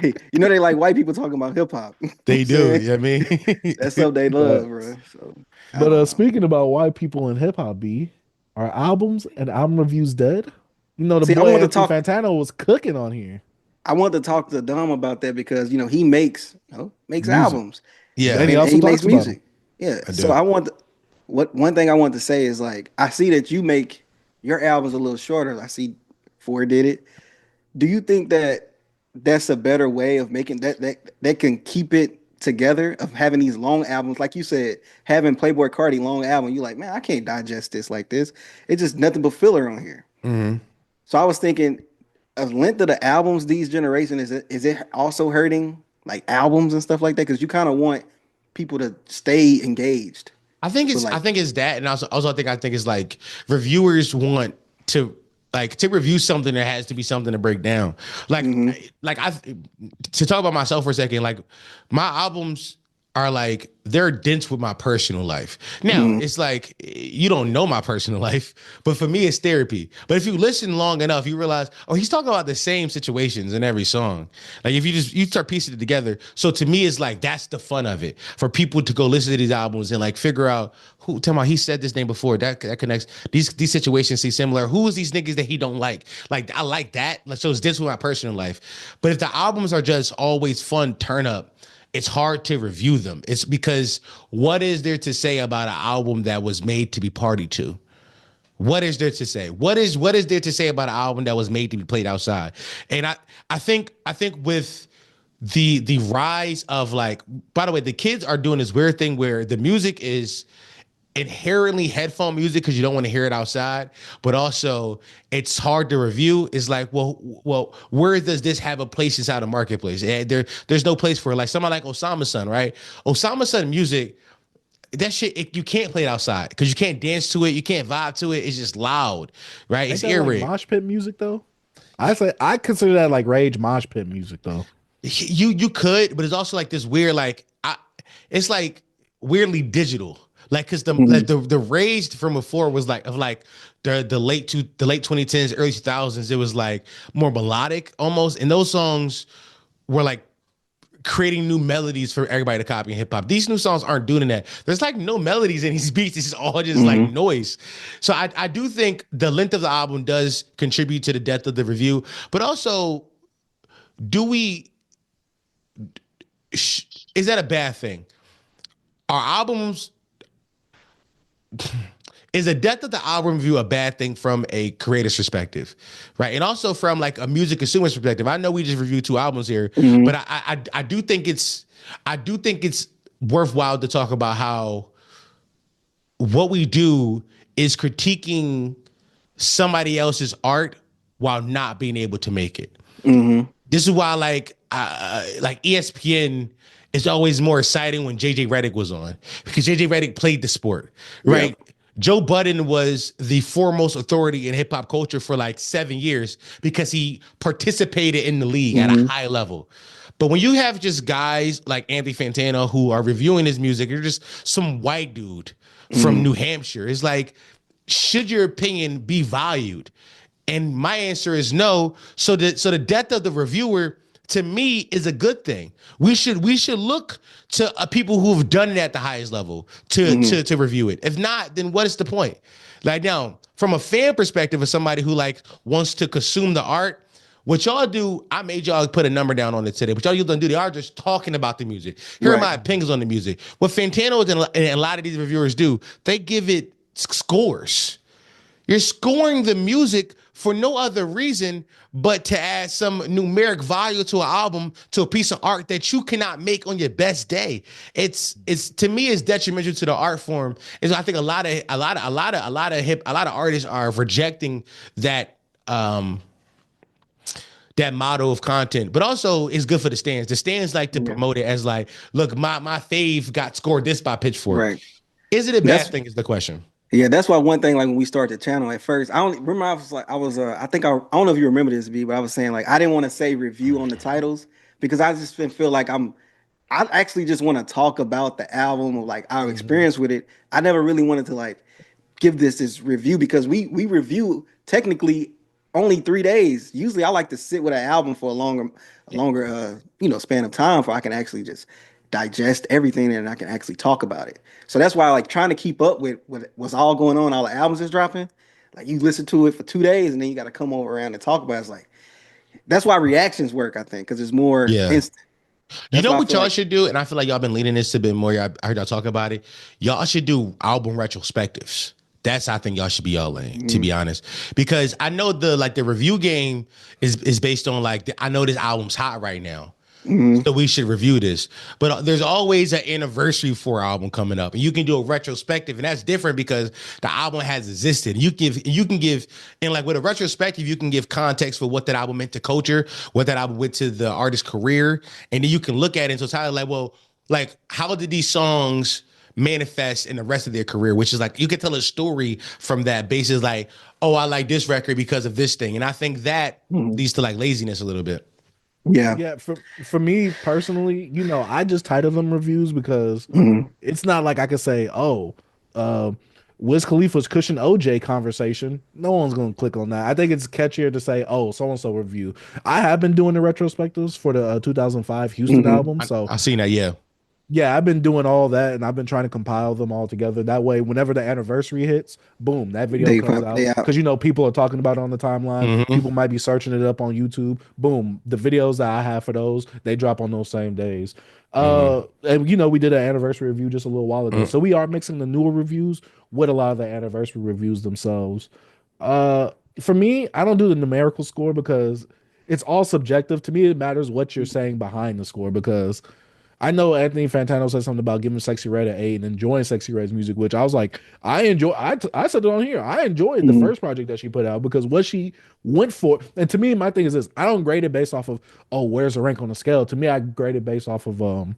Hey, you know they like white people talking about hip hop. They do. You know what I mean? That's something they love, bro. So, but speaking about white people in hip hop, are albums and album reviews dead? You know, boy Anthony Fantano was cooking on here. I want to talk to Dom about that because he makes albums. Yeah, and he makes music. Yeah. So one thing I want to say is like I see that you make your albums a little shorter. I see 4 did it. Do you think that that's a better way of making that can keep it together, of having these long albums, like you said, having Playboy Cardi long album. You're like, man, I can't digest this like this. It's just nothing but filler on here. Mhm. So I was thinking, a length of the albums these generation, is it also hurting like albums and stuff like that? Because you kind of want people to stay engaged. I think So it's like, I think it's that, and also I think it's like reviewers want to review something, there has to be something to break down. Like I to talk about myself for a second, like my albums are like they're dense with my personal life. Now it's like you don't know my personal life, but for me it's therapy. But if you listen long enough, you realize, oh, he's talking about the same situations in every song. Like if you start piecing it together. So to me, it's like that's the fun of it, for people to go listen to these albums and like figure out who. Tell me, he said this name before. That connects. These situations seem similar. Who is these niggas that he don't like? Like I like that. Like, so it's dense with my personal life. But if the albums are just always fun, turn up, it's hard to review them. It's because what is there to say about an album that was made to be partied to? What is there to say? What is there to say about an album that was made to be played outside? And I think with the rise of, like, by the way, the kids are doing this weird thing where the music is inherently headphone music because you don't want to hear it outside, but also it's hard to review. It's like, well, where does this have a place inside the marketplace? There's no place for it. Like somebody like Osama's Son, right? Osama's Son music, that shit, you can't play it outside because you can't dance to it, you can't vibe to it. It's just loud, right? It's ear rape. Like mosh pit music though. I consider that like rage mosh pit music though. You could, but it's also like this weird, like it's like weirdly digital. Like, cause the rage from before was like the late 2010s, early 2000s. It was like more melodic almost, and those songs were like creating new melodies for everybody to copy in hip hop. These new songs aren't doing that. There's like no melodies in these beats. It's all just like noise. So I do think the length of the album does contribute to the depth of the review, but also, is that a bad thing? Our albums. Is the depth of the album review a bad thing from a creator's perspective, right? And also from like a music consumer's perspective. I know we just reviewed 2 albums here, but I do think it's worthwhile to talk about how what we do is critiquing somebody else's art while not being able to make it. This is why like ESPN is always more exciting when JJ Redick was on, because JJ Redick played the sport, right? Yeah. Joe Budden was the foremost authority in hip hop culture for like 7 years because he participated in the league at a high level. But when you have just guys like Anthony Fantano who are reviewing his music, you're just some white dude from New Hampshire. It's like, should your opinion be valued? And my answer is no. So the depth of the reviewer, to me, is a good thing. We should look to people who have done it at the highest level to review it. If not, then what is the point? Like, now, from a fan perspective, of somebody who like wants to consume the art, what y'all do, I made y'all put a number down on it today. But y'all don't do. They are just talking about the music. Here are my opinions on the music. What Fantano and a lot of these reviewers do, they give it scores. You're scoring the music for no other reason but to add some numeric value to an album, to a piece of art that you cannot make on your best day. It's to me, it's detrimental to the art form. And so I think a lot of artists are rejecting that that model of content, but also it's good for the stands. The stands like to promote it as like, look, my fave got scored this by Pitchfork. Right. Is it a bad thing is the question. Yeah, that's why one thing, like when we started the channel at first, I don't remember. I don't know if you remember this, B, but I was saying like I didn't want to say review on the titles because I just feel like I actually just want to talk about the album or like our experience with it. I never really wanted to like give this review because we review technically only 3 days. Usually I like to sit with an album for a longer span of time for I can actually just digest everything and I can actually talk about it. So that's why I like trying to keep up with what's all going on, all the albums is dropping. Like you listen to it for 2 days and then you got to come over around and talk about it. It's like, that's why reactions work, I think, because it's more instant. You know what y'all should do? And I feel like y'all been leading this a bit more. I heard y'all talk about it. Y'all should do album retrospectives. That's I think y'all should be all in, to be honest, because I know the review game is based on I know this album's hot right now, so we should review this. But there's always an anniversary for an album coming up, and you can do a retrospective, and that's different because the album has existed. You can give, and with a retrospective, you can give context for what that album meant to culture, what that album went to the artist's career, and then you can look at it in totality, how did these songs manifest in the rest of their career, which is you can tell a story from that basis, oh, I like this record because of this thing. And I think that leads to laziness a little bit. Yeah. For me personally, I just title them reviews because it's not like I could say, Wiz Khalifa's Kush and OJ conversation. No one's going to click on that. I think it's catchier to say, oh, so-and-so review. I have been doing the retrospectives for the 2005 Houston album. So I've seen that. Yeah. Yeah, I've been doing all that, and I've been trying to compile them all together. That way, whenever the anniversary hits, boom, that video comes out. Because, people are talking about it on the timeline. People might be searching it up on YouTube. Boom, the videos that I have for those, they drop on those same days. And, we did an anniversary review just a little while ago. So we are mixing the newer reviews with a lot of the anniversary reviews themselves. For me, I don't do the numerical score because it's all subjective. To me, it matters what you're saying behind the score because I know Anthony Fantano said something about giving Sexy Red an 8 and enjoying Sexy Red's music, which I was like, I said it on here. I enjoyed the first project that she put out because what she went for, and to me, my thing is this, I don't grade it based off of, where's the rank on the scale? To me, I grade it based off of,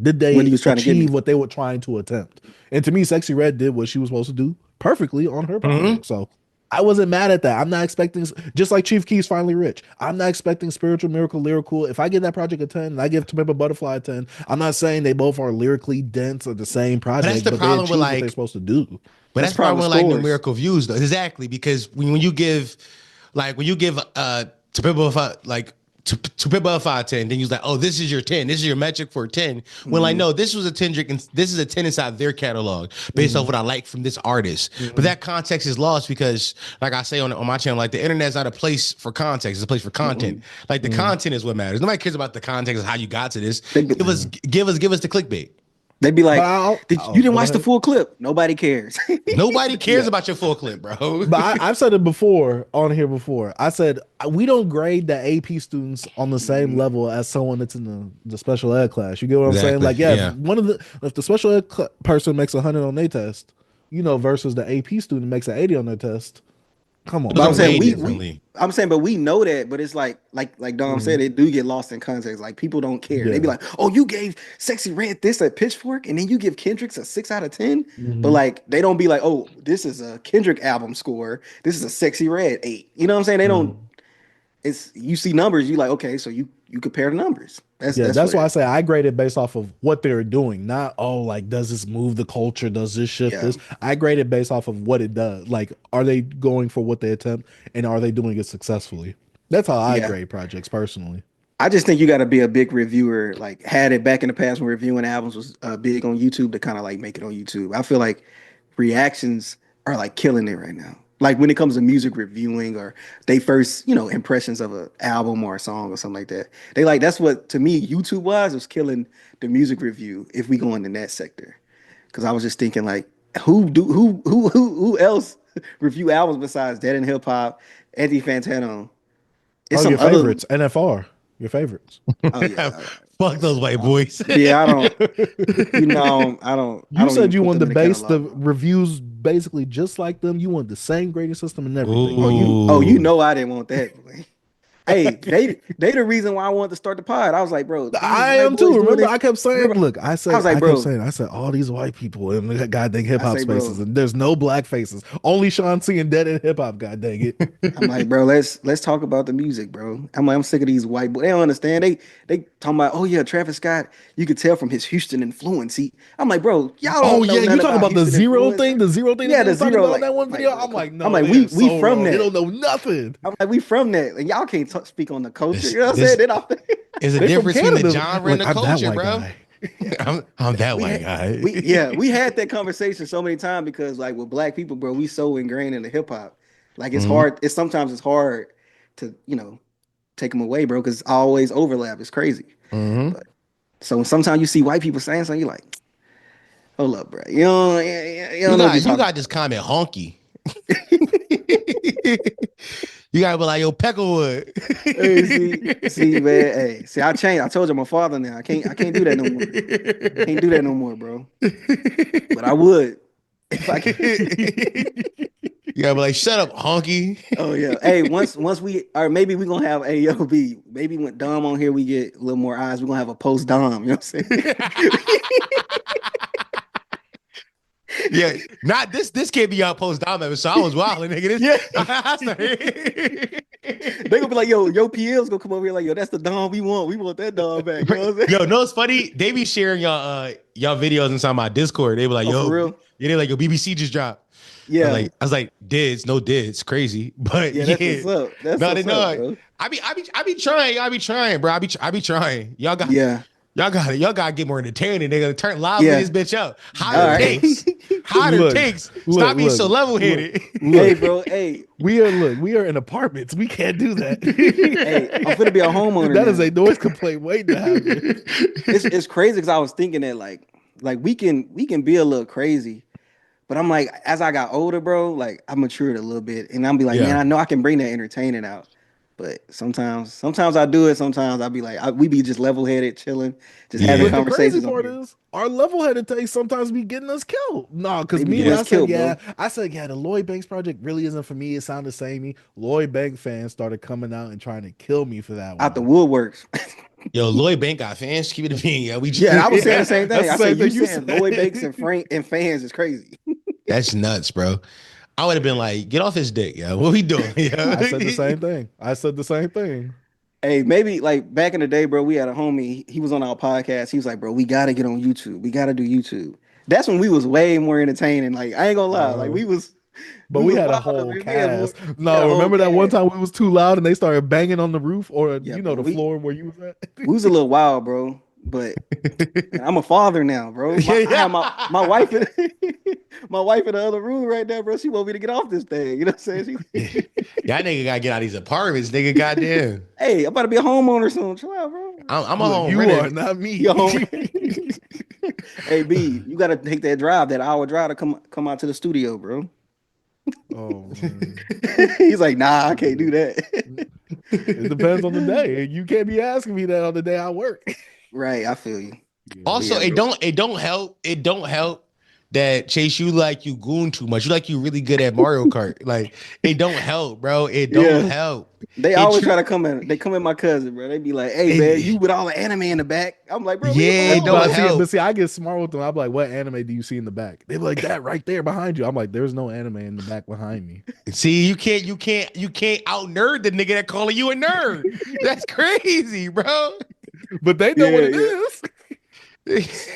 did they achieve what they were trying to attempt? And to me, Sexy Red did what she was supposed to do perfectly on her project. So I wasn't mad at that. I'm not expecting, just like Chief Keef's Finally Rich, I'm not expecting Spiritual Miracle Lyrical. If I give that project a 10 and I give To Pimp a Butterfly a 10, I'm not saying they both are lyrically dense or the same project, but that's the problem with what they're supposed to do. But that's probably with numerical views though. Exactly, because when you give To Pimp a Butterfly, to Pimp a Butterfly 10, then you're like, oh, this is your 10. This is your metric for 10. When no, this was a 10, and this is a 10 inside their catalog based off what I like from this artist. But that context is lost because, like I say on my channel, the internet's not a place for context; it's a place for content. The content is what matters. Nobody cares about the context of how you got to this. Give us the clickbait. They'd be like, you didn't watch the full clip. Nobody cares. Nobody cares about your full clip, bro. But I've said it before on here before. I said, we don't grade the AP students on the same level as someone that's in the special ed class. You get what I'm saying? If the special ed person makes 100 on their test, versus the AP student makes an 80 on their test. Come on. But I'm saying, but we know that, but it's like Dom said, it do get lost in context. People don't care. They be like, oh, you gave Sexy Red this at Pitchfork, and then you give Kendrick's a 6 out of 10. But they don't be like, oh, this is a Kendrick album score. This is a Sexy Red 8. You know what I'm saying? They don't. It's you see numbers, you like, okay, so you compare the numbers. That's why I say I grade it based off of what they're doing, not does this move the culture? Does this shift this? I grade it based off of what it does. Are they going for what they attempt, and are they doing it successfully? That's how I grade projects personally. I just think you got to be a big reviewer. Had it back in the past when reviewing albums was big on YouTube to kind of make it on YouTube. I feel like reactions are killing it right now. When it comes to music reviewing or they first, impressions of an album or a song or something like that. They that's what, to me, YouTube was killing the music review if we go into that sector. Because I was just thinking who else review albums besides Dead and Hip Hop, Anthony Fantano? It's your favorites, NFR. Your favorites. Oh, yeah. Fuck those white boys. Yeah, I don't. You said you wanted to base the reviews basically just like them. You want the same grading system and everything. I didn't want that. Hey, they the reason why I wanted to start the pod. I was like, bro, I am too. Remember, I kept saying, look, I said all these white people in the goddamn hip hop spaces, and there's no black faces. Only Sean C and Dead in hip hop. God dang it. I'm like, bro, let's talk about the music, bro. I'm sick of these white boys. They don't understand. They talking about, oh yeah, Travis Scott. You could tell from his Houston influence. I'm like, bro, y'all. Oh yeah, you talking about the zero thing? The zero thing? Yeah, the zero. That one video. I'm like, no. I'm like, we from that. They don't know nothing. I'm like, we from that, and y'all can't speak on the culture. You know what I'm saying? There's a difference between the genre and the culture, bro. I'm that white guy. We had that conversation so many times because with black people, bro, we so ingrained in the hip hop. It's hard. Sometimes it's hard to take them away, bro, because always overlap. It's crazy. But, so sometimes you see white people saying something, you're like, Hold up, bro. You don't know what You you're talking got this comment honky. You gotta be like, yo, Peckerwood. see, man. Hey, see, I changed. I told you I'm a father now. I can't do that no more. Can't do that no more, bro. But I would if I could. You gotta be like, shut up, honky. Oh yeah. Hey, once we or maybe we're gonna have AOB. Maybe when Dom on here, we get a little more eyes. We're gonna have a post Dom, you know what I'm saying? Yeah, not this. This can't be our post Dom episode. I was wilding, nigga. They gonna be like, yo, PL's gonna come over here like, yo, that's the Dom we want. We want that Dom back. You know what I'm saying? Yo, no, it's funny. They be sharing y'all videos inside my Discord. They be like, yo, for real? Yeah, they like, yo, BBC just dropped. Yeah. I was like, dids, no dids, crazy. But yeah, that's what's up. That's what's up, bro. I be trying, bro. I be trying. Y'all gotta get more entertaining. They gonna turn live this bitch up. Hotter takes. Stop being so level headed. Hey, bro. Hey, we are in apartments. We can't do that. Hey, I'm finna be a homeowner. That is a noise complaint waiting to happen. It's crazy because I was thinking that like we can be a little crazy, but I'm like, as I got older, bro, like I matured a little bit, and I'm be like, man, I know I can bring that entertaining out. But sometimes I do it. Sometimes I'll be like, we be just level headed, chilling, just having conversations. The crazy part is our level headed takes sometimes be getting us killed. No, because I said, the Lloyd Banks project really isn't for me. It sounded samey. Lloyd Banks fans started coming out and trying to kill me for that one. Out the woodworks. Yo, Lloyd Banks got fans. Keep it a bean. I was saying the same thing. I said you saying Lloyd Banks and fans is crazy. That's nuts, bro. I would have been like, get off his dick, yo. What we doing? Yo? I said the same thing. Hey, maybe like back in the day, bro, we had a homie. He was on our podcast. He was like, bro, we got to get on YouTube. We got to do YouTube. That's when we was way more entertaining. Like, I ain't gonna lie. Like, we was. But we had a whole cast. Remember that one time we was too loud and they started banging on the roof or, the floor where you was at? We was a little wild, bro. But I'm a father now, bro. I have my wife in my wife in the other room right there, bro. She want me to get off this thing. You know what I'm saying? Y'all nigga gotta get out of these apartments, nigga. Goddamn. Hey, I'm about to be a homeowner soon. Chill out, bro. I'm a home. You renter. are not me. Hey, B, you gotta take that hour drive to come out to the studio, bro. Oh man. He's like, nah, I can't do that. It depends on the day. You can't be asking me that on the day I work. Right, I feel you. Also, it don't help that Chase, you goon too much. You really good at Mario Kart. Like, it don't help, bro. It don't help. They always try to come in. They come in my cousin, bro. They be like, hey, man, you with all the anime in the back. I'm like, bro, it don't help. But see, I get smart with them. I'm like, what anime do you see in the back? They be like, that right there behind you. I'm like, there's no anime in the back behind me. See, you can't out nerd the nigga that calling you a nerd. That's crazy, bro. But they know what it is. It's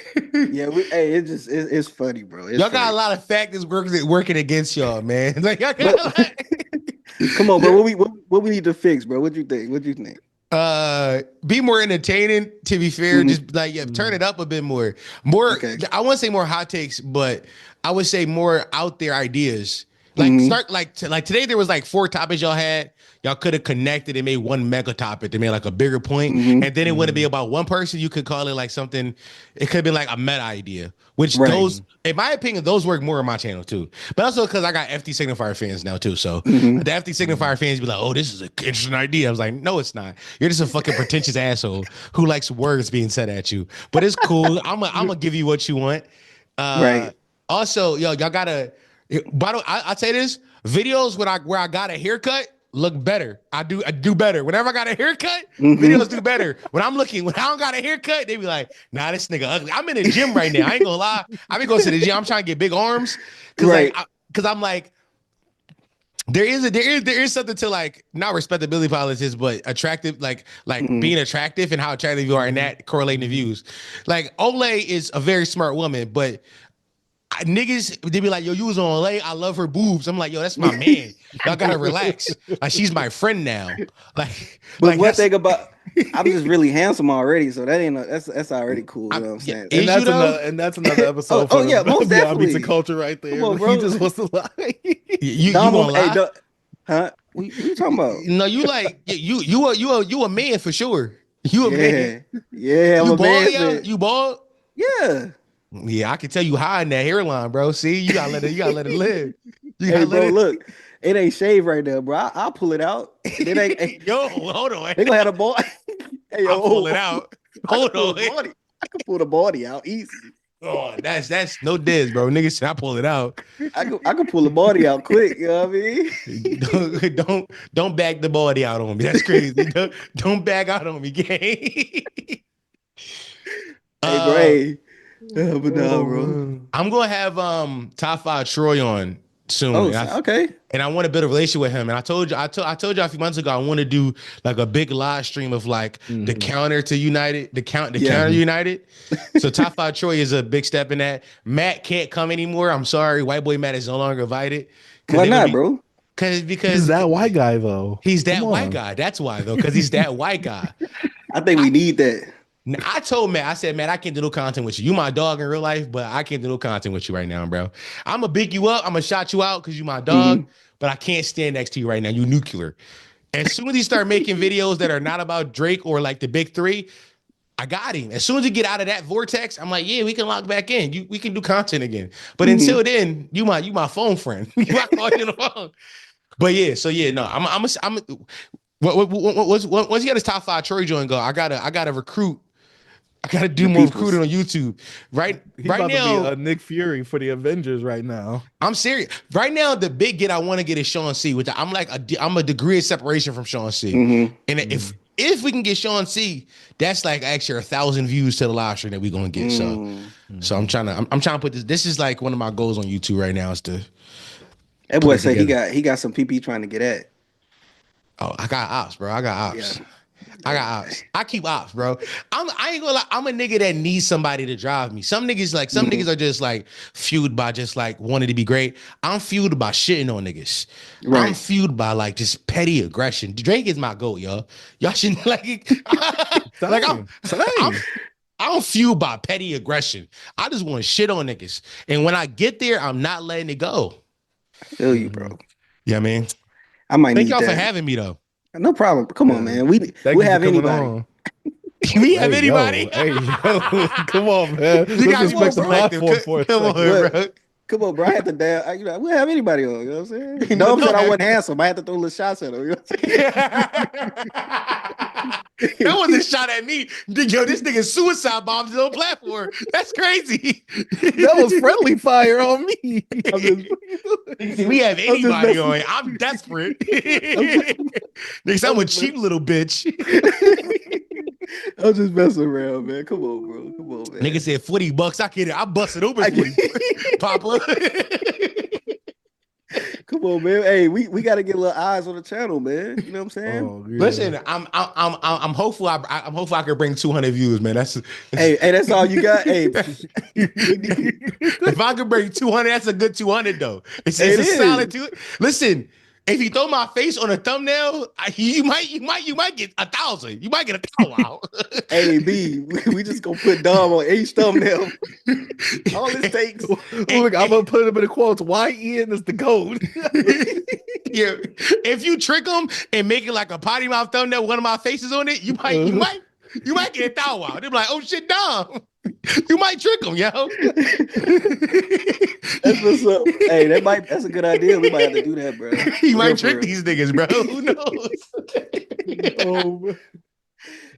funny, bro. Y'all got a lot of factors working against y'all, man. Like, come on, bro. What we need to fix, bro? What you think? Be more entertaining. To be fair, just turn it up a bit more. Okay. I wouldn't say more hot takes, but I would say more out there ideas. Like today there was 4 topics y'all had. Y'all could have connected and made one mega topic to make a bigger point. And then it wouldn't be about one person. You could call it something. It could be a meta idea, which those, in my opinion, those work more on my channel too. But also because I got FT Signifier fans now too. So the FT Signifier fans be like, oh, this is an interesting idea. I was like, no, it's not. You're just a fucking pretentious asshole who likes words being said at you. But it's cool. I'm gonna give you what you want. Right. Also, y'all gotta. By the way, I'll say this: videos where I got a haircut look better. I do better. Whenever I got a haircut, videos do better. When I don't got a haircut, they be like, nah, this nigga ugly. I'm in the gym right now. I ain't gonna lie. I be going to the gym. I'm trying to get big arms. Cause I'm like, there is something to not respectability politics, but attractive, being attractive and how attractive you are, and that correlating the views. Olay is a very smart woman, but niggas, they be like, yo, you was on Olay. I love her boobs. I'm like, yo, that's my man. Y'all gotta relax. She's my friend now. But one thing about, I'm just really handsome already, so that's already cool. You know what I'm saying? And that's another episode. Most definitely. Beats culture right there. On, bro. He just wants to lie. you gonna lie? Huh? What you talking about? No, you a man for sure. You a man. Yeah, I'm a man. You bald? Yeah. Yeah, I can tell you high in that hairline, bro. See, you gotta let it live. You Hey, gotta bro, let it. look, it ain't shaved right now, bro. I'll pull it out. It ain't. Yo, hold on. They gonna have a ball. Hey, yo, I'll pull it out. I Hold can pull on. the body. I can pull the body out easy. Oh, that's no diss, bro. Niggas said I pull it out. I can pull the body out quick. You know what I mean? Don't back the body out on me. That's crazy. Don't back out on me, gang. Hey, bro. Hey. But no, bro. man. I'm gonna have top 5 Troy on soon. Oh, and I, okay. and I want to build a relationship with him. And I told you a few months ago I want to do like a big live stream of like the counter to United, the counter United. So top 5 Troy is a big step in that. Matt can't come anymore. I'm sorry, white boy Matt is no longer invited. Why not, bro? Because He's that white guy though. He's that Come white on. guy. That's why though, because he's that white guy. I think we need that. I told Matt, I said, man, I can't do no content with you. You my dog in real life, but I can't do no content with you right now, bro. I'm gonna big you up. I'm gonna shout you out because you my dog, but I can't stand next to you right now. You nuclear. As soon as he start making videos that are not about Drake or like the big three, I got him. As soon as you get out of that vortex, I'm like, yeah, we can lock back in. We can do content again. But until then, you my phone friend. You might call you on the phone. But yeah, so yeah, no, once he got his top 5 Troy joint go, I gotta recruit. I gotta do more recruiting on YouTube. Right, He's right about now, to be Nick Fury for the Avengers right now. I'm serious. Right now, the big get I want to get is Sean C. Which I'm like I'm a degree of separation from Sean C. And if we can get Sean C, that's like actually 1,000 views to the live stream that we're gonna get. So I'm trying to put this. This is like one of my goals on YouTube right now is to. That boy said he got some PP trying to get at. Oh, I got ops, bro. I got ops. Yeah. I got ops. I keep ops, bro. I ain't gonna lie. I'm a nigga that needs somebody to drive me. Some niggas are just like fueled by just like wanting to be great. I'm fueled by shitting on niggas. Right. I'm fueled by like just petty aggression. Drake is my goat, y'all. Y'all should like I'm fueled by petty aggression. I just want to shit on niggas. And when I get there, I'm not letting it go. I feel you, bro. Yeah, man. I might Thank need y'all that. for having me though. No problem. Come on, man. We have anybody. We have anybody. Hey, yo, come on, man. You got Let's respect the platform for a Come on, second. bro. Come on, bro. I had to we have anybody on. You know what I'm saying? Dom said I wasn't handsome. I had to throw little shots at him. You know what I'm saying? That wasn't a shot at me. Yo, this nigga suicide bombed his own platform. That's crazy. That was friendly fire on me. We have anybody on. I'm desperate. Niggas, I'm a cheap little bitch. I'm just messing around, man. Come on, bro. Come on, man. Nigga said $40. I get it. I busted open 40. Papa. Come on, man. Hey, we got to get a little eyes on the channel, man. You know what I'm saying? Oh, yeah. Listen, I'm hopeful. I'm hopeful I can bring 200 views, man. Hey, that's all you got. Hey, if I could bring 200, that's a good 200 though. It's a solid 200. Listen, if you throw my face on a thumbnail, you might get 1,000. You might get 1,000 out. Hey, B, we just gonna put Dom on each thumbnail. All it takes. Look, I'm gonna put him in the quotes. YN is the goat. Yeah, if you trick them and make it like a potty mouth thumbnail, with one of my faces on it, you might get 1,000 out. They're like, oh shit, Dom. You might trick them, yo. That's what's up. Hey, that's a good idea. We might have to do that, bro. You might trick these niggas, bro. Who knows?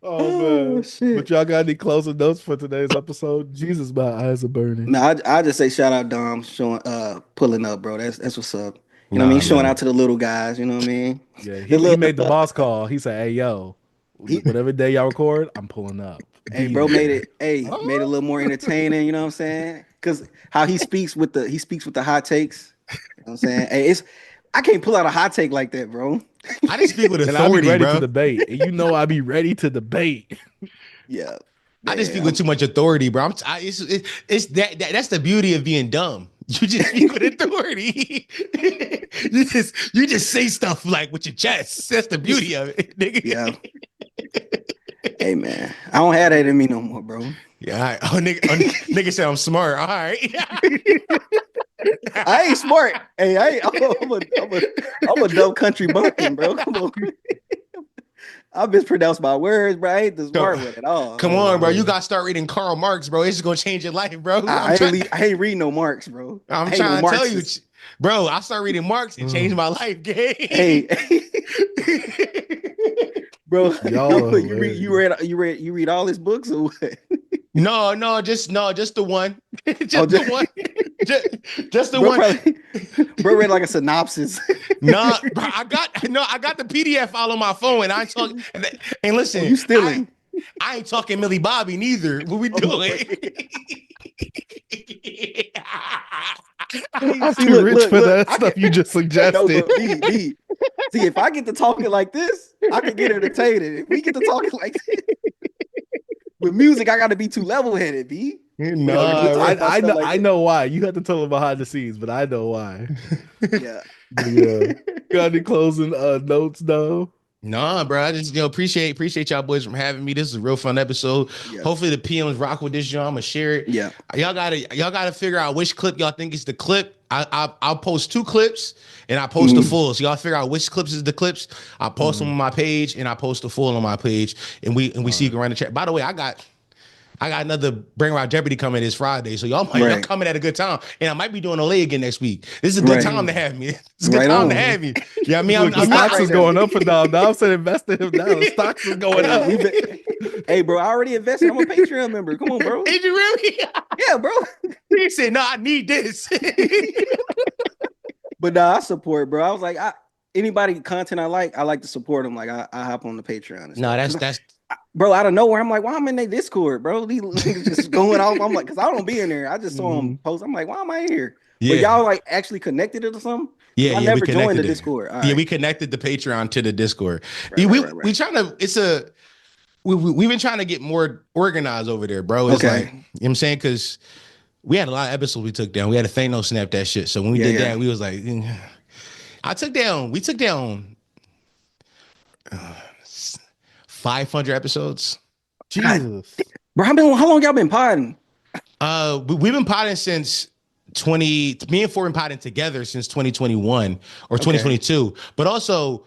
Oh man. Shit. But y'all got any closing notes for today's episode? Jesus, my eyes are burning. No, I just say shout out Dom showing pulling up, bro. That's what's up. You know what I mean? Showing out to the little guys, you know what I mean? Yeah, he made the boss call. He said, hey yo, whatever day y'all record, I'm pulling up. Hey, bro, made it a little more entertaining, you know what I'm saying? Because how he speaks with the hot takes. You know what I'm saying? Hey, I can't pull out a hot take like that, bro. I just speak with And I'll be authority, ready bro. to debate. And you know I'll be ready to debate. Yeah. I just speak with too much authority, bro. It's that's the beauty of being dumb. You just speak with authority. you just say stuff like with your chest. That's the beauty of it, nigga. Yeah. Hey man, I don't have that in me no more, bro. Yeah, all right. Nigga said I'm smart. All right. I ain't smart. Hey, I'm a dumb country bumpkin, bro. Come on. I mispronounced my words, bro. I ain't the smart one at all. Come on, bro. You gotta start reading Karl Marx, bro. It's just gonna change your life, bro. I ain't reading no Marx, bro. I'm trying to tell you, bro. I started reading Marx and changed my life, gang. Hey, bro. Y'all you read all his books or what? No, just the one. just the one. just the bro, one. Bro read like a synopsis. No, bro, I got the PDF file on my phone, and I talk. And listen, you stealing? I ain't talking Millie Bobby neither. What we doing? I'm too rich for that stuff you just suggested. See, if I get to talking like this, I can get entertained. If we get to talking like this, with music, I got to be too level-headed, B. No, I know why. You have to tell them behind the scenes, but I know why. Yeah. Got any closing notes, though? Nah, bro. I just appreciate y'all boys from having me. This is a real fun episode. Yeah. Hopefully the PMs rock with this joint. I'm gonna share it. Yeah. Y'all gotta figure out which clip y'all think is the clip. I'll post 2 clips and I post the full. So y'all figure out which clips is the clips. I post them on my page and I post the full on my page. And we see you can run the chat. By the way, I got another Bring Around Jeopardy coming this Friday. So y'all coming at a good time. And I might be doing Olay again next week. This is a good time to have me. It's a good time to have me. Yeah, I mean, the stocks is going up and down. Now I'm saying invest in him now. The stocks is going up. Hey, bro, I already invested. I'm a Patreon member. Come on, bro. Did you really? Yeah, bro. He said, no, I need this. But I support, bro. I was like, anybody content I like to support them. Like I hop on the Patreon. No, that's bro, out of nowhere, I'm like, why am I in their Discord, bro? These niggas just going off. I'm like, because I don't be in there. I just saw them post. I'm like, why am I here? Yeah. But y'all like actually connected it or something? Yeah, I never joined the Discord. Yeah, we connected the Patreon to the Discord. We trying to. We've been trying to get more organized over there, bro. It's like, you know what I'm saying? Because we had a lot of episodes we took down. We had a Thanos snap that shit. So when we did that, we was like, we took down 500 episodes. Jesus. Bro, how long y'all been podding? We've been podding since me and 4 been podding together since 2021 or 2022. But also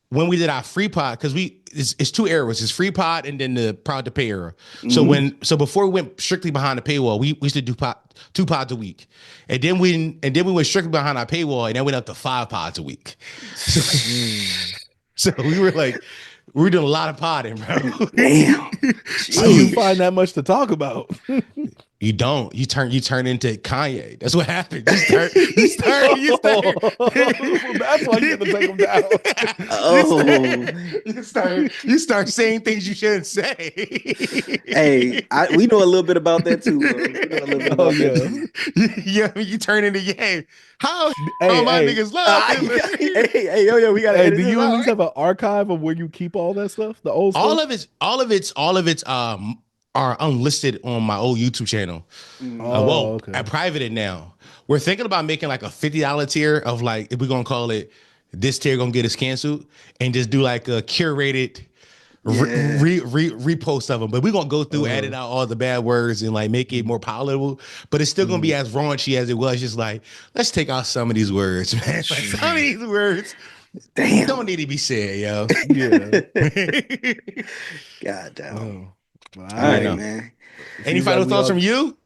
when we did our free pod, because it's 2 eras. It's free pod and then the proud to pay era. So before we went strictly behind the paywall, we used to do 2 pods a week. And then we went strictly behind our paywall and then went up to 5 pods a week. So we were like, we're doing a lot of podding, bro. Damn. How do you find that much to talk about? You don't. You turn into Kanye. That's what happened. You start. That's why you have to take him down. You start saying things you shouldn't say. Hey, we know a little bit about that too, bro. We know a little bit about that. Yeah, you turn into Yang. How my niggas love yo, we gotta. Do you at least have an archive of where you keep all that stuff? The old stuff? All of it's are unlisted on my old YouTube channel. I private it now. We're thinking about making like a $50 tier of like, if we're gonna call it this tier gonna get us canceled, and just do like a curated repost of them. But we're gonna go through, edit out all the bad words and like make it more palatable. But it's still gonna be as raunchy as it was. Just like, let's take out some of these words, man. Like, some of these words don't need to be said, yo. Yeah. God damn. All right, man. Any final thoughts from you?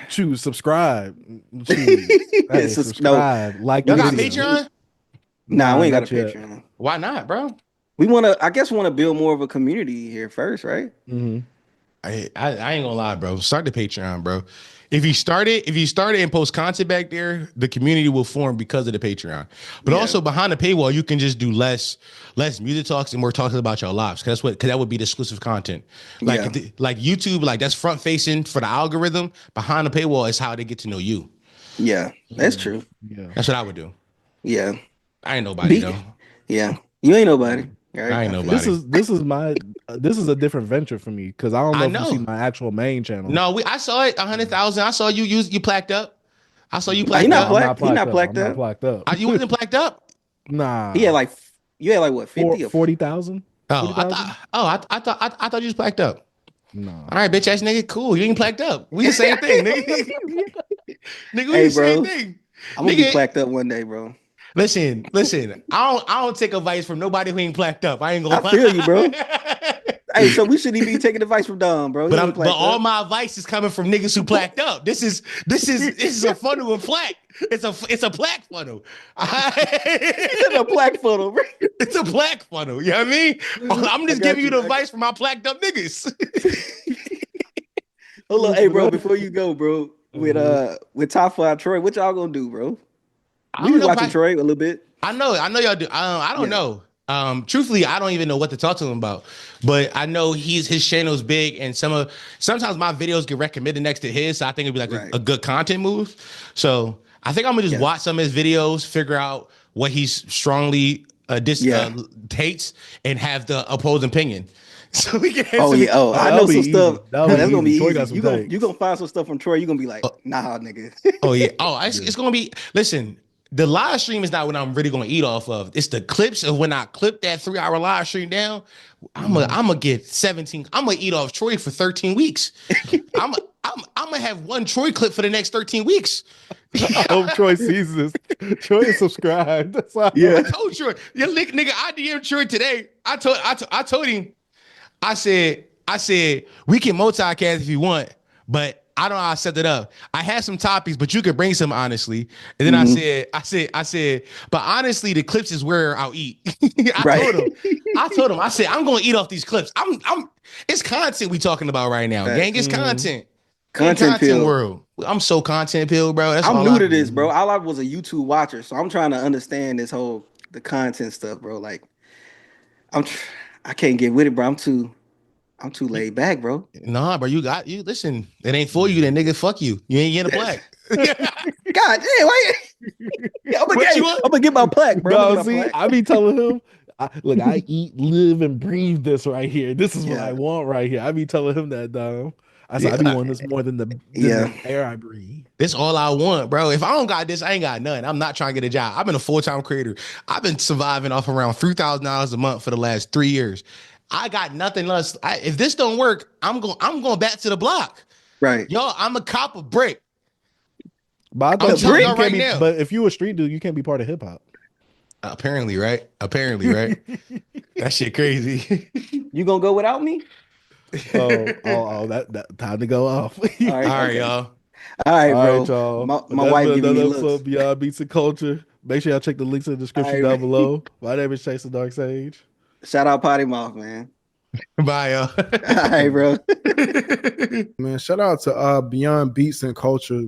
Subscribe. Subscribe. Like, y'all got Patreon? Nah, we ain't got a Patreon. Why not, bro? We want to build more of a community here first, right? Mm-hmm. I ain't gonna lie, bro. Start the Patreon, bro. If you start it and post content back there, the community will form because of the Patreon. But also behind the paywall, you can just do less music talks and more talks about your lives. Because that would be the exclusive content. Like YouTube, like that's front facing for the algorithm. Behind the paywall is how they get to know you. Yeah, that's true. Yeah, that's what I would do. Yeah, I ain't nobody though. Yeah, you ain't nobody. Right? I ain't nobody. This is a different venture for me because I don't know if you see my actual main channel. No, I saw it 100,000. I saw you placked up. I saw you placked He not up. placked up. You wasn't placked up? Nah. You had like what, 50 or 40,000? Oh, I thought you was placked up. No. All right, bitch ass nigga, cool. You ain't placked up. We the same thing, nigga. Nigga, we the same thing. I'm gonna be placked up one day, bro. Listen. I don't take advice from nobody who ain't placked up. I ain't gonna I feel you, bro. Hey, so we shouldn't be taking advice from Dom, bro. But all my advice is coming from niggas who placked up. This is a funnel of plaque. It's a plaque funnel. It's a plaque funnel, bro. It's a plaque funnel. You know what I mean? I'm just giving you the advice from my placked up niggas. Hold on, hey, bro. Before you go, bro, with top 5 Troy, what y'all gonna do, bro? We been watching Troy a little bit. I know y'all do. I don't know. Truthfully, I don't even know what to talk to him about. But I know his channel's big, and sometimes my videos get recommended next to his, so I think it'd be like a good content move. So I think I'm gonna just watch some of his videos, figure out what he's strongly hates, and have the opposing opinion. So we can. I know some stuff. That's gonna be easy. You gonna find some stuff from Troy. You gonna be like, nah, nigga. It's gonna be. Listen. The live stream is not what I'm really gonna eat off of. It's the clips of when I clip that 3-hour live stream down. I'm gonna get 17. I'm gonna eat off Troy for 13 weeks. I'm gonna have one Troy clip for the next 13 weeks. I hope Troy sees this. Troy is subscribed. That's why. I told Troy, nigga, I DM'd Troy today. I told him. I said we can multicast if you want, but I don't know how I set it up. I had some topics, but you could bring some honestly. And then I said, but honestly, the clips is where I'll eat. I told him, I said, I'm gonna eat off these clips. It's content we talking about right now. Gang, it's content. Content world. I'm so content pilled, bro. I'm new to this, bro. I was a YouTube watcher, so I'm trying to understand the content stuff, bro. Like, I can't get with it, bro. I'm too laid back, bro. Nah, bro, you listen, it ain't for you, then nigga, fuck you. You ain't getting a plaque. God damn, I'm gonna get my plaque, bro. I be telling him, I eat, live, and breathe this right here. This is what I want right here. I be telling him that, Dom. I said, I be wanting this more than the air I breathe. This all I want, bro. If I don't got this, I ain't got nothing. I'm not trying to get a job. I've been a full-time creator. I've been surviving off around $3,000 a month for the last 3 years. I got nothing less. If this don't work, I'm going back to the block. Right. Yo, I'm a cop of brick. But but if you a street dude, you can't be part of hip hop. Apparently, right? That shit crazy. You gonna go without me? That time to go off. All right, y'all. All right, bro. Y'all. My wife giving me looks. Beyond Beats and Culture. Make sure y'all check the links in the description down below. My name is Chase the Dark Sage. Shout out Poddy Mouth, man. Bye, y'all. All right, bro. Man, shout out to Beyond Beats and Culture.